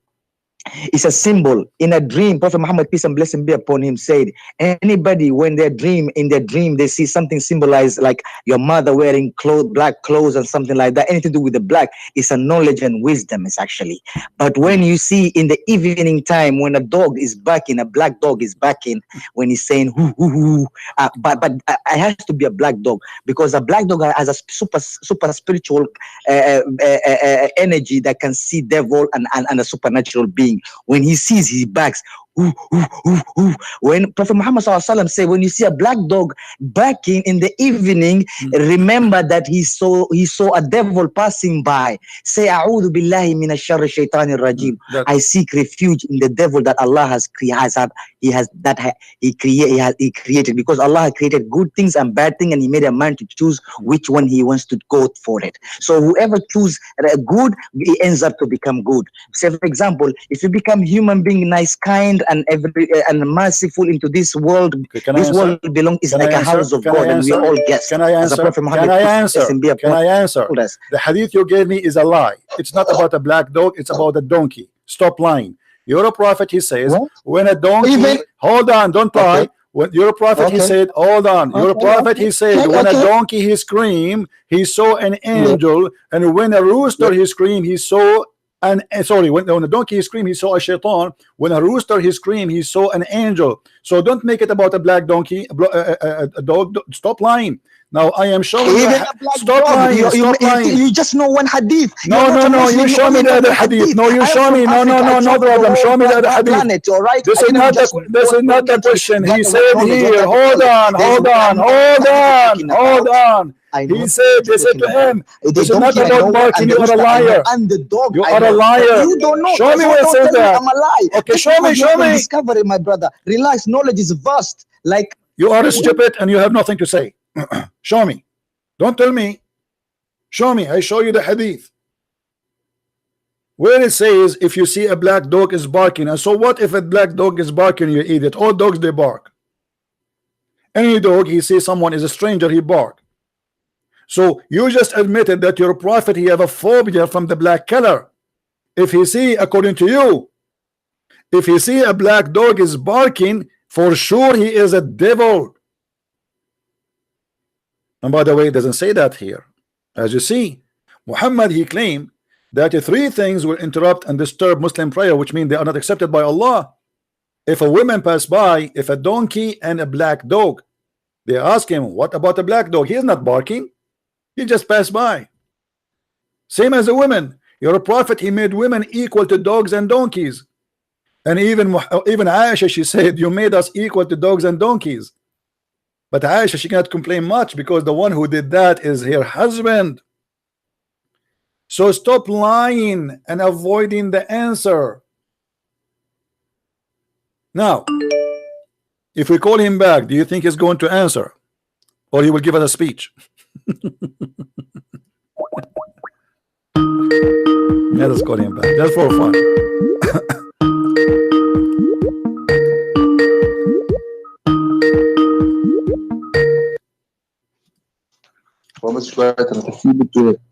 It's a symbol. In a dream, Prophet Muhammad, peace and blessing be upon him, said, anybody when they dream, in their dream, they see something symbolized like your mother wearing black clothes and something like that, anything to do with the black, is a knowledge and wisdom, it's actually. But when you see in the evening time, when a dog is barking, a black dog is barking, when he's saying, hoo, hoo, hoo, but it has to be a black dog, because a black dog has a super spiritual energy that can see devil and a supernatural being. When he sees, he backs. Ooh, ooh, ooh, ooh. When Prophet Muhammad said, when you see a black dog barking in the evening, remember that he saw a devil passing by. Say, A'udhu billahi minash sharri shaitanir rajim. I seek refuge in the devil that Allah has created, because Allah created good things and bad things, and He made a man to choose which one he wants to go for it. So whoever chooses good, he ends up to become good. Say, for example, if you become human being, nice, kind, and merciful into this world, this world belongs is like a house of God, and we are all guests. Can I answer? Can I answer? Can I answer? The hadith you gave me is a lie. It's not about a black dog. It's about a donkey. Stop lying. You're a prophet. He says when a donkey. Hold on. Don't lie. When you're a prophet, he said, hold on. You're a prophet, he said, when a donkey he screamed, he saw an angel, and when a rooster he screamed, he saw when a donkey he screamed, he saw a shaitan. When a rooster he screamed, he saw an angel. So don't make it about a black donkey, a dog. Stop lying. Now I am showing you. Stop lying. Stop lying. You just know one hadith. No. You show me the other hadith. No, you show me. No problem. Show me the other hadith. This is not the question. He said here. Hold on. He said, they said to him, this is not about barking, you are a liar. You are a liar. You don't know. Show me where it says that. I'm a lie. Okay, show me. Discovery, my brother. Relax, knowledge is vast. Like you are stupid and you have nothing to say. Show me. Don't tell me. Show me. I show you the hadith. Where it says, if you see a black dog is barking, and so what if a black dog is barking, you idiot? All dogs, they bark. Any dog, he sees someone is a stranger, he bark. So you just admitted that your prophet, he have a phobia from the black color. if he see, according to you, if he see a black dog is barking, for sure he is a devil. And by the way, it doesn't say that here. As you see, Muhammad, he claimed that three things will interrupt and disturb Muslim prayer, which means they are not accepted by Allah. If a woman pass by, if a donkey and a black dog, they ask him, what about a black dog? He is not barking, he just passed by. Same as a woman. Your prophet, he made women equal to dogs and donkeys. And even Aisha, she said, you made us equal to dogs and donkeys. But Aisha, she cannot complain much because the one who did that is her husband. So stop lying and avoiding the answer. Now, if we call him back, do you think he's going to answer? Or he will give us a speech? Let us call him back. That's for fun.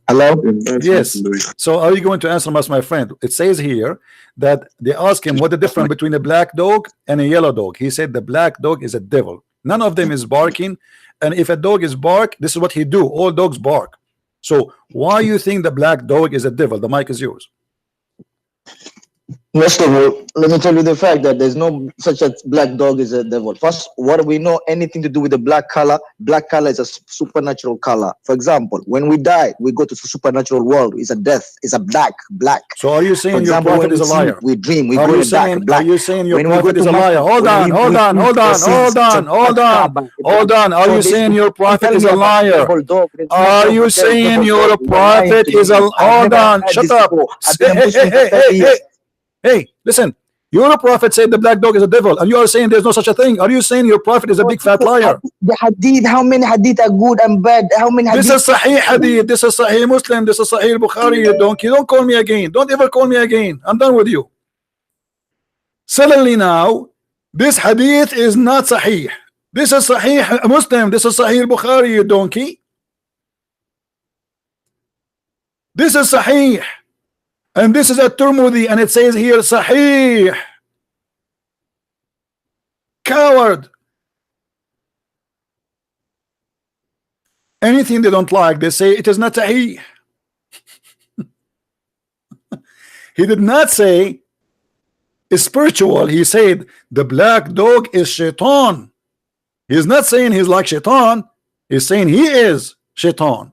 Hello? Yes. So are you going to answer us, my friend? It says here that they ask him what the difference between a black dog and a yellow dog. He said the black dog is a devil. None of them is barking. And if a dog is bark, this is what he do. All dogs bark. So why you think the black dog is a devil? The mic is yours. First of all, let me tell you the fact that there's no such a black dog is a devil. First, what we know anything to do with the black color is a supernatural color. For example, when we die, we go to the supernatural world. It's a death. It's a black. So are you saying your example, prophet is a liar? We dream. We go in the black. Are you saying your When prophet is a liar? Hold on. Are you saying your prophet is a liar? Are you saying your prophet is a... Hold on. Shut up. Hey, listen. Your prophet said the black dog is a devil, and you are saying there's no such a thing. Are you saying your prophet is a big fat liar? The hadith, how many hadith are good and bad? How many hadith? This is Sahih Hadith. This is Sahih Muslim. This is Sahih Bukhari. You donkey. Don't call me again. Don't ever call me again. I'm done with you. Suddenly now, this hadith is not Sahih. This is Sahih Muslim. This is Sahih Bukhari. You donkey. This is Sahih. And this is a Tirmidhi, and it says here Sahih. Coward. Anything they don't like, they say it is not Sahih. He did not say it's spiritual. He said the black dog is shaitan. He's not saying he's like shaitan. He's saying he is shaitan.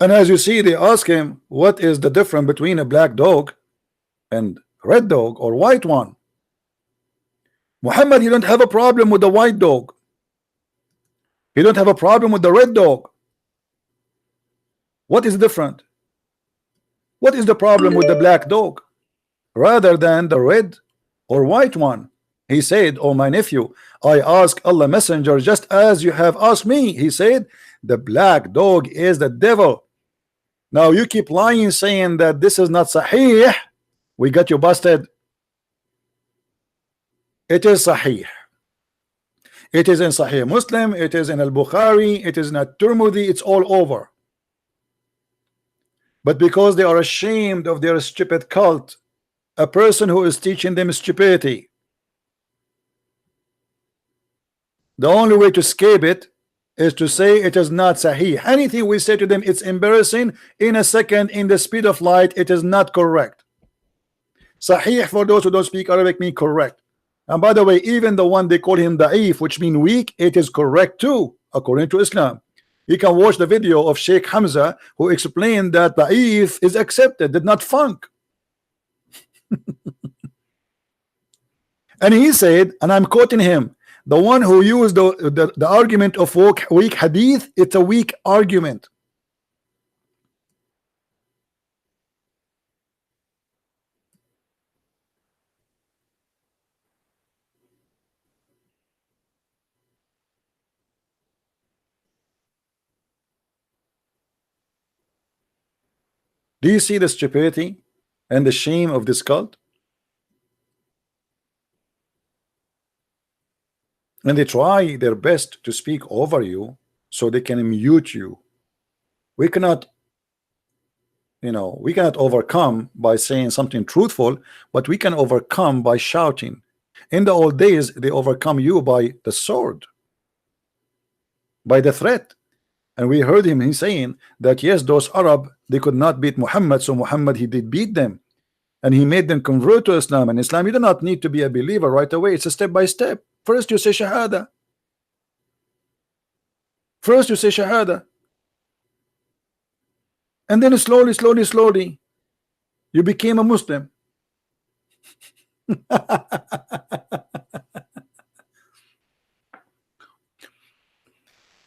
And as you see, they ask him, what is the difference between a black dog and red dog or white one? Muhammad, you don't have a problem with the white dog. You don't have a problem with the red dog. What is different? What is the problem with the black dog rather than the red or white one? He said, oh my nephew, I ask Allah Messenger just as you have asked me. He said, the black dog is the devil. Now you keep lying, saying that this is not Sahih. We got you busted. It is Sahih. It is in Sahih Muslim. It is in Al-Bukhari. It is in At-Tirmidhi. It's all over. But because they are ashamed of their stupid cult, a person who is teaching them stupidity, the only way to escape it is to say it is not Sahih. Anything we say to them, it's embarrassing. In a second, in the speed of light, it is not correct. Sahih, for those who don't speak Arabic, mean correct. And by the way, even the one they call him da'if, which mean weak, it is correct too, according to Islam. You can watch the video of Sheikh Hamza, who explained that da'if is accepted, did not funk. And he said, and I'm quoting him, the one who used the argument of weak hadith, it's a weak argument. Do you see the stupidity and the shame of this cult? And they try their best to speak over you so they can mute you We cannot, we cannot overcome by saying something truthful, but we can overcome by shouting. In the old days, they overcome you by the sword, by the threat. And we heard him, he's saying that yes, those Arab, they could not beat Muhammad, so Muhammad, he did beat them, and he made them convert to Islam. And Islam, you do not need to be a believer right away. It's a step by step. First you say Shahada. First you say Shahada, and then slowly you became a Muslim.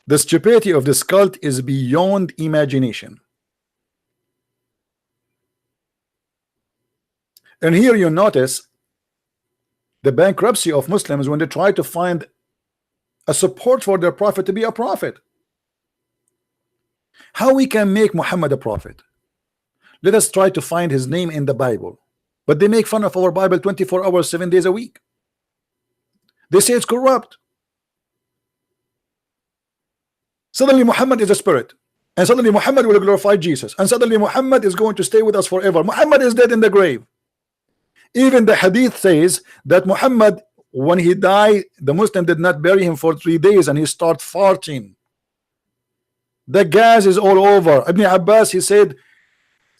The stupidity of this cult is beyond imagination. And here you notice the bankruptcy of Muslims when they try to find a support for their prophet to be a prophet. How we can make Muhammad a prophet? Let us try to find his name in the Bible. But they make fun of our Bible 24 hours, 7 days a week. They say it's corrupt. Suddenly Muhammad is a spirit, and suddenly Muhammad will glorify Jesus, and suddenly Muhammad is going to stay with us forever. Muhammad is dead in the grave. Even the hadith says that Muhammad, when he died, the Muslim did not bury him for 3 days, and he started farting. The gas is all over. Ibn Abbas, he said,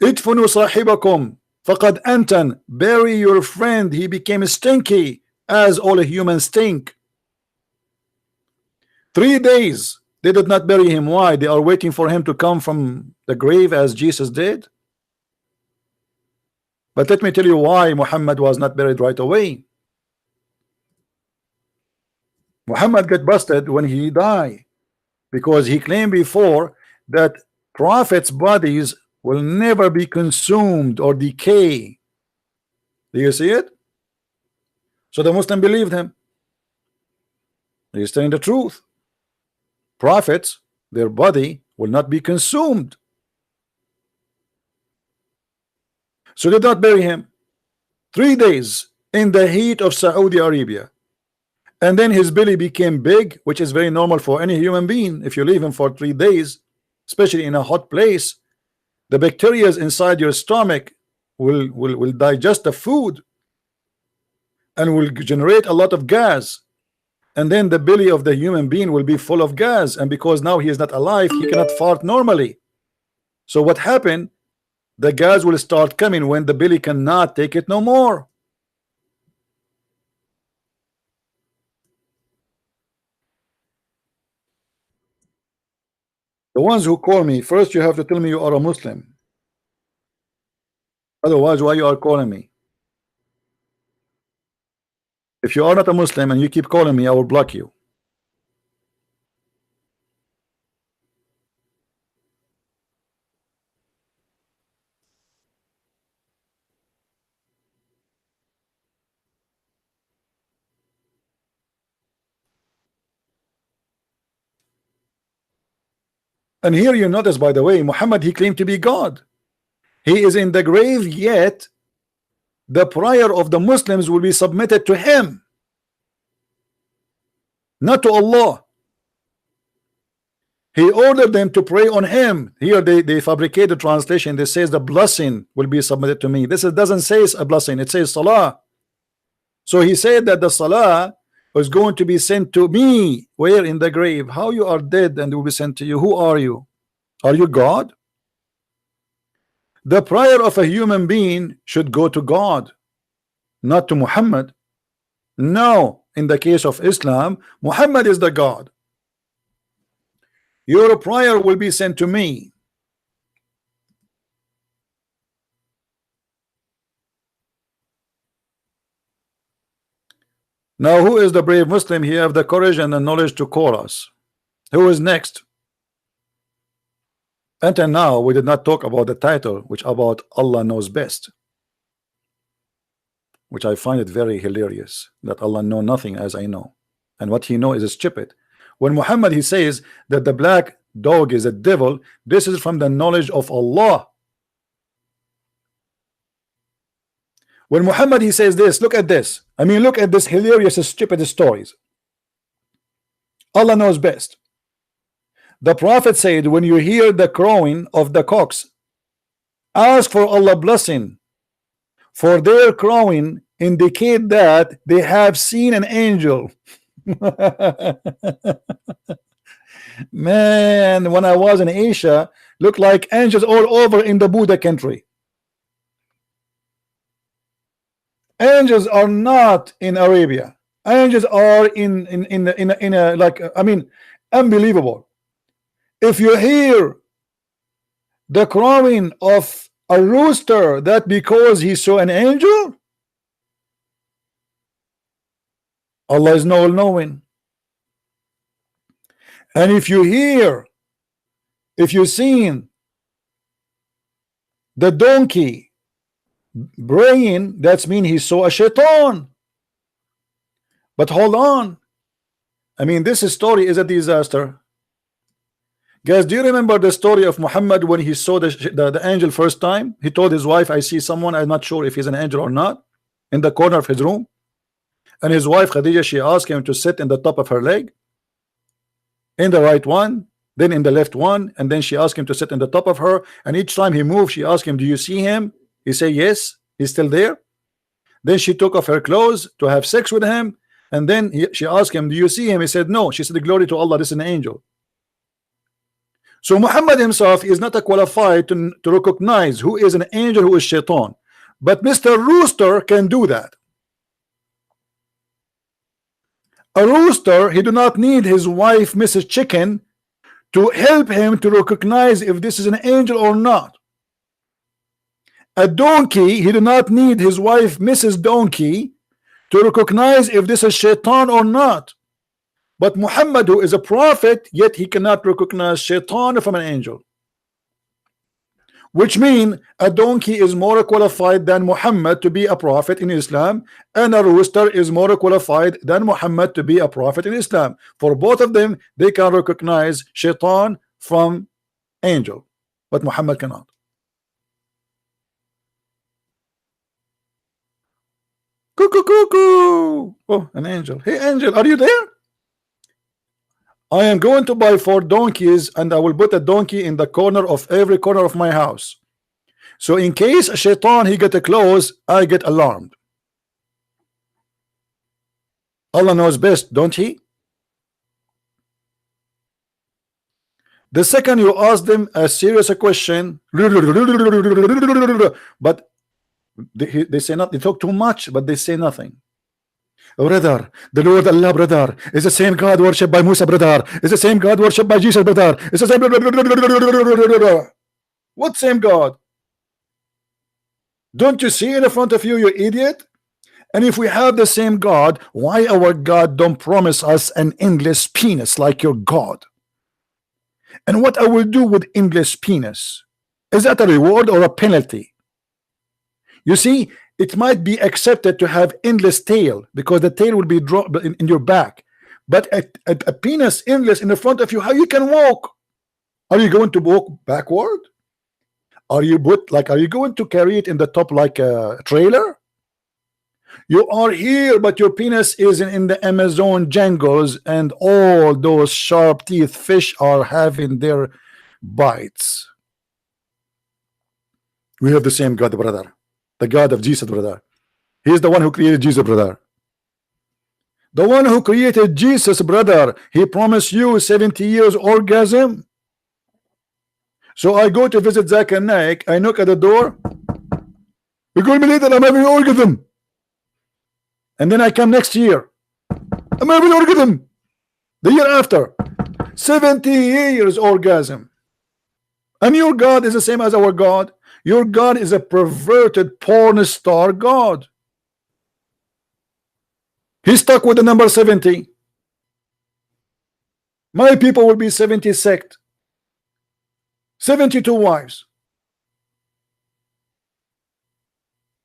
idfunu sahibakum faqad antan, bury your friend, he became stinky as all humans stink. 3 days they did not bury him. Why? They are waiting for him to come from the grave as Jesus did. But let me tell you why Muhammad was not buried right away. Muhammad got busted when he died, because he claimed before that prophets' bodies will never be consumed or decay. Do you see it? So the Muslim believed him. He's telling the truth. Prophets, their body will not be consumed. So they did not bury him. 3 days in the heat of Saudi Arabia. And then his belly became big, which is very normal for any human being. If you leave him for 3 days, especially in a hot place, the bacteria inside your stomach will digest the food and will generate a lot of gas. And then the belly of the human being will be full of gas. And because now he is not alive, he cannot fart normally. So what happened? The gas will start coming when the belly cannot take it no more. The ones who call me, first you have to tell me you are a Muslim. Otherwise, why you are calling me? If you are not a Muslim and you keep calling me, I will block you. And here you notice, by the way, Muhammad, he claimed to be God. He is in the grave, yet the prayer of the Muslims will be submitted to him, not to Allah. He ordered them to pray on him. Here they fabricate the translation. They says the blessing will be submitted to me. This doesn't say a blessing, it says salah. So he said that the salah was going to be sent to me. Where? In the grave. How you are dead and it will be sent to you? Who are you? Are you God? The prayer of a human being should go to God, not to Muhammad. No, in the case of Islam, Muhammad is the God. Your prayer will be sent to me. Now, who is the brave Muslim? He have the courage and the knowledge to call us. Who is next? Until now, we did not talk about the title, which about Allah knows best, which I find it very hilarious that Allah know nothing as I know, and what he know is stupid. When Muhammad he says that the black dog is a devil, this is from the knowledge of Allah. When Muhammad he says this, look at this. I mean, look at this hilarious, stupid stories. Allah knows best. The Prophet said, when you hear the crowing of the cocks, ask for Allah blessing, for their crowing indicate that they have seen an angel. Man, when I was in Asia, looked like angels all over in the Buddha country. Angels are not in Arabia. Angels are in a like, I mean, unbelievable. If you hear the crowing of a rooster, that because he saw an angel, Allah is all knowing. And if you hear, if you seen the donkey braying, that's mean he saw a shaitan. But hold on, I mean, this story is a disaster. Guys, do you remember the story of Muhammad when he saw the angel first time? He told his wife, I see someone, I'm not sure if he's an angel or not, in the corner of his room. And his wife Khadija, she asked him to sit in the top of her leg, in the right one, then in the left one, and then she asked him to sit in the top of her, and each time he moved, she asked him, do you see him? He said yes, he's still there. Then she took off her clothes to have sex with him, and then she asked him, do you see him? He said no. She said, glory to Allah, this is an angel. So Muhammad himself is not qualified to recognize who is an angel, who is shaitan, but Mr. Rooster can do that. A rooster, he do not need his wife Mrs. Chicken to help him to recognize if this is an angel or not. A donkey, he do not need his wife Mrs. Donkey to recognize if this is shaitan or not. But Muhammad, who is a prophet, yet he cannot recognize shaitan from an angel, which means a donkey is more qualified than Muhammad to be a prophet in Islam, and a rooster is more qualified than Muhammad to be a prophet in Islam. For both of them, they can recognize shaitan from angel, but Muhammad cannot. Cuckoo, cuckoo. Oh, an angel. Hey, angel, are you there? I am going to buy 4 donkeys, and I will put a donkey in the corner of every corner of my house. So in case a shaitan he get close, I get alarmed. Allah knows best, don't he? The second you ask them a serious question, but they say not, they talk too much, but they say nothing. Brother, the Lord Allah, brother, is the same God worshipped by Musa, brother, is the same God worshipped by Jesus, brother, is the same. What same God? Don't you see in front of you, you idiot? And if we have the same God, why our God don't promise us an endless penis like your God? And what I will do with endless penis? Is that a reward or a penalty? You see, it might be accepted to have endless tail because the tail will be dropped in your back, but a penis endless in the front of you, how you can walk? Are you going to walk backward? Are you going to carry it in the top like a trailer? You are here, but your penis is in the Amazon jungles, and all those sharp teeth fish are having their bites. We have the same God, brother. The God of Jesus, brother. He's the one who created Jesus, brother. The one who created Jesus, brother. He promised you 70 years orgasm. So I go to visit Zakir Naik. I knock at the door. You're going to believe that I'm having an orgasm. And then I come next year. I'm having an orgasm. The year after. 70 years orgasm. And your God is the same as our God. Your God is a perverted porn star God. He's stuck with the number 70. My people will be 70 sect. 72 wives.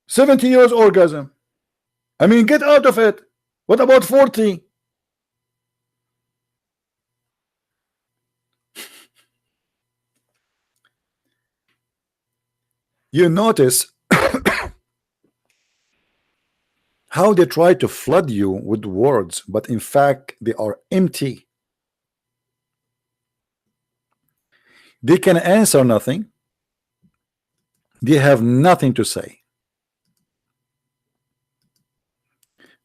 70 years orgasm. I mean, get out of it. What about 40? You notice how they try to flood you with words, but in fact they are empty. They can answer nothing. They have nothing to say.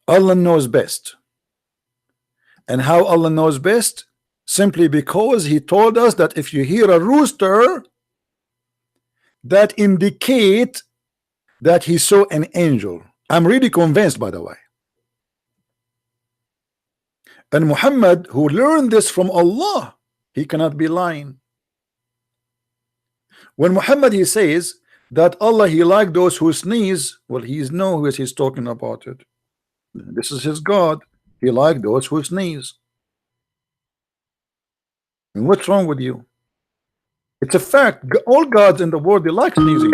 Allah knows best. And how Allah knows best? Simply because He told us that if you hear a rooster, that indicate that He saw an angel. I'm really convinced, by the way. And Muhammad, who learned this from Allah, he cannot be lying. When Muhammad he says that Allah He liked those who sneeze, well, He's know who He's talking about it. This is His God. He liked those who sneeze. And what's wrong with you? It's a fact. All gods in the world, they like sneezing.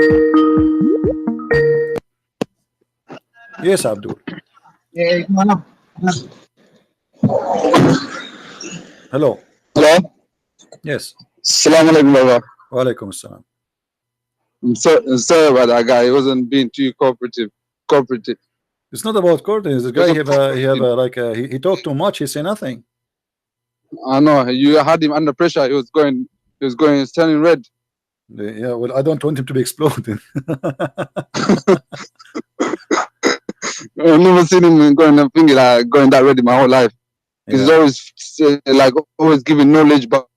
Yes, Abdul. Hello. Hello. Yes. Assalamu alaikum, brother. Wa alaikum assalam. I'm sorry about that guy. He wasn't being too cooperative. It's not about courting. This guy he talked too much. He say nothing. I know you had him under pressure. He was turning red. Yeah, well, I don't want him to be exploding. I've never seen him going that red in my whole life. He's Yeah. always giving knowledge, but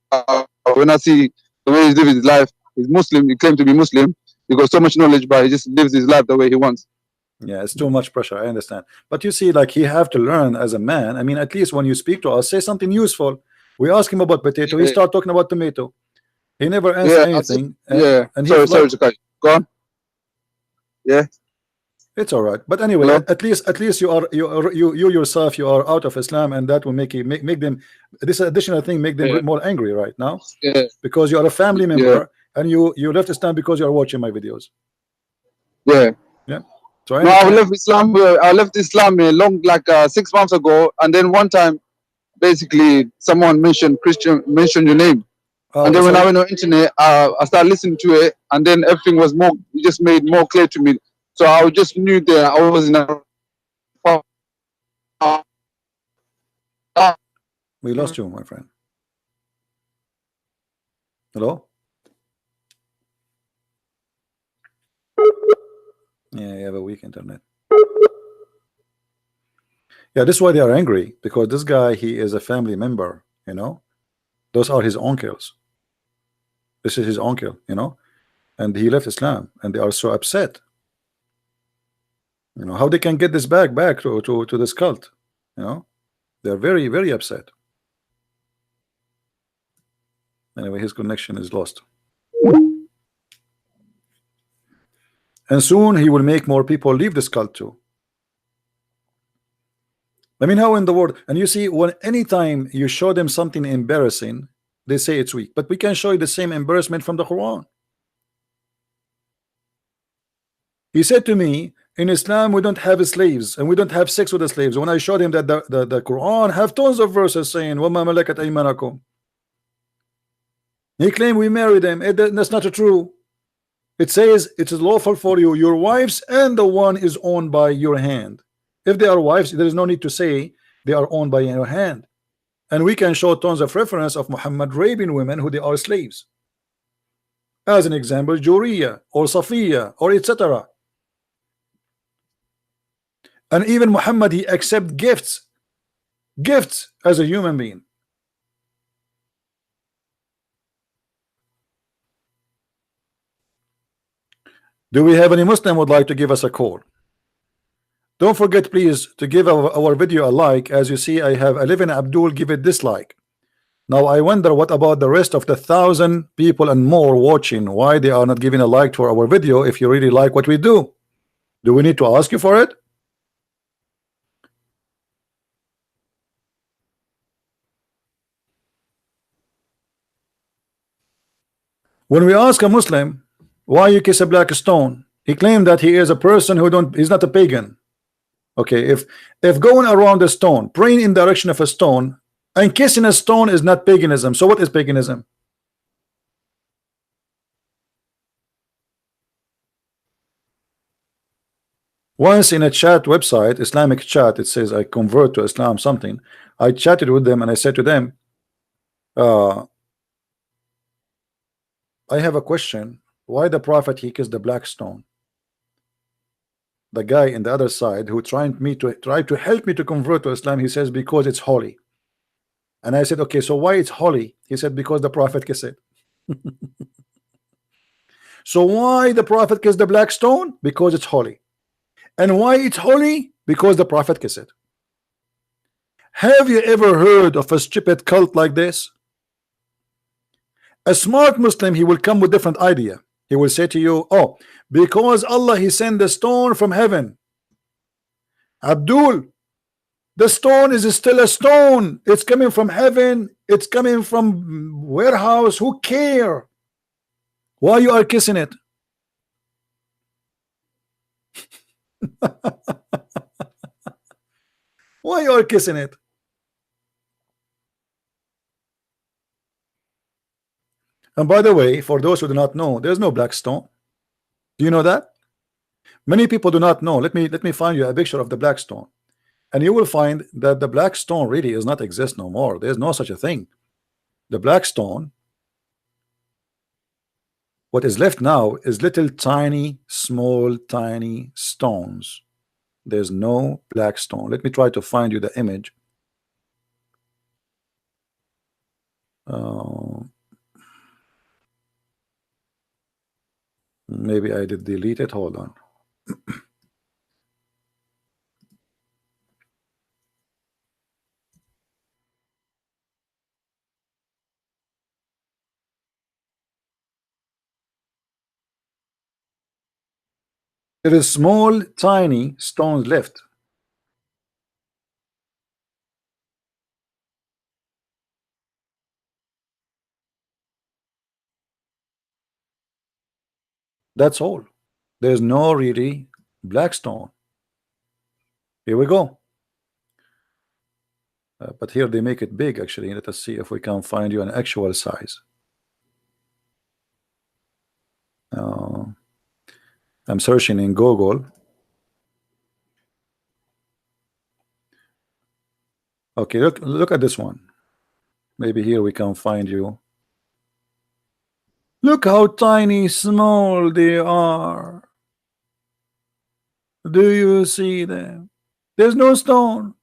when I see the way he's living his life, he's Muslim. He claims to be Muslim. He got so much knowledge, but he just lives his life the way he wants. Yeah, it's too much pressure. I understand, but you see, like, he have to learn as a man. I mean, at least when you speak to us, say something useful. We ask him about potato, he start talking about tomato. He never answer anything. And sorry, like, Zakai. Go on. Yeah. it's all right. But anyway, Hello? at least you yourself, you are out of Islam, and that will make them this additional thing make them Yeah. more angry right now, Yeah. because you are a family member and you left Islam because you are watching my videos. Yeah. So I No, I understand. left Islam long, 6 months ago, and then one time, basically, someone mentioned your name, and then when I went on internet, I started listening to it, and then everything was it just made more clear to me. So I just knew that I was in a. We lost you, my friend. Hello? Yeah, you have a weak internet. Yeah, this is why they are angry, because this guy, he is a family member, you know. Those are his uncles. This is his uncle, you know, and he left Islam, and they are so upset. You know how they can get this back to this cult, you know. They're very, very upset. Anyway, his connection is lost. And soon he will make more people leave this cult too. I mean, how in the world? And you see, when anytime you show them something embarrassing, they say it's weak. But we can show you the same embarrassment from the Quran. He said to me, in Islam we don't have slaves and we don't have sex with the slaves. When I showed him that the Quran have tons of verses saying وَمَا مَلَكَتْ أَيْمَانَكُمْ, he claimed we marry them. That's not true. It says it is lawful for you, your wives, and the one is owned by your hand. If they are wives, there is no need to say they are owned by your hand. And we can show tons of reference of Muhammad raping women who they are slaves. As an example, Juriya or Safiya or etc. And even Muhammad, he accept gifts as a human being. Do we have any Muslim would like to give us a call? Don't forget, please, to give our video a like. As you see, I have 11 Abdul give it dislike. Now I wonder, what about the rest of the 1,000 people and more watching? Why they are not giving a like to our video? If you really like what we do we need to ask you for it? When we ask a Muslim why you kiss a black stone, he claimed that he is a person who he's not a pagan. Okay, if going around a stone, praying in direction of a stone, and kissing a stone is not paganism, so what is paganism? Once in a chat website, Islamic chat, it says I convert to Islam something. I chatted with them and I said to them, I have a question. Why the prophet he kissed the black stone? The guy in the other side who try to help me to convert to Islam, he says because it's holy. And I said, okay, so why it's holy? He said because the prophet kissed it. So why the prophet kissed the black stone? Because it's holy. And why it's holy? Because the prophet kissed it. Have you ever heard of a stupid cult like this? A smart Muslim, he will come with different idea. He will say to you, oh, because Allah he sent the stone from heaven. Abdul, the stone is still a stone. It's coming from heaven. It's coming from warehouse. Who care? Why you are kissing it? Why you are kissing it? And by the way, for those who do not know, there's no black stone. Do you know that? Many people do not know. Let me find you a picture of the black stone, and you will find that the black stone really does not exist no more. There's no such a thing. The black stone, what is left now is little tiny, small, tiny stones. There's no black stone. Let me try to find you the image. Maybe I did delete it. Hold on. There is small, tiny stones left. That's all. There's no really black stone. Here we go. But here they make it big actually. Let us see if we can find you an actual size. I'm searching in Google. Okay, look at this one. Maybe here we can find you. Look how tiny, small they are. Do you see them? There's no stone.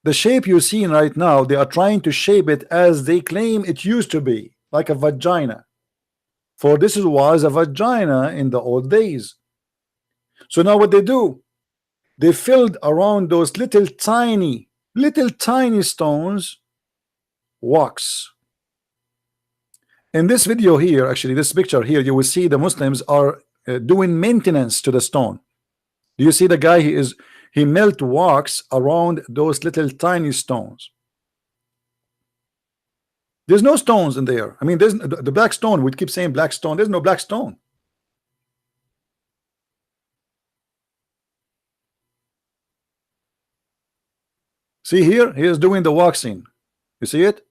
The shape you see right now, they are trying to shape it as they claim it used to be, like a vagina. For this was a vagina in the old days. So now what they do? They filled around those little tiny stones wax. In this video here, actually this picture here, you will see the Muslims are doing maintenance to the stone. Do you see the guy? He melt wax around those little tiny stones. There's no stones in there. I mean, there's the black stone. We keep saying black stone. There's no black stone. See here, he is doing the waxing. You see it?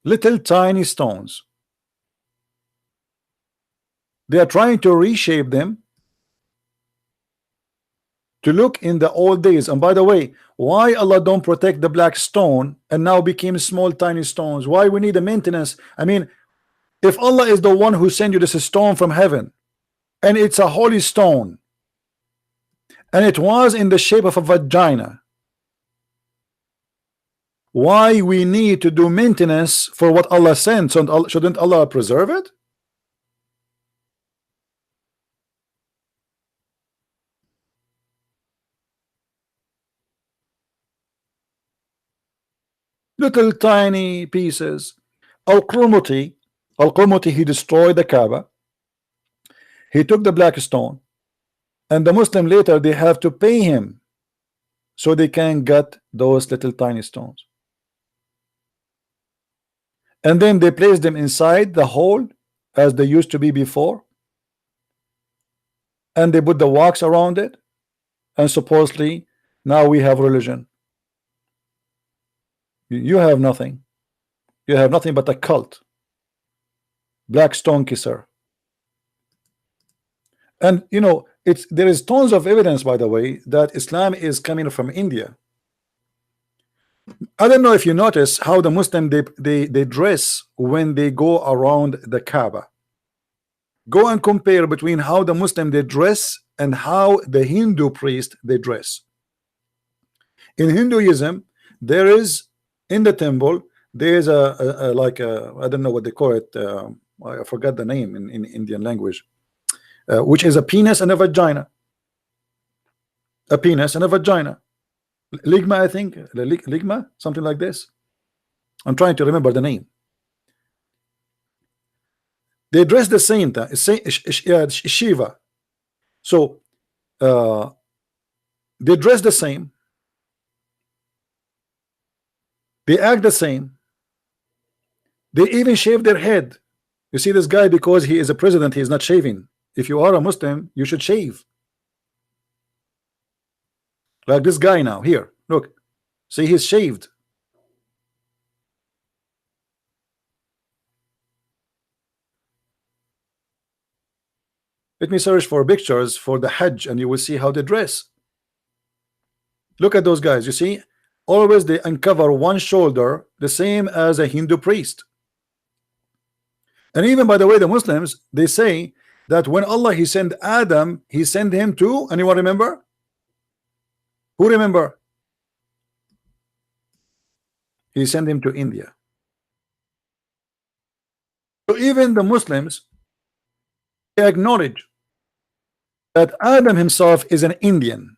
Little tiny stones. They are trying to reshape them to look in the old days. And by the way, why Allah don't protect the black stone and now became small tiny stones? Why we need a maintenance? I mean, if Allah is the one who sent you this stone from heaven, and it's a holy stone, and it was in the shape of a vagina, why we need to do maintenance for what Allah sent? So shouldn't Allah preserve it? Little tiny pieces. Al-Qurmuti, he destroyed the Kaaba. He took the black stone, and the Muslim later they have to pay him so they can get those little tiny stones. And then they place them inside the hole as they used to be before, and they put the wax around it, and supposedly now we have religion. You have nothing. You have nothing but a cult. Black stone kisser. And you know, there is tons of evidence, by the way, that Islam is coming from India. I don't know if you notice how the Muslim they dress when they go around the Kaaba. Go and compare between how the Muslim they dress and how the Hindu priest they dress. In Hinduism, there is in the temple there is a like a, I don't know what they call it. I forgot the name in Indian language, which is a penis and a vagina. A penis and a vagina. Ligma, I think. Ligma, something like this. I'm trying to remember the name. They dress the same. Shiva. So they dress the same. They act the same. They even shave their head. You see this guy, because he is a president, he is not shaving. If you are a Muslim, you should shave. Like this guy now, here, look. See, he's shaved. Let me search for pictures for the Hajj and you will see how they dress. Look at those guys, you see? Always they uncover one shoulder, the same as a Hindu priest. And even, by the way, the Muslims, they say that when Allah he sent Adam, he sent him to, anyone remember? Who remember? He sent him to India. So even the Muslims, they acknowledge that Adam himself is an Indian.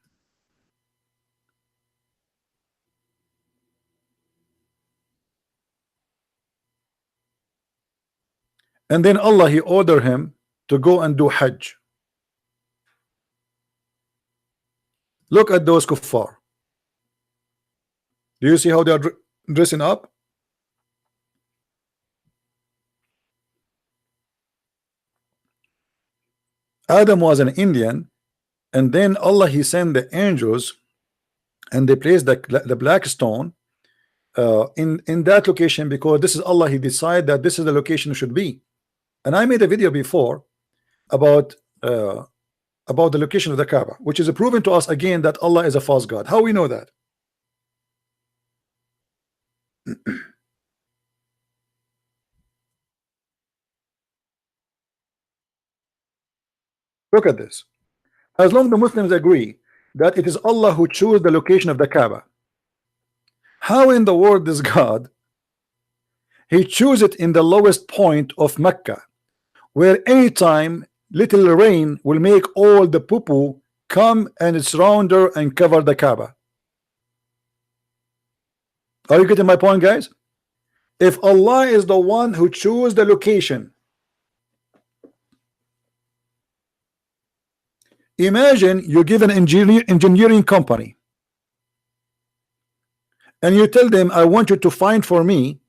And then Allah he ordered him to go and do Hajj. Look at those kuffar. Do you see how they are dressing up? Adam was an Indian, and then Allah he sent the angels, and they placed the black stone in that location, because this is Allah he decided that this is the location should be. And I made a video before about the location of the Kaaba, which is proven to us again that Allah is a false god. How we know that? Look at this. As long as the Muslims agree that it is Allah who chose the location of the Kaaba, how in the world this God he chose it in the lowest point of Mecca, where anytime little rain will make all the poo-poo come and surround her and cover the Kaaba? Are you getting my point, guys? If Allah is the one who chose the location, imagine you give an engineering company and you tell them, I want you to find for me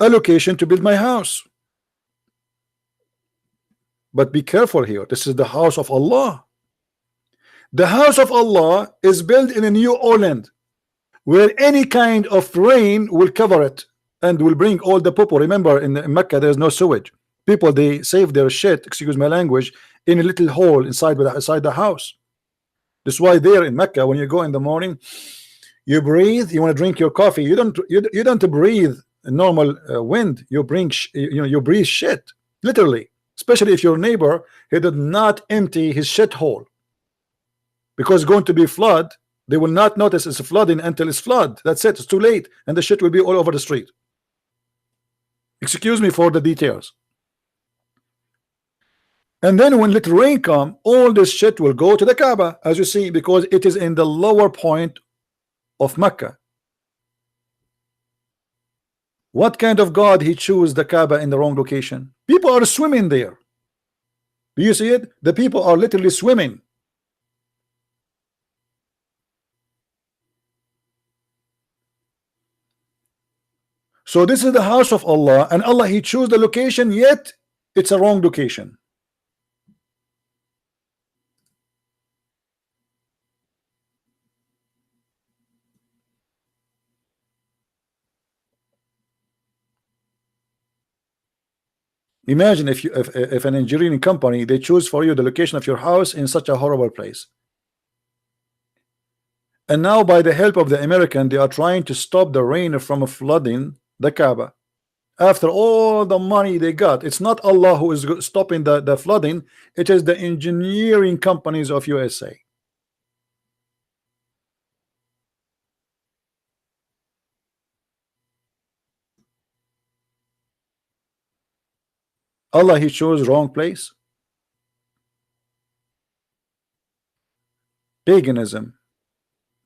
a location to build my house. But be careful here, this is the house of Allah. The house of Allah is built in a New Orleans, where any kind of rain will cover it and will bring all the poo-poo. Remember, in Mecca there's no sewage. People they save their shit, excuse my language, in a little hole inside the house. That's why there in Mecca, when you go in the morning, you breathe, you want to drink your coffee, you don't breathe normal wind, you breathe shit, literally. Especially if your neighbor he did not empty his shit hole, because it's going to be flood. They will not notice it's flooding until it's flood. That's it, it's too late, and the shit will be all over the street. Excuse me for the details. And then when little rain come, all this shit will go to the Kaaba, as you see, because it is in the lower point of Mecca. What kind of God he chose the Kaaba in the wrong location? People are swimming there. Do you see it? The people are literally swimming. So this is the house of Allah, and Allah he chose the location, yet it's a wrong location. Imagine if an engineering company, they choose for you the location of your house in such a horrible place. And now by the help of the American, they are trying to stop the rain from flooding the Kaaba. After all the money they got, it's not Allah who is stopping the flooding, it is the engineering companies of USA. Allah, he chose wrong place. Paganism,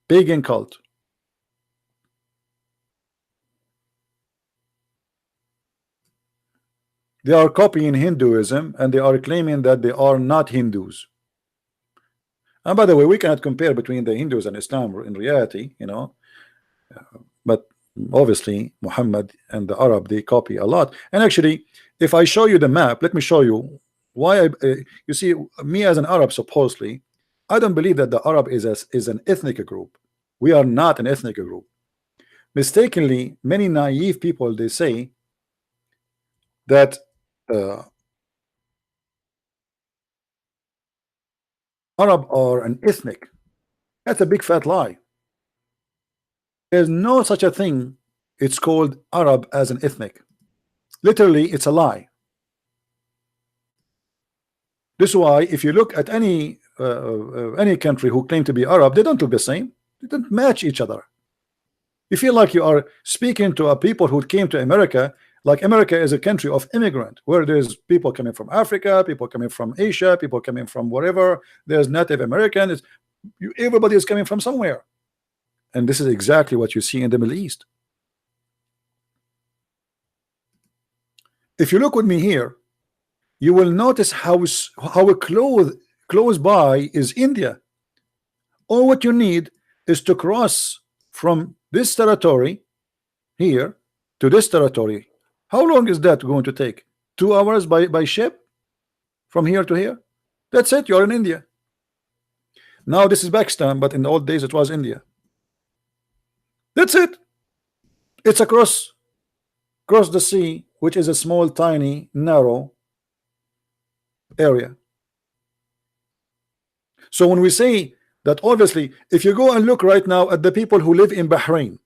pagan cult. They are copying Hinduism and they are claiming that they are not Hindus. And by the way, we cannot compare between the Hindus and Islam in reality, you know, but obviously Muhammad and the Arab, they copy a lot. And actually, if I show you the map, let me show you why you see, me as an Arab, supposedly I don't believe that the Arab is an ethnic group. We are not an ethnic group. Mistakenly, many naive people, they say that Arab are an ethnic. That's a big fat lie. There's no such a thing. It's called Arab as an ethnic. Literally, it's a lie. This is why if you look at any country who claim to be Arab, they don't look the same. They don't match each other. You feel like you are speaking to a people who came to America, like America is a country of immigrant, where there's people coming from Africa, people coming from Asia, people coming from wherever. There's Native Americans. Everybody is coming from somewhere. And this is exactly what you see in the Middle East. If you look with me here, you will notice how close by is India. All what you need is to cross from this territory here to this territory. How long is that going to take? 2 hours by ship from here to here? That's it, you're in India. Now this is Pakistan, but in the old days it was India. That's it. It's across the sea, which is a small, tiny, narrow area. So when we say that, obviously, if you go and look right now at the people who live in Bahrain,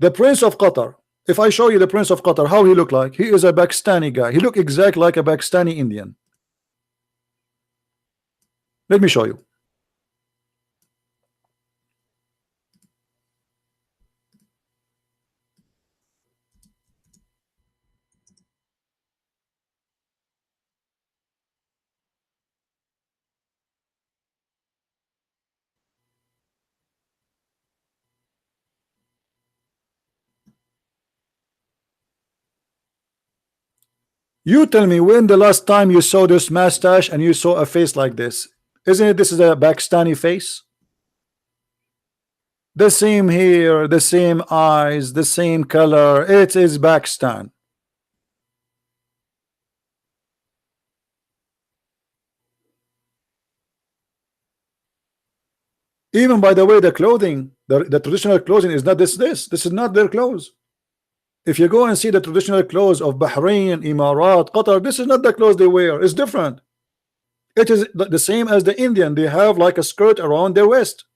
the Prince of Qatar, if I show you the Prince of Qatar, how he look like? He is a Pakistani guy. He look exactly like a Pakistani Indian. Let me show you. You tell me when the last time you saw this mustache and you saw a face like this. Isn't it? This is a Pakistani face. The same hair, the same eyes, the same color. It is Pakistan. Even by the way, the clothing, the traditional clothing is not this. This is not their clothes. If you go and see the traditional clothes of Bahrain, Emirat, Qatar, this is not the clothes they wear. It's different. It is the same as the Indian. They have like a skirt around their waist.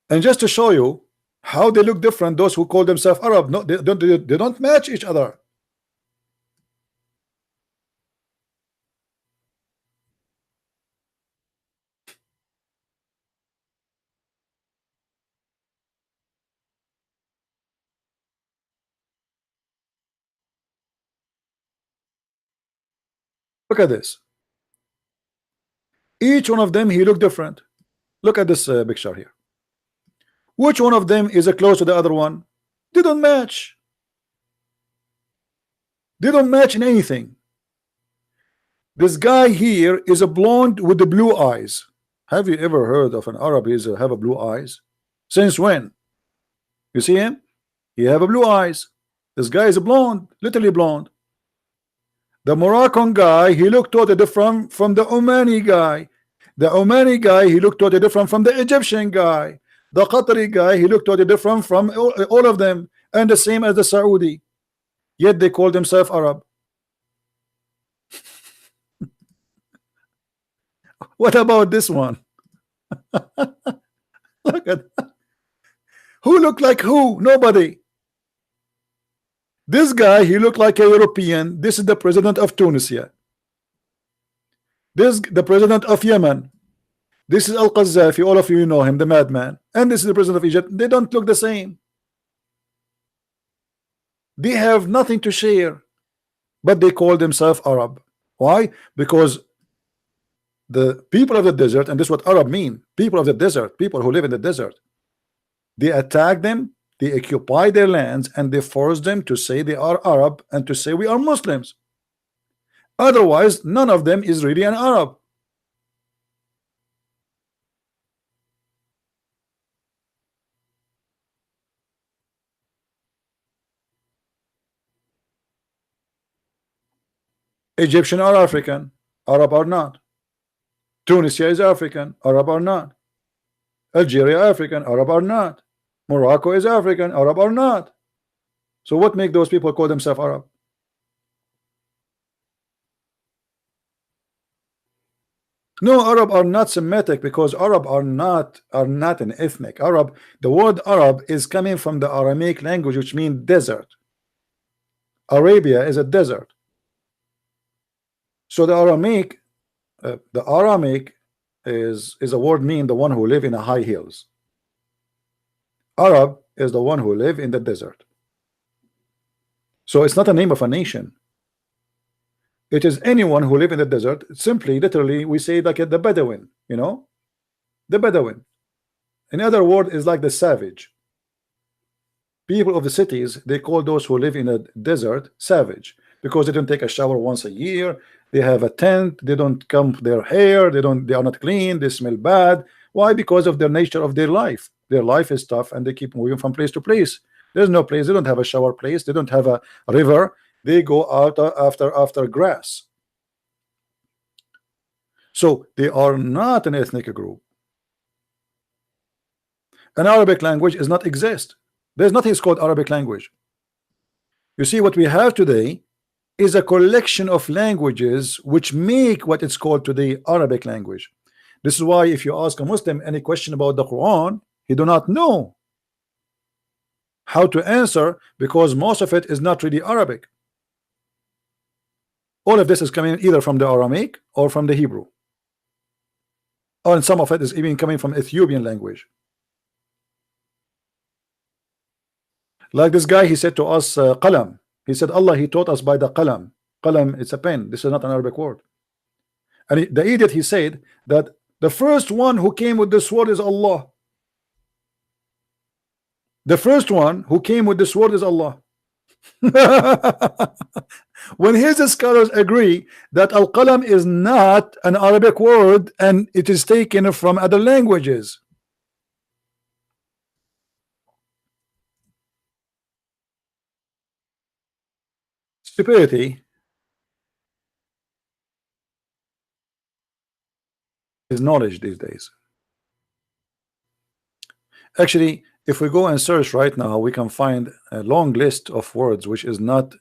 And just to show you how they look different, those who call themselves Arab, no, they don't match each other. Look at this. Each one of them, he look different. Look at this picture here. Which one of them is close to the other one? They don't match. They don't match in anything. This guy here is a blonde with the blue eyes. Have you ever heard of an Arab who have a blue eyes? Since when? You see him? He have a blue eyes. This guy is a blonde, literally blonde. The Moroccan guy, he looked totally different from the Omani guy. The Omani guy, he looked totally different from the Egyptian guy. The Qatari guy, he looked totally different from all of them, and the same as the Saudi. Yet they call themselves Arab. What about this one? Look at that. Who looked like who? Nobody. This guy, he looked like a European. This is the president of Tunisia. This the president of Yemen. This is Al-Qaddafi. All of you know him, the madman. And this is the president of Egypt. They don't look the same. They have nothing to share, but they call themselves Arab. Why? Because the people of the desert, and this is what Arab mean, people of the desert, people who live in the desert, they attack them, they occupy their lands, and they force them to say they are Arab and to say we are Muslims. Otherwise, none of them is really an Arab. Egyptian are African, Arab are not. Tunisia is African, Arab are not. Algeria African, Arab are not. Morocco is African, Arab are not. So what make those people call themselves Arab? No, Arab are not Semitic, because Arab are not an ethnic. Arab, the word Arab is coming from the Aramaic language, which means desert. Arabia is a desert. So the Aramaic is a word mean the one who live in the high hills. Arab is the one who live in the desert. So it's not a name of a nation. It is anyone who live in the desert. Simply, literally, we say like the Bedouin, you know, the Bedouin. In other words, is like the savage. People of the cities, they call those who live in a desert savage, because they don't take a shower once a year. They have a tent. They don't comb their hair. They are not clean. They smell bad. Why? Because of the nature of their life. Their life is tough, and they keep moving from place to place. There's no place. They don't have a shower place. They don't have a river. They go out after grass. So they are not an ethnic group. An Arabic language does not exist. There's nothing called Arabic language. You see, what we have today is a collection of languages which make what it's called today Arabic language. This is why if you ask a Muslim any question about the Quran, he do not know how to answer, because most of it is not really Arabic. All of this is coming either from the Aramaic or from the Hebrew, and some of it is even coming from Ethiopian language. Like this guy, he said to us qalam. He said Allah, he taught us by the qalam. Qalam, it's a pen. This is not an Arabic word. And the idiot, he said that the first one who came with this word is Allah. The first one who came with this word is Allah. When his scholars agree that al-qalam is not an Arabic word and it is taken from other languages. Stupidity is knowledge these days. Actually, if we go and search right now, we can find a long list of words which is not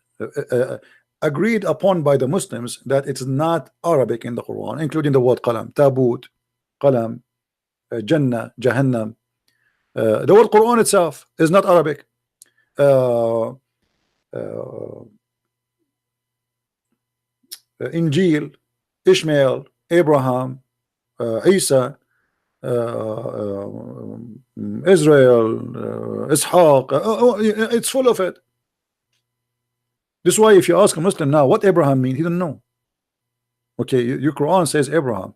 agreed upon by the Muslims that it's not Arabic in the Quran, including the word qalam, tabut, qalam, jannah, jahannam. The word Quran itself is not Arabic. Injil, Ishmael, Abraham, Isa, Israel, Ishaq, it's full of it. This is why if you ask a Muslim now what Abraham means, he doesn't know. Okay, your Quran says Abraham.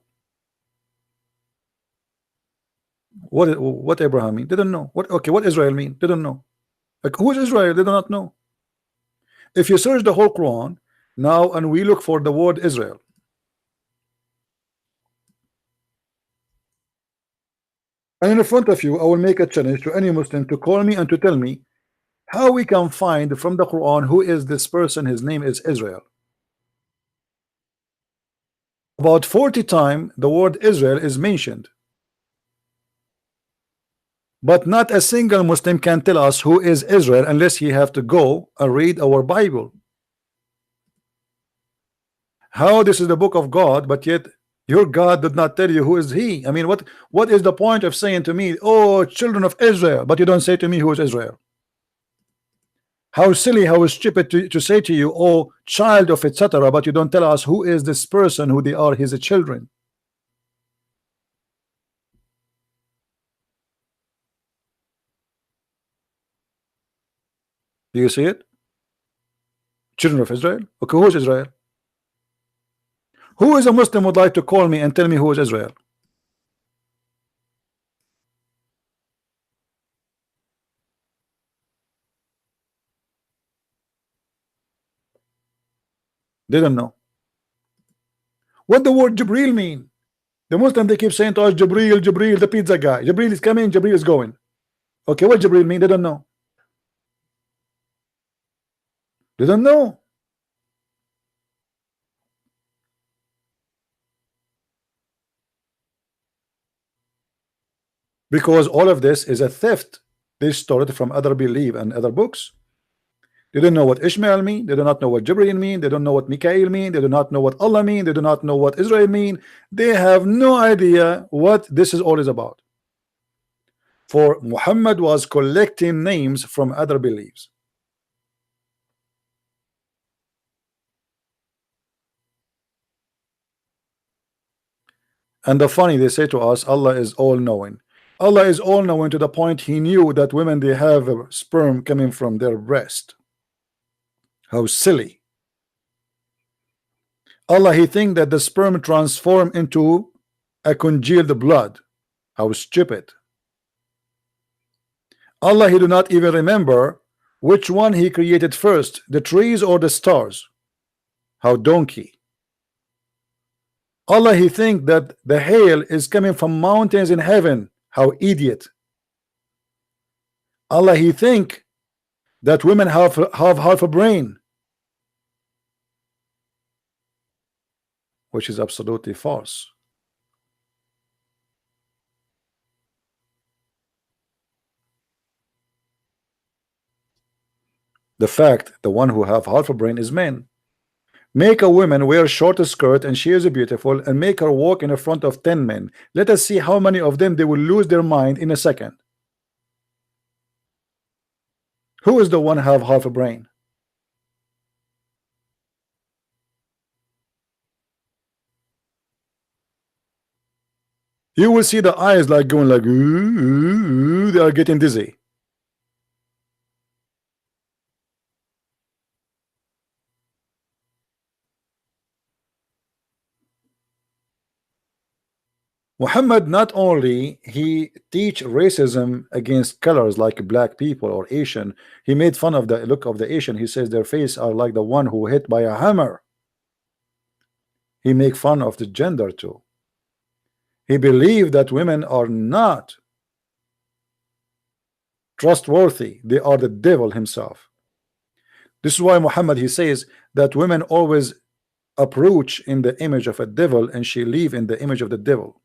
What Abraham mean? They don't know. What Israel mean? They don't know. Like, who is Israel? They do not know. If you search the whole Quran now and we look for the word Israel, and in front of you I will make a challenge to any Muslim to call me and to tell me how we can find from the Quran who is this person. His name is Israel. About 40 times the word Israel is mentioned. But not a single Muslim can tell us who is Israel unless he have to go and read our Bible. How this is the book of God, but yet your God did not tell you who is he? I mean, what is the point of saying to me, oh, children of Israel, but you don't say to me who is Israel? How silly, how stupid to say to you, oh, child of etc., but you don't tell us who is this person, who they are, his children. Do you see it? Children of Israel. Okay, who is Israel? Who is a Muslim would like to call me and tell me who is Israel? They don't know. What the word Jibril mean? The Muslim, they keep saying to us, Jibril, Jibril, the pizza guy. Jibril is coming, Jibril is going. Okay, what Jibril mean? They don't know. They don't know. Because all of this is a theft. They stole it from other belief and other books. They don't know what Ishmael mean. They do not know what Jibril mean. They don't know what Mikael mean. They do not know what Allah mean. They do not know what Israel mean. They have no idea what this is all is about. For Muhammad was collecting names from other beliefs. And the funny, they say to us, Allah is all-knowing. Allah is all-knowing to the point he knew that women, they have a sperm coming from their breast. How silly. Allah, he think that the sperm transform into a congealed blood. How stupid. Allah, he do not even remember which one he created first, the trees or the stars. How donkey. Allah, he think that the hail is coming from mountains in heaven. How idiot. Allah, he think that women have half a brain, which is absolutely false. The fact, the one who have half a brain is men. Make a woman wear a short skirt and she is beautiful, and make her walk in the front of 10 men. Let us see how many of them they will lose their mind in a second. Who is the one have half a brain? You will see the eyes like going like, ooh, ooh, ooh, they are getting dizzy. Muhammad not only he teach racism against colors like black people or Asian, he made fun of the look of the Asian. He says their face are like the one who hit by a hammer. He make fun of the gender too. He believed that women are not trustworthy. They are the devil himself. This is why Muhammad, he says that women always approach in the image of a devil and she live in the image of the devil.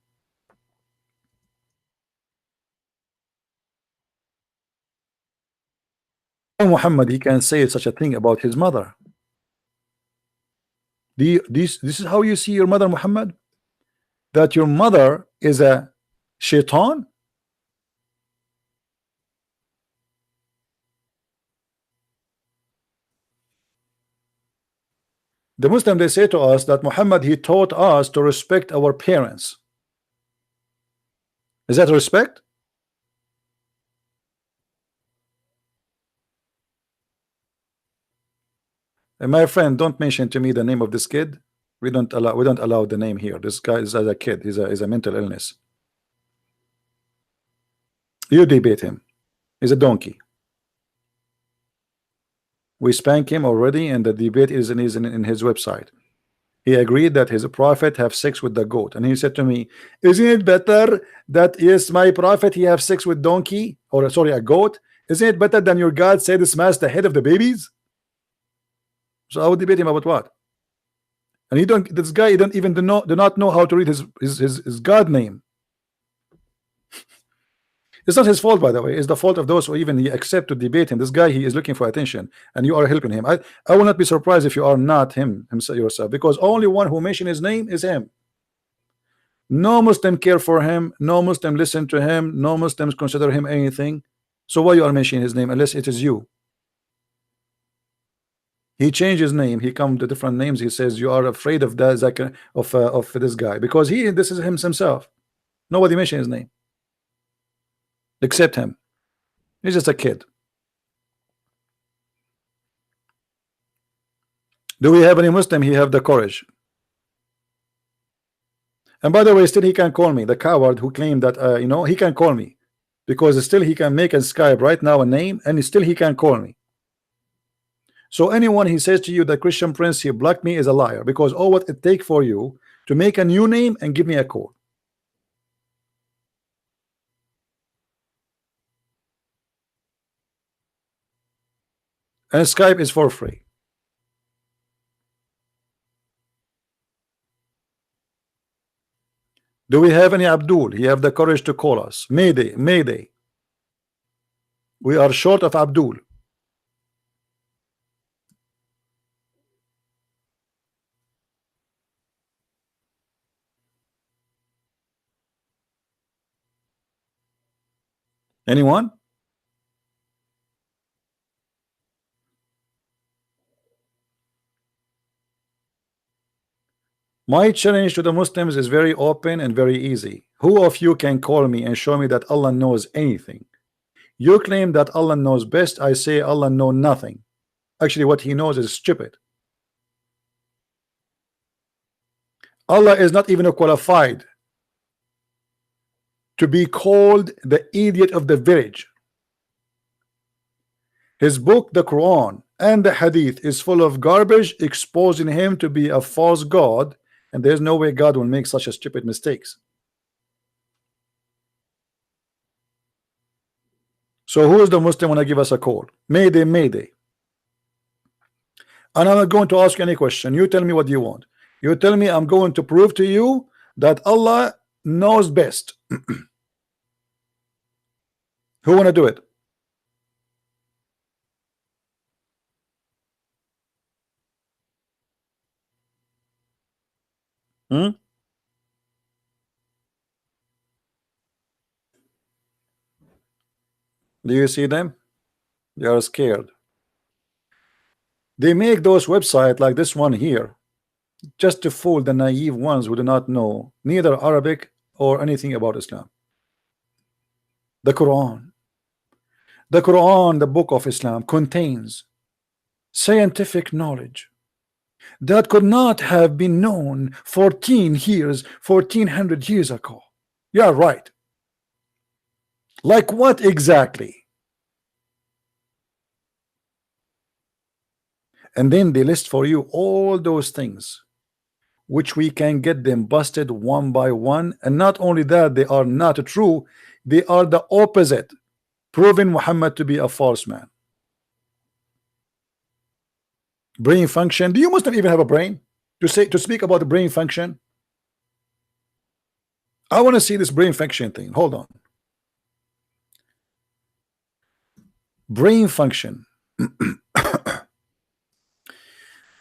Muhammad, he can say such a thing about his mother. This is how you see your mother, Muhammad? That your mother is a shaitan? The Muslim, they say to us that Muhammad, he taught us to respect our parents. Is that respect? And my friend, don't mention to me the name of this kid. We don't allow the name here. This guy is as a kid. He's a mental illness. You debate him. He's a donkey. We spank him already, and the debate is in his website. He agreed that his prophet have sex with the goat, and he said to me, "Isn't it better that yes, my prophet he have sex with donkey, or sorry, a goat? Isn't it better than your God said smash the head of the babies?" So I would debate him about what? And you don't, this guy, you don't even do not know how to read his God name. It's not his fault, by the way. It's the fault of those who even accept to debate him. This guy, he is looking for attention, and you are helping him. I will not be surprised if you are not himself yourself, because only one who mentioned his name is him. No Muslim care for him. No Muslim listen to him. No Muslims consider him anything. So why you are mentioning his name unless it is you? He changed his name. He come to different names. He says you are afraid of that of this guy because this is himself. Nobody mentioned his name except him. He's just a kid. Do we have any Muslim? He have the courage. And by the way, still he can call me the coward who claimed that you know, he can call me because still he can make a Skype right now a name, and still he can call me. So anyone he says to you that Christian Prince he blocked me is a liar, because all what it take for you to make a new name and give me a call. And Skype is for free. Do we have any Abdul? He have the courage to call us. Mayday, Mayday. We are short of Abdul. Anyone? My challenge to the Muslims is very open and very easy. Who of you can call me and show me that Allah knows anything? You claim that Allah knows best. I say Allah knows nothing. Actually, what he knows is stupid. Allah is not even qualified to be called the idiot of the village. His book, the Quran and the Hadith, is full of garbage, exposing him to be a false god, and there's no way God will make such a stupid mistakes. So who is the Muslim when I give us a call? Mayday, Mayday. And I'm not going to ask you any question. You tell me what you want. You tell me I'm going to prove to you that Allah knows best. Who want to do it? Do you see them? They are scared. They make those websites like this one here just to fool the naive ones who do not know neither Arabic or anything about Islam. The Quran, the book of Islam, contains scientific knowledge that could not have been known 1400 years ago. You are right. Like what exactly? And then they list for you all those things which we can get them busted one by one. And not only that, they are not true, they are the opposite, proving Muhammad to be a false man. Brain function. Do you Muslim even have a brain to speak about the brain function? I want to see this brain function thing. Hold on. Brain function.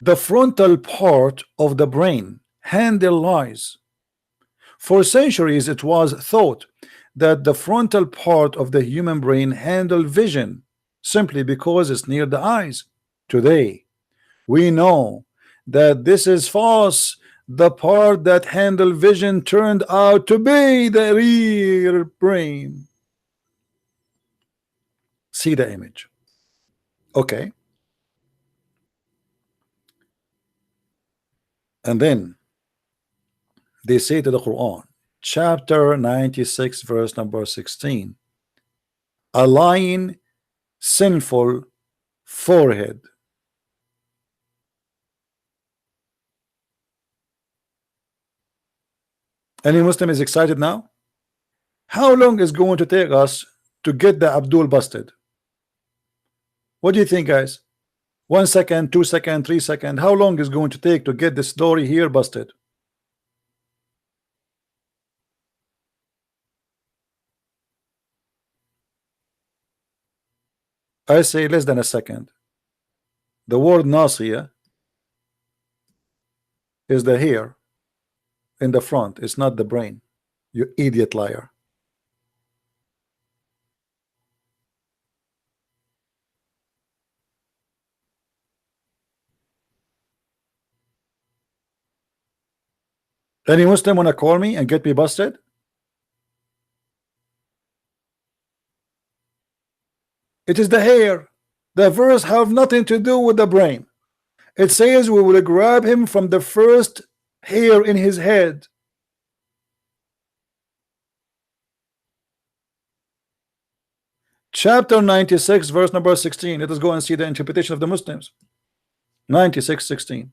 The frontal part of the brain handles lies. For centuries it was thought that the frontal part of the human brain handled vision simply because it's near the eyes. Today we know that this is false. The part that handled vision turned out to be the rear brain. See the image. Okay. And then they say to the Quran, chapter 96, verse number 16, a lying, sinful forehead. Any Muslim is excited now? How long is going to take us to get the Abdul busted? What do you think, guys? 1 second, 2 second, 3 second. How long is going to take to get the story here busted? I say less than a second. The word Nasiya is the hair in the front. It's not the brain. You idiot liar. Any Muslim wanna call me and get me busted? It is the hair. The verse have nothing to do with the brain. It says we will grab him from the first hair in his head. Chapter 96, verse number 16. Let us go and see the interpretation of the Muslims. 96:16.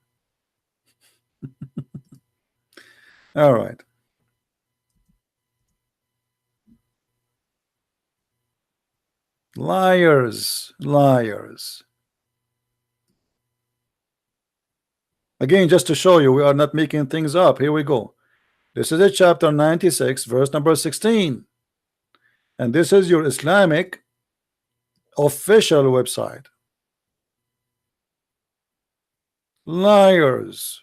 All right. Liars, liars. Again, just to show you we are not making things up. Here we go. This is a chapter 96, verse number 16. And this is your Islamic official website. Liars.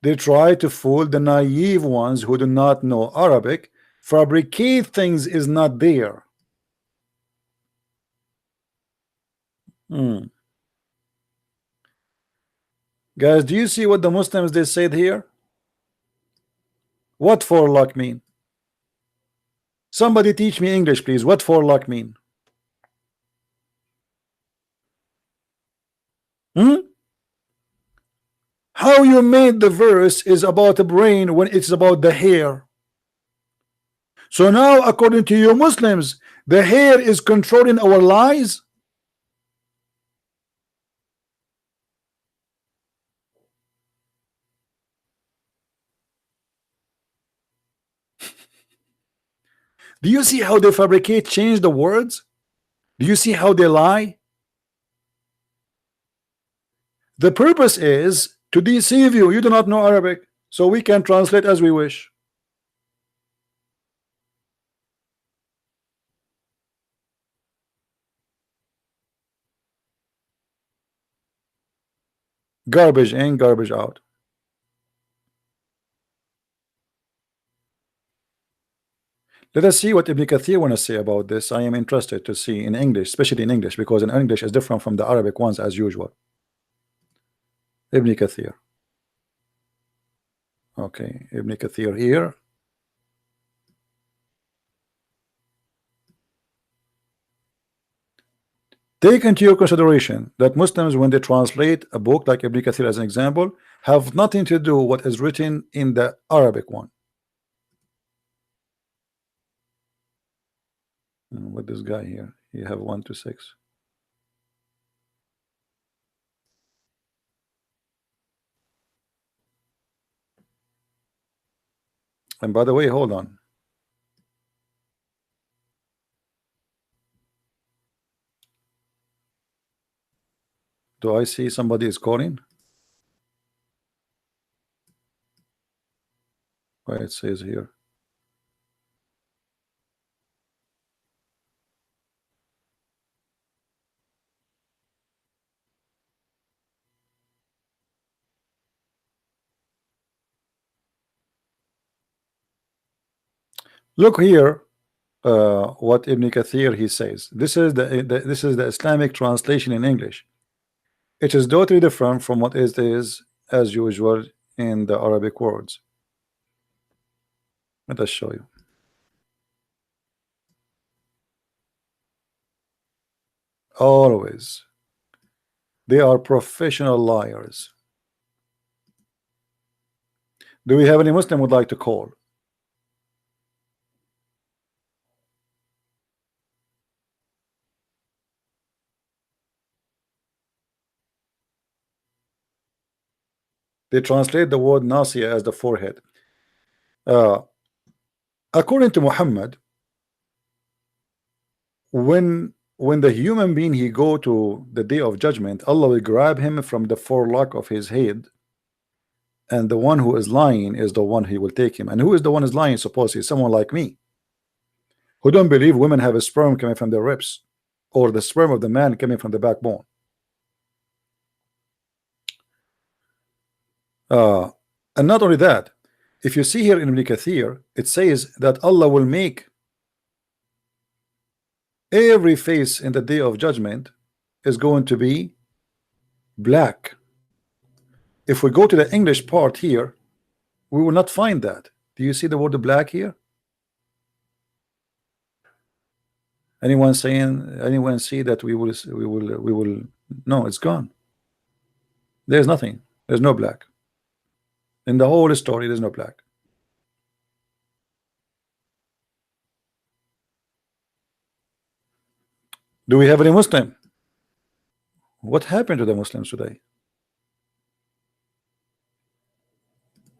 They try to fool the naive ones who do not know Arabic. Fabricate things is not there. Guys, do you see what the Muslims they said here? What for luck mean? Somebody teach me English, please. What for luck mean? How you made the verse is about the brain when it's about the hair. So now, according to you Muslims, the hair is controlling our lies. Do you see how they fabricate, change the words? Do you see how they lie? The purpose is to deceive you. You do not know Arabic, so we can translate as we wish. Garbage in, garbage out. Let us see what Ibn Kathir want to say about this. I am interested to see in English, especially in English, because in English is different from the Arabic ones as usual. Ibn Kathir. Okay, Ibn Kathir here. Take into your consideration that Muslims, when they translate a book like Ibn Kathir as an example, have nothing to do what is written in the Arabic one. With this guy here, you have 1 to 6. And by the way, hold on. Do I see somebody is calling? Why it says here. Look here, what Ibn Kathir he says. This is the Islamic translation in English. It is totally different from what is as usual in the Arabic words. Let us show you. Always, they are professional liars. Do we have any Muslim would like to call? They translate the word Nasiya as the forehead. According to Muhammad, when when the human being he go to the day of judgment, Allah will grab him from the forelock of his head, and the one who is lying is the one he will take him. And who is the one who is lying? Suppose he's someone like me, who don't believe women have a sperm coming from their ribs, or the sperm of the man coming from the backbone. And not only that, if you see here in Ibn Kathir, it says that Allah will make every face in the day of judgment is going to be black. If we go to the English part here, we will not find that. Do you see the word black here? Anyone saying, anyone see that we will no, it's gone. There's nothing. There's no black. In the whole story, there's no black. Do we have any Muslim? What happened to the Muslims today?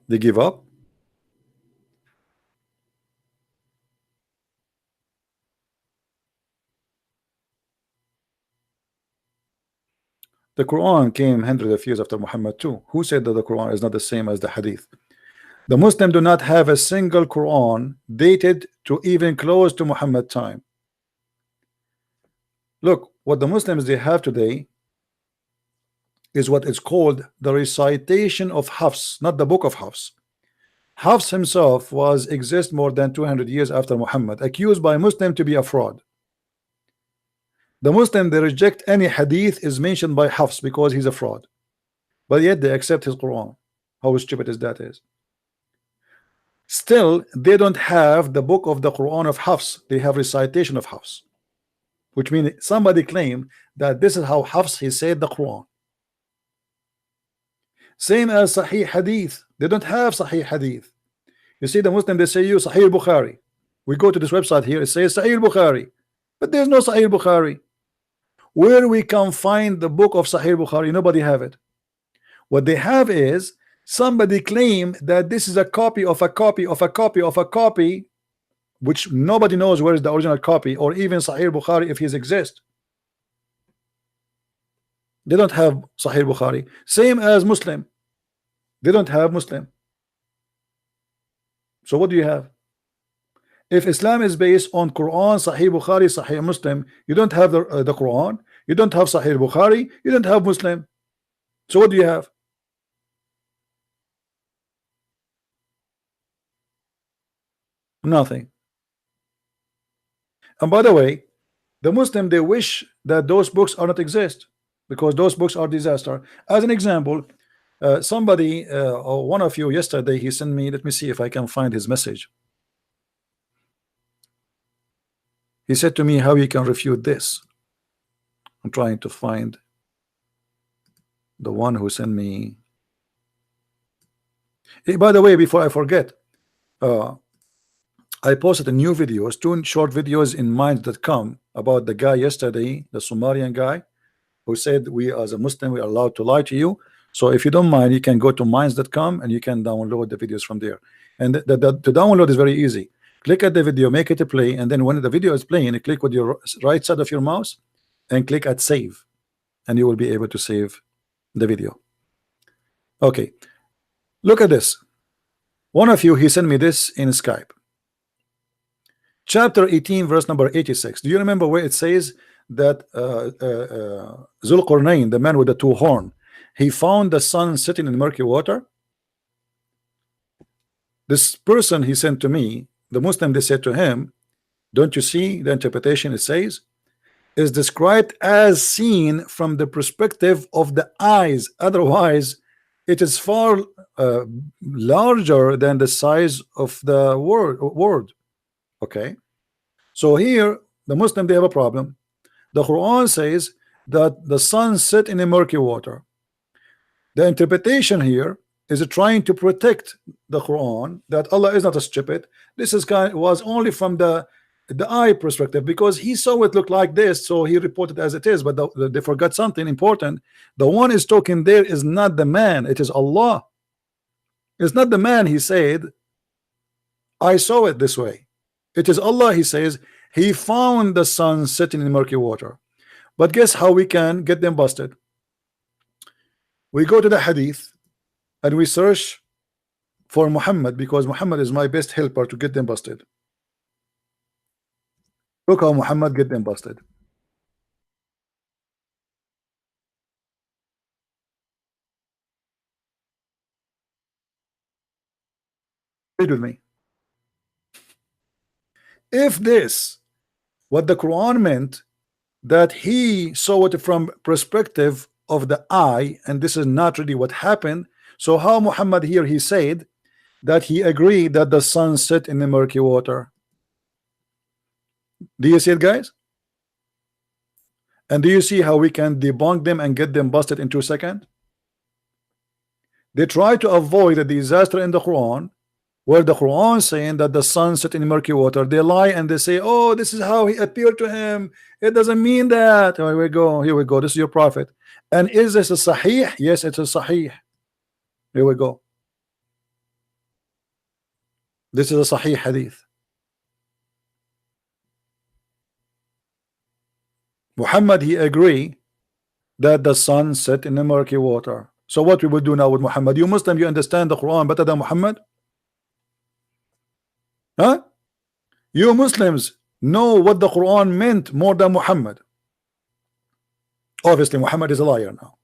They give up? The Quran came hundreds of years after Muhammad too. Who said that the Quran is not the same as the Hadith? The Muslims do not have a single Quran dated to even close to Muhammad time. Look, what the Muslims they have today is what is called the recitation of Hafs, not the book of Hafs. Hafs himself was exist more than 200 years after Muhammad, accused by Muslim to be a fraud. The Muslim they reject any hadith is mentioned by Hafs because he's a fraud, but yet they accept his Quran. How stupid is that is. Still, they don't have the book of the Quran of Hafs. They have recitation of Hafs, which means somebody claimed that this is how Hafs he said the Quran. Same as Sahih Hadith. They don't have Sahih Hadith. You see, the Muslim they say you Sahih Bukhari. We go to this website here, it says Sahih Bukhari, but there's no Sahih Bukhari. Where we can find the book of Sahih Bukhari? Nobody have it. What they have is somebody claim that this is a copy of a copy of a copy of a copy, which nobody knows where is the original copy, or even Sahih Bukhari if he exists. They don't have Sahih Bukhari. Same as Muslim. They don't have Muslim. So what do you have? If Islam is based on Quran, Sahih Bukhari, Sahih Muslim, you don't have the Quran, you don't have Sahih Bukhari, you don't have Muslim. So what do you have? Nothing. And by the way, the Muslim they wish that those books are not exist because those books are disaster. As an example, somebody or one of you yesterday he sent me, let me see if I can find his message. He said to me how you can refute this. I'm trying to find the one who sent me. Hey, by the way, before I forget, I posted a new videos, 2 short videos in minds.com about the guy yesterday, the Sumerian guy who said we as a Muslim we are allowed to lie to you. So if you don't mind, you can go to minds.com and you can download the videos from there. And to download is very easy. Click at the video, make it a play, and then when the video is playing, you click with your right side of your mouse and click at save, and you will be able to save the video. Okay, look at this. One of you he sent me this in Skype. Chapter 18, verse number 86. Do you remember where it says that Zulqarnain, the man with the 2 horns, he found the sun sitting in murky water? This person he sent to me, the Muslim, they said to him, don't you see the interpretation? It says is described as seen from the perspective of the eyes, otherwise it is far larger than the size of the word. Okay, so here the Muslim they have a problem. The Quran says that the sun set in a murky water. The interpretation here is trying to protect the Quran that Allah is not a stupid. This is was only from the eye perspective because he saw it look like this, so he reported as it is. But they forgot something important. The one is talking there is not the man, it is Allah. It's not the man. He said I saw it this way. It is Allah. He says He found the sun sitting in murky water. But guess how we can get them busted? We go to the hadith and we search for Muhammad, because Muhammad is my best helper to get them busted. Look how Muhammad get them busted. Read with me. If this, what the Quran meant, that he saw it from perspective of the eye, and this is not really what happened, so how Muhammad here he said that he agreed that the sun set in the murky water? Do you see it, guys? And do you see how we can debunk them and get them busted in 2 seconds? They try to avoid a disaster in the Quran, where the Quran saying that the sun set in murky water. They lie and they say, oh, this is how he appeared to him. It doesn't mean that. Here we go. Here we go. This is your prophet. And is this a sahih? Yes, it's a sahih. Here we go. This is a sahih hadith. Muhammad, he agree that the sun set in the murky water. So what we will do now with Muhammad? You Muslim, you understand the Quran better than Muhammad? Huh? You Muslims know what the Quran meant more than Muhammad. Obviously Muhammad is a liar now.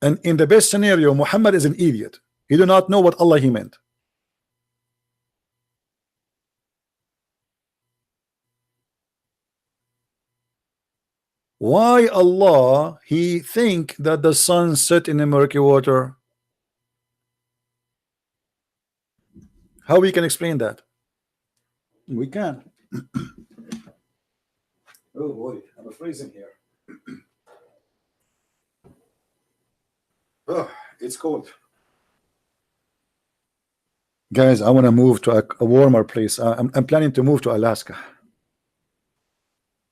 And in the best scenario, Muhammad is an idiot. He do not know what Allah he meant. Why Allah he think that the sun set in the murky water? How we can explain that? We can. Oh boy, I'm freezing here. Oh, it's cold. Guys, I want to move to a warmer place. I'm planning to move to Alaska.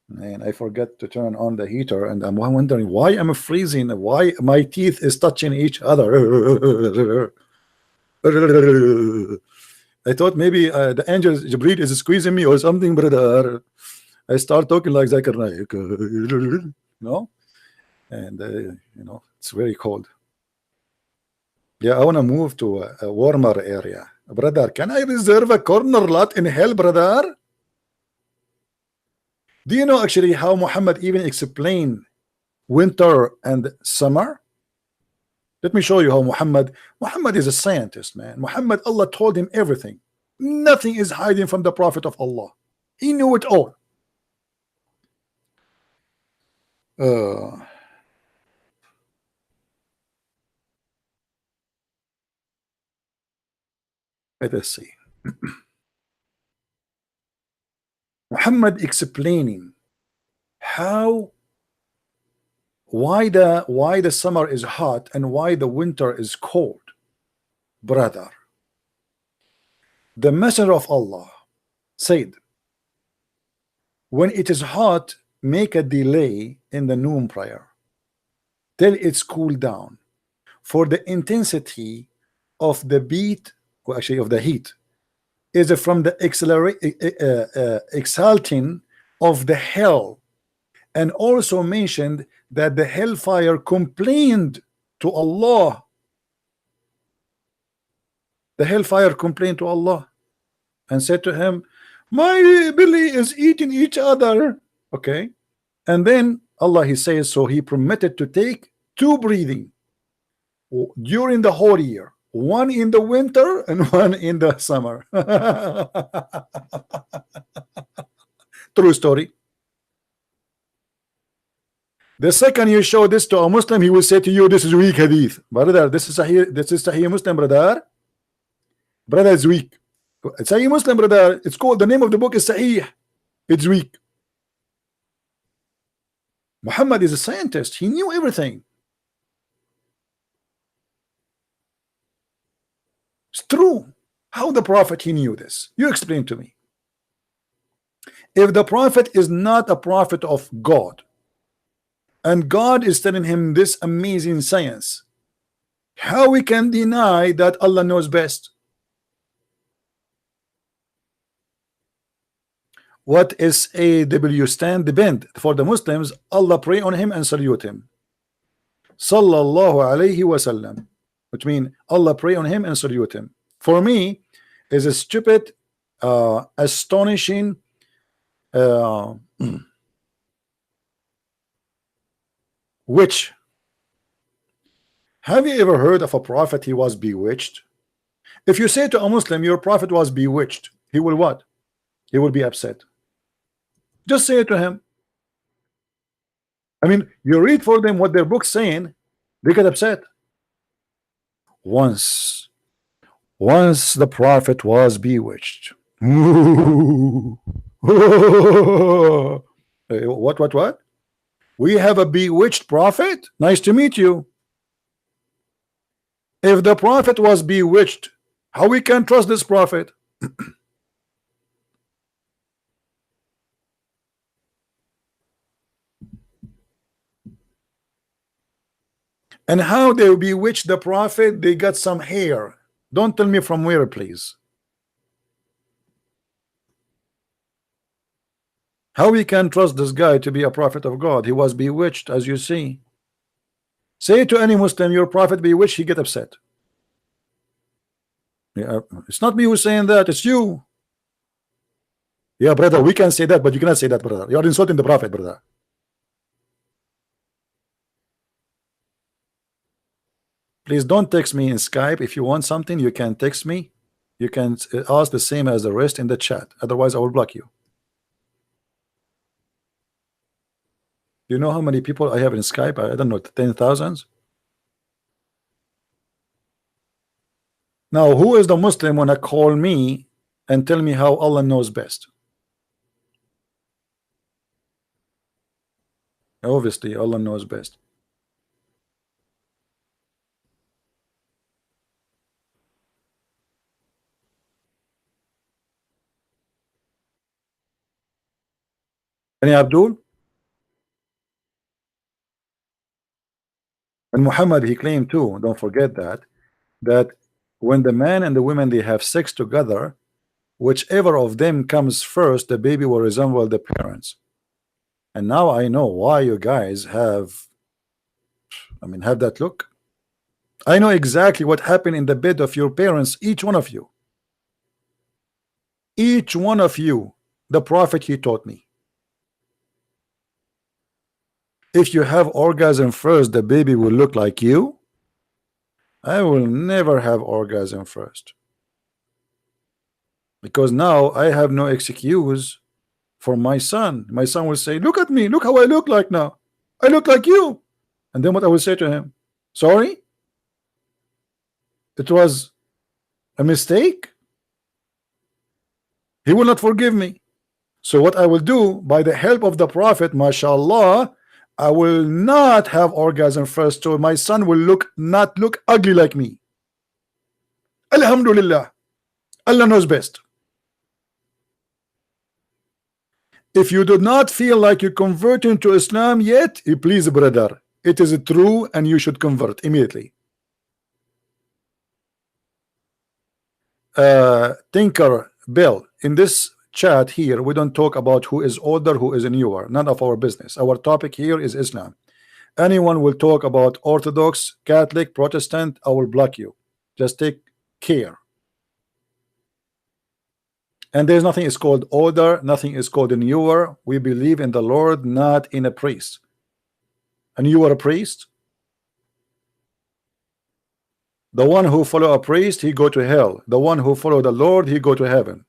And I forget to turn on the heater, and I'm wondering why I'm freezing, why my teeth is touching each other. I thought maybe the angel Jibreel is squeezing me or something, brother. I start talking like Zakir Naik, no? And you know, it's very cold. Yeah, I want to move to a warmer area. Brother, can I reserve a corner lot in hell, brother? Do you know actually how Muhammad even explained winter and summer? Let me show you how Muhammad is a scientist, man. Muhammad, Allah told him everything. Nothing is hiding from the Prophet of Allah. He knew it all. Let us see. Muhammad explaining why the summer is hot and why the winter is cold. Brother, the Messenger of Allah said, when it is hot, make a delay in the noon prayer till it's cooled down, for the intensity of the beat, or actually of the heat, is from the exalting of the hell, and also mentioned that the hellfire complained to Allah. The hellfire complained to Allah and said to him, my belly is eating each other. Okay, and then Allah he says, so he permitted to take 2 breathing during the whole year, one in the winter and one in the summer. True story. The second you show this to a Muslim, he will say to you, this is weak hadith. Brother, this is Sahih Muslim, brother. Brother is weak. Sahih Muslim, brother. It's called, the name of the book is Sahih. It's weak. Muhammad is a scientist. He knew everything. It's true. How the Prophet he knew this? You explain to me. If the Prophet is not a prophet of God, and God is telling him this amazing science, how we can deny that Allah knows best? What SAW stand? Depend. For the Muslims, Allah pray on him and salute him. Sallallahu alayhi wasallam, which means Allah pray on him and salute him. For me, is a stupid, astonishing, witch. Have you ever heard of a prophet he was bewitched? If you say to a Muslim your prophet was bewitched, he will what? He will be upset. Just say it to him. I mean, you read for them what their book's saying, they get upset. Once the prophet was bewitched. What? We have a bewitched prophet? Nice to meet you. If the prophet was bewitched, how we can trust this prophet? And how they bewitched the prophet? They got some hair. Don't tell me from where, please. How we can trust this guy to be a prophet of God? He was bewitched, as you see. Say to any Muslim, your prophet bewitched, he get upset. Yeah, it's not me who's saying that, it's you. Yeah, brother, we can say that, but you cannot say that, brother. You are insulting the prophet, brother. Please don't text me in Skype. If you want something, you can text me. You can ask the same as the rest in the chat. Otherwise, I will block you. You know how many people I have in Skype? I don't know, 10,000. Now, who is the Muslim wanna call me and tell me how Allah knows best? Obviously, Allah knows best. Any Abdul? And Muhammad, he claimed too, don't forget that when the man and the women, they have sex together, whichever of them comes first, the baby will resemble the parents. And now I know why you guys have, have that look. I know exactly what happened in the bed of your parents, each one of you. Each one of you, the prophet, he taught me. If you have orgasm first, the baby will look like you. I will never have orgasm first, because now I have no excuse for my son. My son will say, look at me, look how I look like now. I look like you. And then what I will say to him? Sorry? It was a mistake? He will not forgive me. So what I will do, by the help of the prophet, mashallah, I will not have orgasm first, so my son will not look ugly like me. Alhamdulillah. Allah knows best. If you do not feel like you converting to Islam yet, please, brother, it is true and you should convert immediately. Tinker Bill, in this chat here, we don't talk about who is older, who is newer. None of our business. Our topic here is Islam. Anyone will talk about Orthodox, Catholic, Protestant, I will block you. Just take care. And there's nothing is called older, nothing is called newer. We believe in the Lord, not in a priest. And you are a priest? The one who follow a priest, he go to hell. The one who follow the Lord, he go to heaven.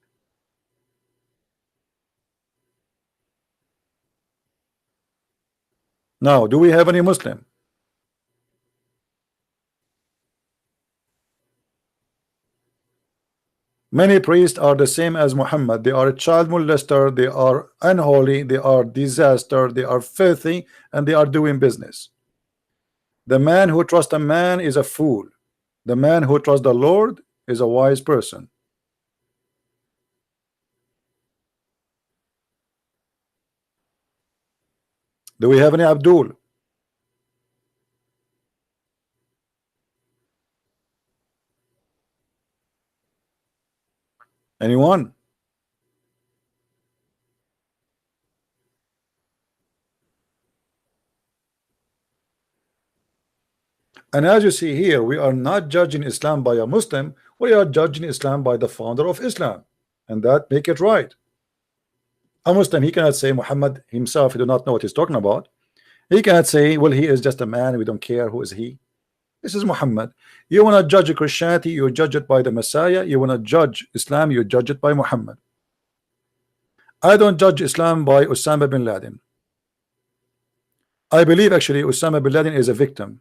Now, do we have any Muslim? Many priests are the same as Muhammad. They are a child molester, they are unholy, they are disaster, they are filthy, and they are doing business. The man who trusts a man is a fool. The man who trusts the Lord is a wise person. Do we have any Abdul? Anyone? And as you see here, we are not judging Islam by a Muslim, we are judging Islam by the founder of Islam, and that make it right. A Muslim, he cannot say Muhammad himself, he do not know what he's talking about. He cannot say, well, he is just a man, we don't care who is he. This is Muhammad. You want to judge Christianity, you judge it by the Messiah. You want to judge Islam, you judge it by Muhammad. I don't judge Islam by Osama bin Laden. I believe actually Osama bin Laden is a victim.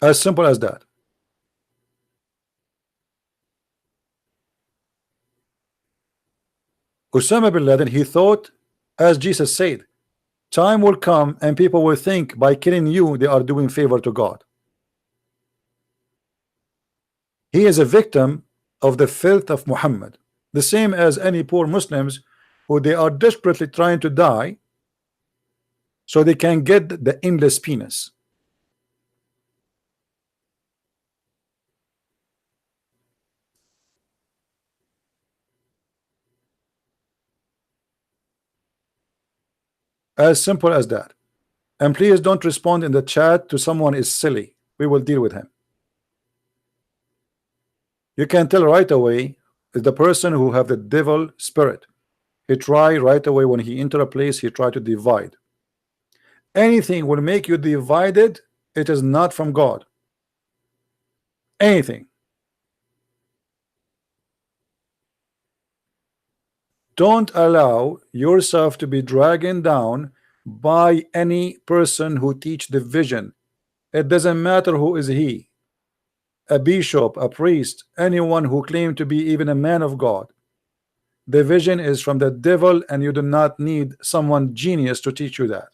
As simple as that. Osama bin Laden, he thought, as Jesus said, time will come and people will think by killing you they are doing favor to God. He is a victim of the filth of Muhammad, the same as any poor Muslims who they are desperately trying to die so they can get the endless penis. As simple as that. And please don't respond in the chat to someone is silly. We will deal with him. You can tell right away is the person who have the devil spirit. He try right away when he enter a place, he try to divide. Anything will make you divided, it is not from God. Anything. Don't allow yourself to be dragged down by any person who teach division. It doesn't matter who is he, a bishop, a priest, anyone who claimed to be even a man of God. Division is from the devil, and you do not need someone genius to teach you that.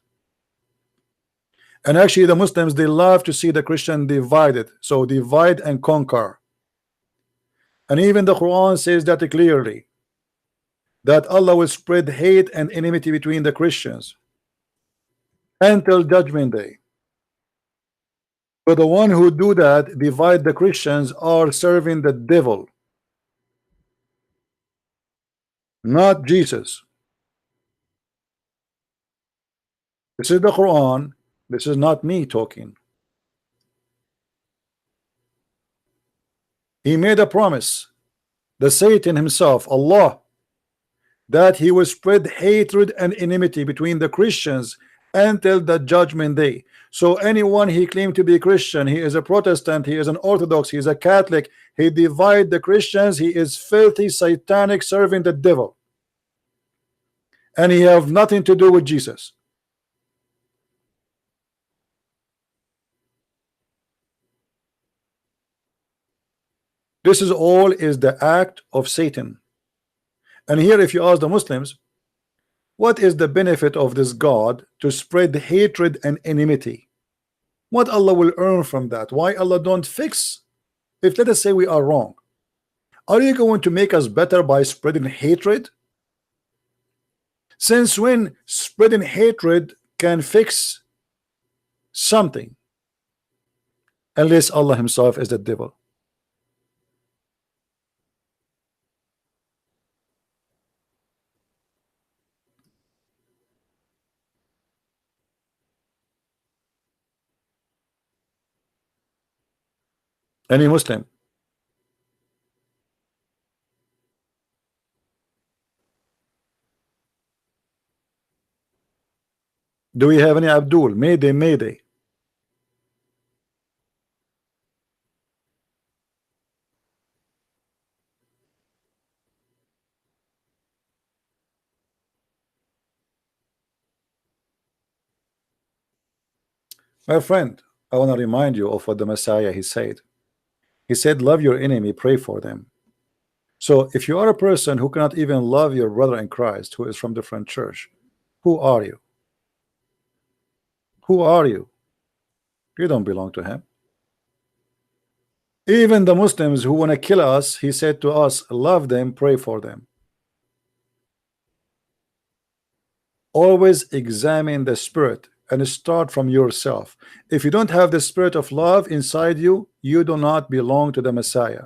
And actually the Muslims, they love to see the Christian divided, so divide and conquer. And even the Quran says that clearly, that Allah will spread hate and enmity between the Christians until judgment day. But the one who do that, divide the Christians, are serving the devil, not Jesus. This is the Quran. This is not me talking. He made a promise, the Satan himself, Allah, that he will spread hatred and enmity between the Christians until the judgment day. So anyone he claimed to be a Christian, he is a Protestant, he is an Orthodox, he is a Catholic, he divide the Christians, he is filthy, satanic, serving the devil, and he have nothing to do with Jesus. This is all is the act of Satan. And here if you ask the Muslims, what is the benefit of this God to spread hatred and enmity? What Allah will earn from that? Why Allah don't fix? If let us say we are wrong, are you going to make us better by spreading hatred? Since when spreading hatred can fix something? Unless Allah himself is the devil. Any Muslim? Do we have any Abdul? Mayday, Mayday. My friend, I want to remind you of what the Messiah he said. He said, love your enemy, pray for them. So if you are a person who cannot even love your brother in Christ who is from different church, who are you? Who are you? You don't belong to him. Even the Muslims who want to kill us, he said to us, love them, pray for them. Always examine the spirit and start from yourself. If you don't have the spirit of love inside you, you do not belong to the Messiah.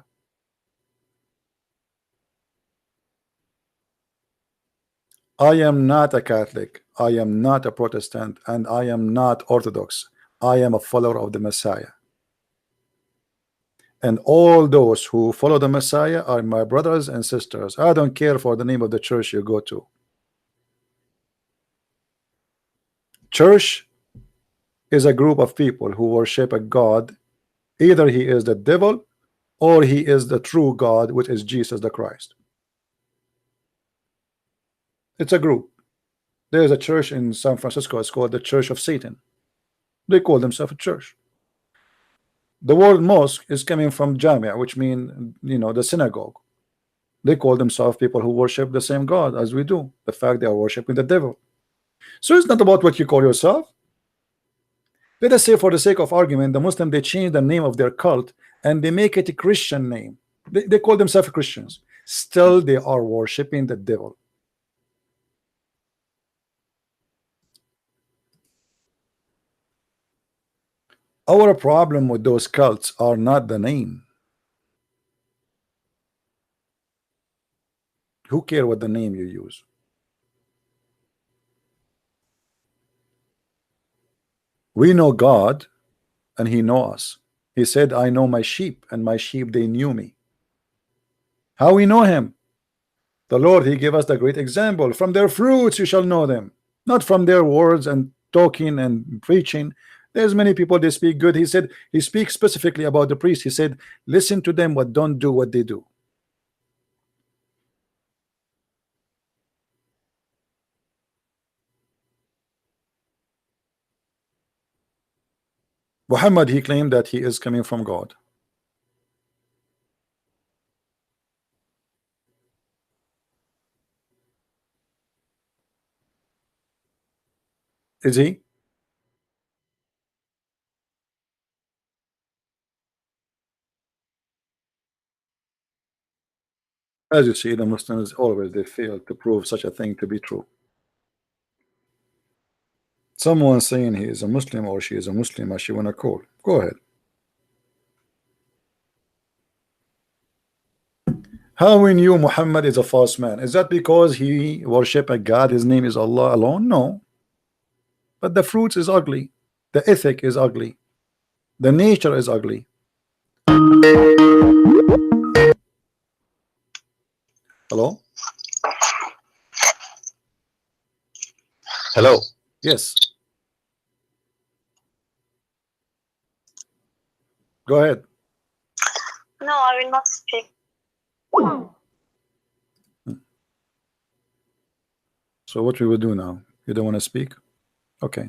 I am not a Catholic, I am not a Protestant, and I am not Orthodox. I am a follower of the Messiah. And all those who follow the Messiah are my brothers and sisters. I don't care for the name of the church you go to. Church is a group of people who worship a God. Either he is the devil or he is the true God, which is Jesus the Christ. It's a group. There's a church in San Francisco. It's called the Church of Satan. They call themselves a church. The word mosque is coming from Jamia, which means, the synagogue. They call themselves people who worship the same God as we do. The fact they are worshiping the devil. So it's not about what you call yourself. Let us say, for the sake of argument, the Muslim, they change the name of their cult and they make it a Christian name. They call themselves Christians. Still, they are worshiping the devil. Our problem with those cults are not the name. Who cares what the name you use? We know God and he knows us. He said, I know my sheep and my sheep they knew me. How we know him? The Lord, he gave us the great example. From their fruits you shall know them. Not from their words and talking and preaching. There's many people, they speak good. He said, he speaks specifically about the priest. He said, listen to them, but don't do what they do. Muhammad, he claimed that he is coming from God. Is he? As you see, the Muslims always they fail to prove such a thing to be true. Someone saying he is a Muslim or she is a Muslim, as she wanna call. Go ahead. How we knew Muhammad is a false man? Is that because he worship a God? His name is Allah alone? No. But the fruits is ugly. The ethic is ugly. The nature is ugly. Hello? Hello. Yes. Go ahead. No, I will not speak. So what we will do now? You don't want to speak? Okay.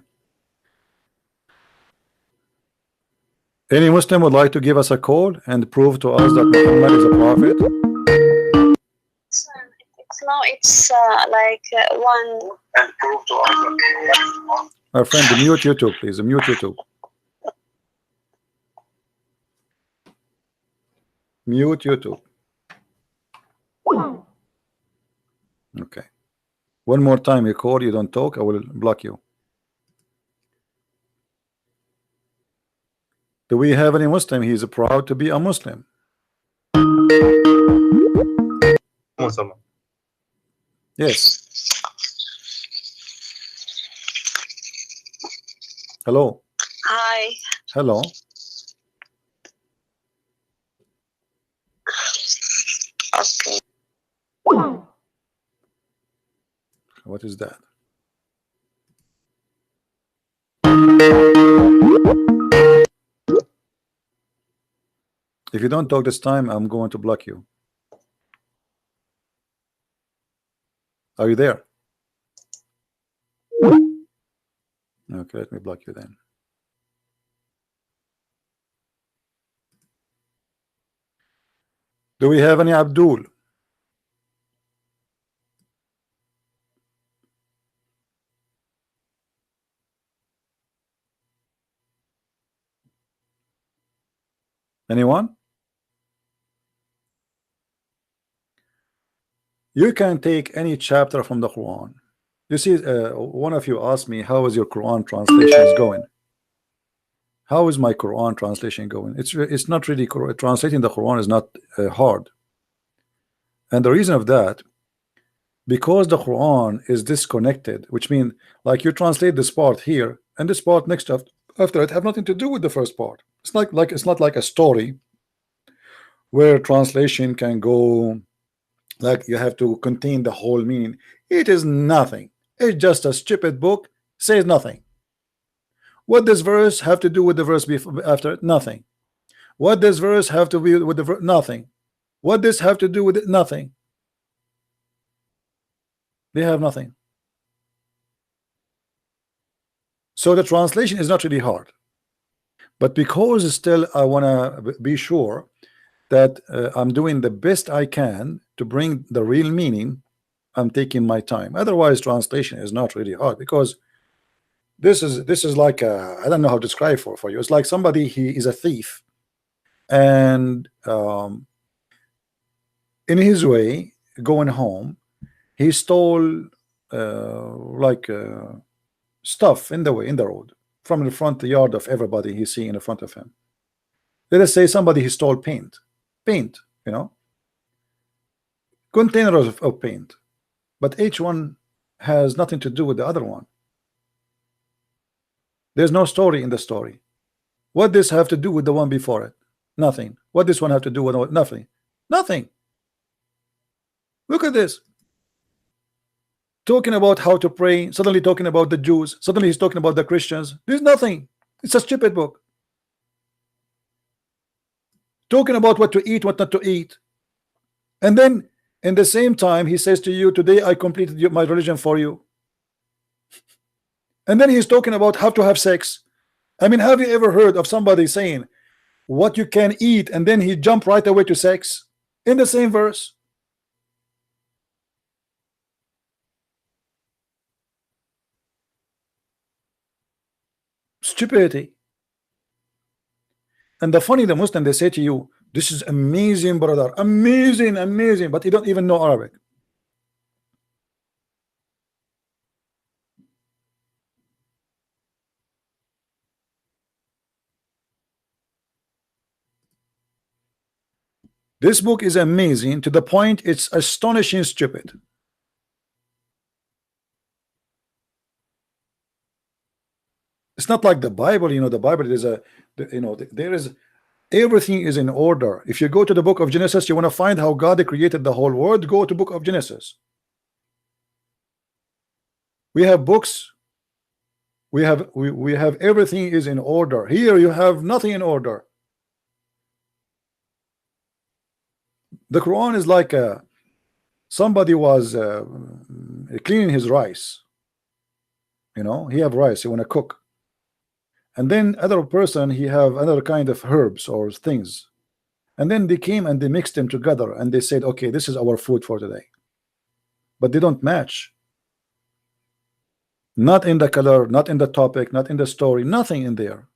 Any Muslim would like to give us a call and prove to us that Muhammad is a prophet? It's like one. And prove to us that My friend, mute YouTube, please. Mute YouTube. Mute YouTube. Okay. One more time you call, you don't talk, I will block you. Do we have any Muslim? He is proud to be a Muslim. Muslim. Yes. Hello. Hi. Hello. Okay. What is that? If you don't talk this time, I'm going to block you. Are you there? Okay, let me block you then. Do we have any Abdul? Anyone? You can take any chapter from the Quran. You see, one of you asked me, how is your Quran translations going? How is my Quran translation going? It's not really, translating the Quran is not hard. And the reason of that, because the Quran is disconnected, which means like you translate this part here and this part next after it have nothing to do with the first part. It's like it's not like a story where translation can go like you have to contain the whole meaning. It is nothing. It's just a stupid book, says nothing. What does verse have to do with the verse before after it? Nothing. What does verse have to do with the verse? Nothing. What does have to do with it? Nothing. They have nothing. So the translation is not really hard, but because still I want to be sure that I'm doing the best I can to bring the real meaning, I'm taking my time. Otherwise translation is not really hard, because this is like I don't know how to describe for you. It's like somebody, he is a thief, and in his way going home he stole stuff in the road from the front yard of everybody he's seeing in front of him. Let us say somebody, he stole paint, you know, containers of paint, but each one has nothing to do with the other one. There's no story in the story. What does have to do with the one before it? Nothing. What this one have to do with nothing? Nothing. Look at this. Talking about how to pray, suddenly talking about the Jews, suddenly he's talking about the Christians. There's nothing. It's a stupid book. Talking about what to eat, what not to eat. And then in the same time he says to you, today I completed my religion for you. And then he's talking about how to have sex. I mean, have you ever heard of somebody saying what you can eat and then he jump right away to sex in the same verse? Stupidity. And the funny, the Muslim, they say to you, this is amazing, brother, amazing, but you don't even know Arabic. This book is amazing to the point it's astonishing stupid. It's not like the Bible, you know. The Bible is there is everything is in order. If you go to the book of Genesis, you want to find how God created the whole world, go to book of Genesis. We have books, we have everything is in order. Here you have nothing in order. The Quran is like somebody was cleaning his rice. You know, he have rice, he want to cook, and then other person, he have another kind of herbs or things, and then they came and they mixed them together and they said, okay, this is our food for today. But they don't match. Not in the color, not in the topic, not in the story, nothing in there.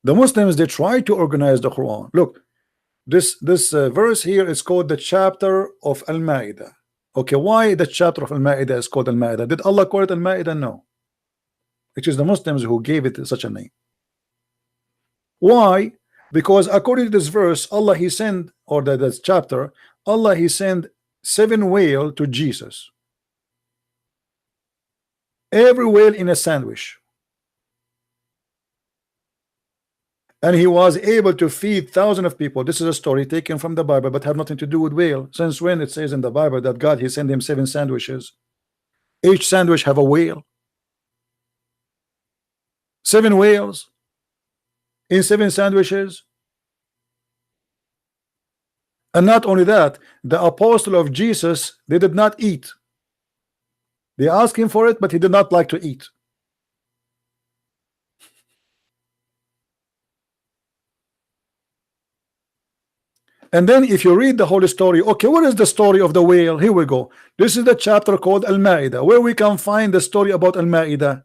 The Muslims, they try to organize the Quran. Look, this verse here is called the chapter of Al-Ma'idah. Okay, why the chapter of Al-Ma'idah is called Al-Ma'idah? Did Allah call it Al-Ma'idah? No. It is the Muslims who gave it such a name. Why? Because according to this verse, Allah, he sent, or that chapter, Allah, he sent 7 whales to Jesus. Every whale in a sandwich. And he was able to feed thousands of people. This is a story taken from the Bible, but have nothing to do with whale. Since when it says in the Bible that God, he sent him 7 sandwiches. Each sandwich have a whale. 7 whales in 7 sandwiches. And not only that, the apostle of Jesus, they did not eat. They asked him for it, but he did not like to eat. And then if you read the whole story, okay, what is the story of the whale? Here we go. This is the chapter called Al-Ma'idah, where we can find the story about Al-Ma'idah.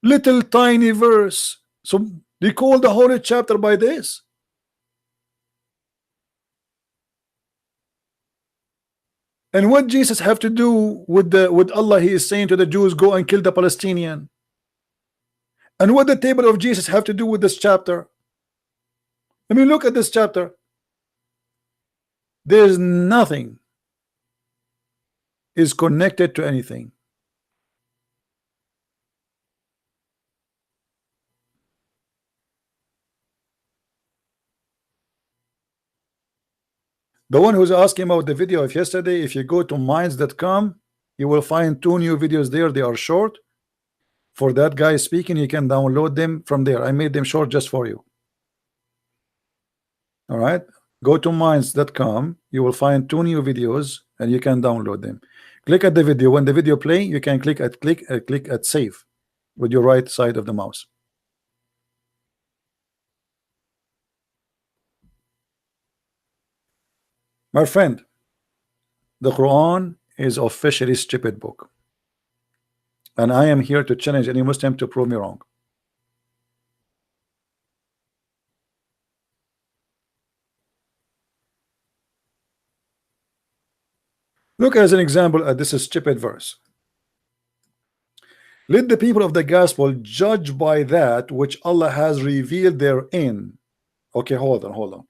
Little tiny verse. So they call the whole chapter by this. And what Jesus have to do with Allah? He is saying to the Jews, go and kill the Palestinian. And what the table of Jesus have to do with this chapter? I mean, look at this chapter. There's nothing is connected to anything. The one who's asking about the video of yesterday, if you go to minds.com, you will find 2 new videos there. They are short. For that guy speaking, you can download them from there. I made them short just for you. All right, go to minds.com. You will find 2 new videos and you can download them. Click at the video. When the video play, you can click at save with your right side of the mouse. My friend, the Quran is officially stupid book, and I am here to challenge any Muslim to prove me wrong. Look as an example at this stupid verse. Let the people of the gospel judge by that which Allah has revealed therein. Okay, hold on.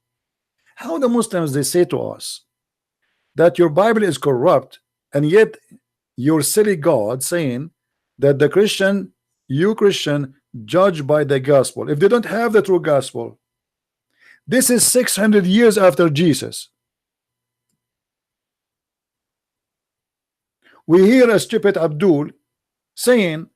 How the Muslims, they say to us that your Bible is corrupt, and yet your silly God saying that the Christian, you Christian, judge by the gospel if they don't have the true gospel. This is 600 years after Jesus. We hear a stupid Abdul saying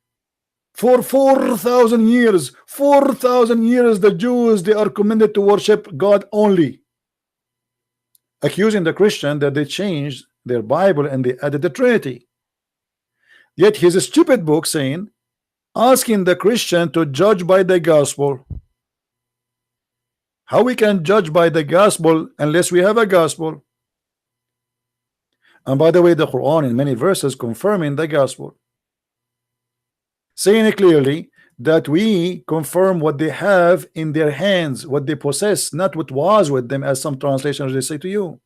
for 4,000 years, 4,000 years, the Jews, they are commanded to worship God only, accusing the Christian that they changed their Bible and they added the Trinity. Yet he's a stupid book saying, asking the Christian to judge by the gospel. How we can judge by the gospel unless we have a gospel? And by the way, the Quran in many verses confirming the gospel, saying it clearly that we confirm what they have in their hands, what they possess, not what was with them, as some translations they say to you.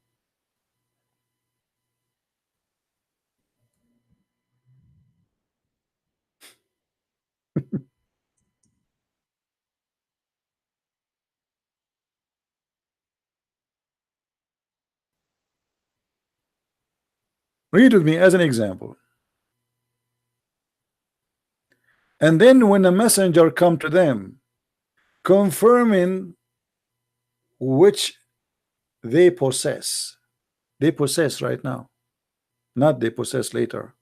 Read with me as an example. And then when a messenger come to them, confirming which they possess right now, not they possess later.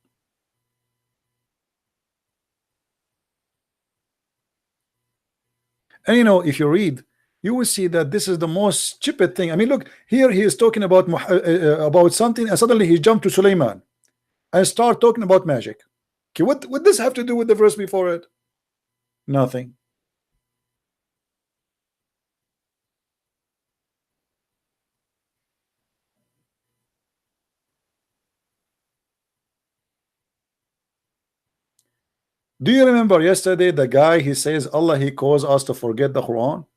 And you know, if you read, you will see that this is the most stupid thing. I mean, look here, he is talking about something, and suddenly he jumped to Suleiman and start talking about magic. Okay, what would this have to do with the verse before it? Nothing. Do you remember yesterday the guy, he says Allah, he caused us to forget the Quran?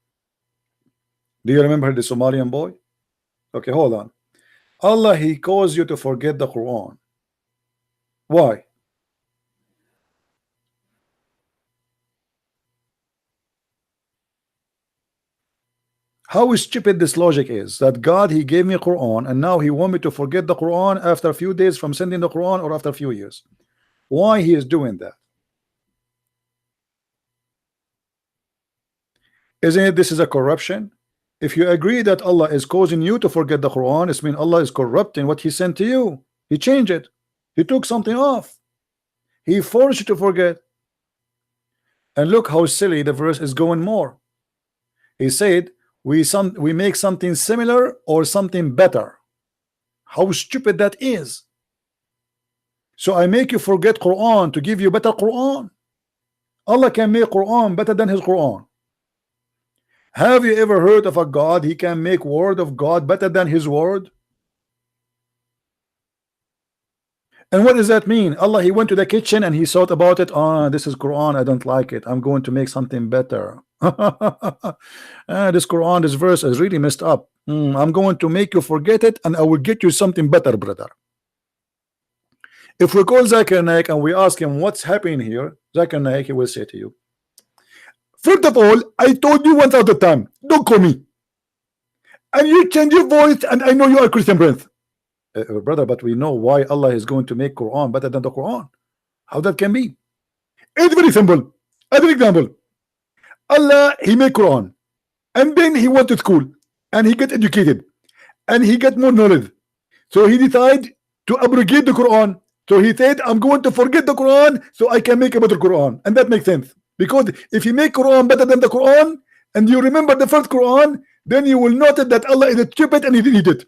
Do you remember the Somalian boy? Okay, hold on. Allah, he caused you to forget the Quran. Why? How stupid this logic is, that God, he gave me Quran and now he want me to forget the Quran after a few days from sending the Quran, or after a few years. Why he is doing that? Isn't it this is a corruption? If you agree that Allah is causing you to forget the Quran, it means Allah is corrupting what he sent to you. He changed it. He took something off. He forced you to forget. And look how silly the verse is going more. He said we make something similar or something better. How stupid that is. So I make you forget Quran to give you better Quran. Allah can make Quran better than his Quran. Have you ever heard of a God, he can make word of God better than his word? And what does that mean? Allah, he went to the kitchen and he thought about it. This is Quran, I don't like it, I'm going to make something better. This Quran, this verse is really messed up. I'm going to make you forget it and I will get you something better, brother. If we call Zakir Naik and we ask him what's happening here, Zakir Naik, he will say to you, First of all, I told you 1,000 times, don't call me. And you change your voice, and I know you are Christian Prince. Brother, but we know why Allah is going to make Quran better than the Quran. How that can be? It's very simple. As an example, Allah, he made Quran, and then he went to school, and he get educated, and he get more knowledge. So he decided to abrogate the Quran. So he said, I'm going to forget the Quran so I can make a better Quran. And that makes sense. Because if you make Quran better than the Quran, and you remember the first Quran, then you will notice that Allah is stupid and he didn't need it.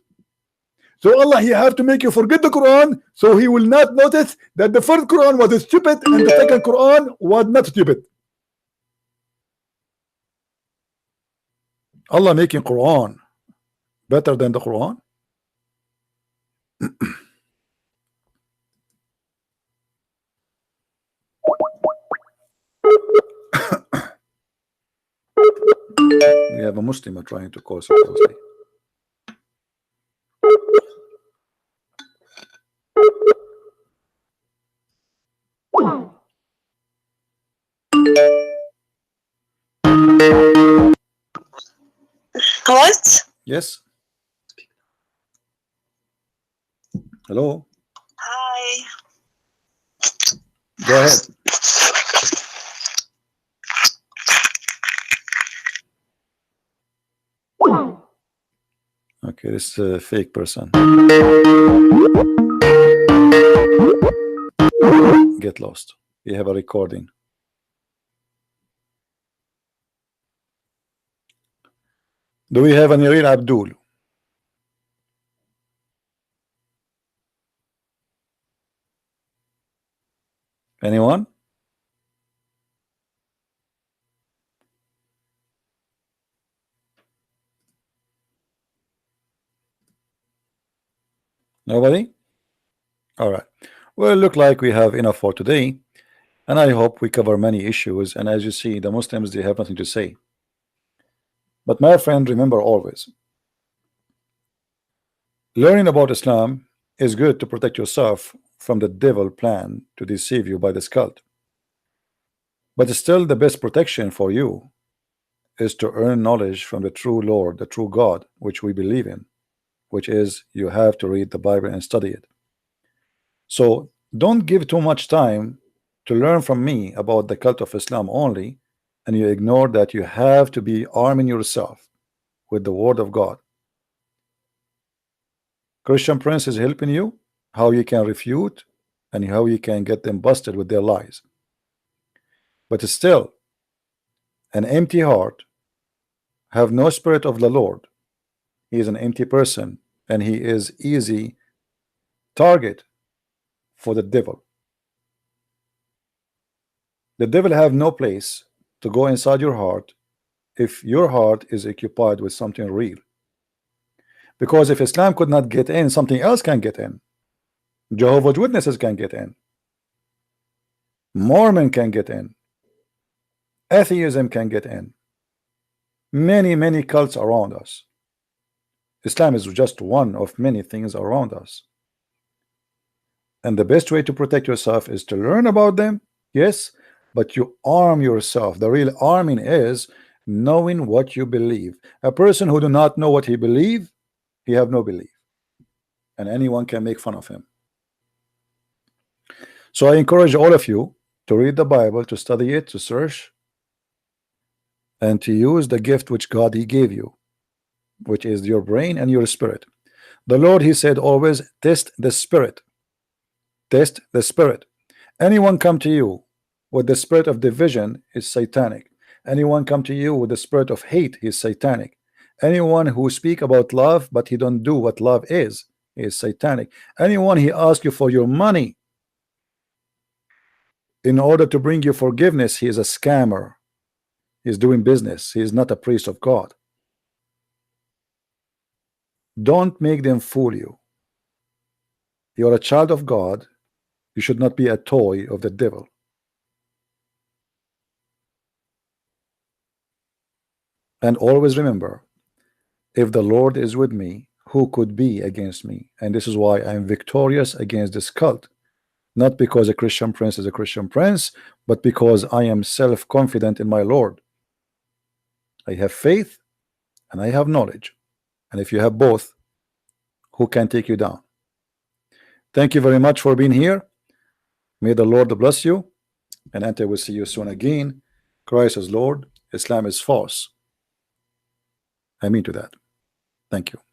So Allah, he have to make you forget the Quran, so he will not notice that the first Quran was stupid and the second Quran was not stupid. Allah making Quran better than the Quran? We have a Muslim trying to call supposedly. What? Yes. Hello. Hi. Go ahead. Okay, this is a fake person. Get lost. We have a recording. Do we have any real Abdul? Anyone? Nobody? All right. Well, look like we have enough for today, and I hope we cover many issues. And as you see, the Muslims, they have nothing to say. But my friend, remember always, learning about Islam is good to protect yourself from the devil plan to deceive you by this cult. But still, the best protection for you is to earn knowledge from the true Lord, the true God, which we believe in, which is you have to read the Bible and study it. So don't give too much time to learn from me about the cult of Islam only, and you ignore that you have to be arming yourself with the word of God. Christian Prince is helping you how you can refute and how you can get them busted with their lies. But still, an empty heart have no spirit of the Lord. He is an empty person, and he is easy target for the devil. The devil have no place to go inside your heart if your heart is occupied with something real. Because if Islam could not get in, something else can get in. Jehovah's Witnesses can get in. Mormon can get in. Atheism can get in. Many cults around us. Islam is just one of many things around us. And the best way to protect yourself is to learn about them, yes, but you arm yourself. The real arming is knowing what you believe. A person who do not know what he believe, he have no belief, and anyone can make fun of him. So I encourage all of you to read the Bible, to study it, to search, and to use the gift which God he gave you, which is your brain and your spirit. The Lord, he said always, test the spirit. Test the spirit. Anyone come to you with the spirit of division is satanic. Anyone come to you with the spirit of hate is satanic. Anyone who speak about love but he don't do what love is satanic. Anyone he asks you for your money in order to bring you forgiveness, he is a scammer. He's doing business. He is not a priest of God. Don't make them fool you. You're a child of God. You should not be a toy of the devil. And always remember, if the Lord is with me, who could be against me? And this is why I am victorious against this cult. Not because a Christian prince is a Christian prince, but because I am self-confident in my Lord. I have faith and I have knowledge. And if you have both, who can take you down? Thank you very much for being here. May the Lord bless you. And until we see you soon again, Christ is Lord, Islam is false. I mean to that. Thank you.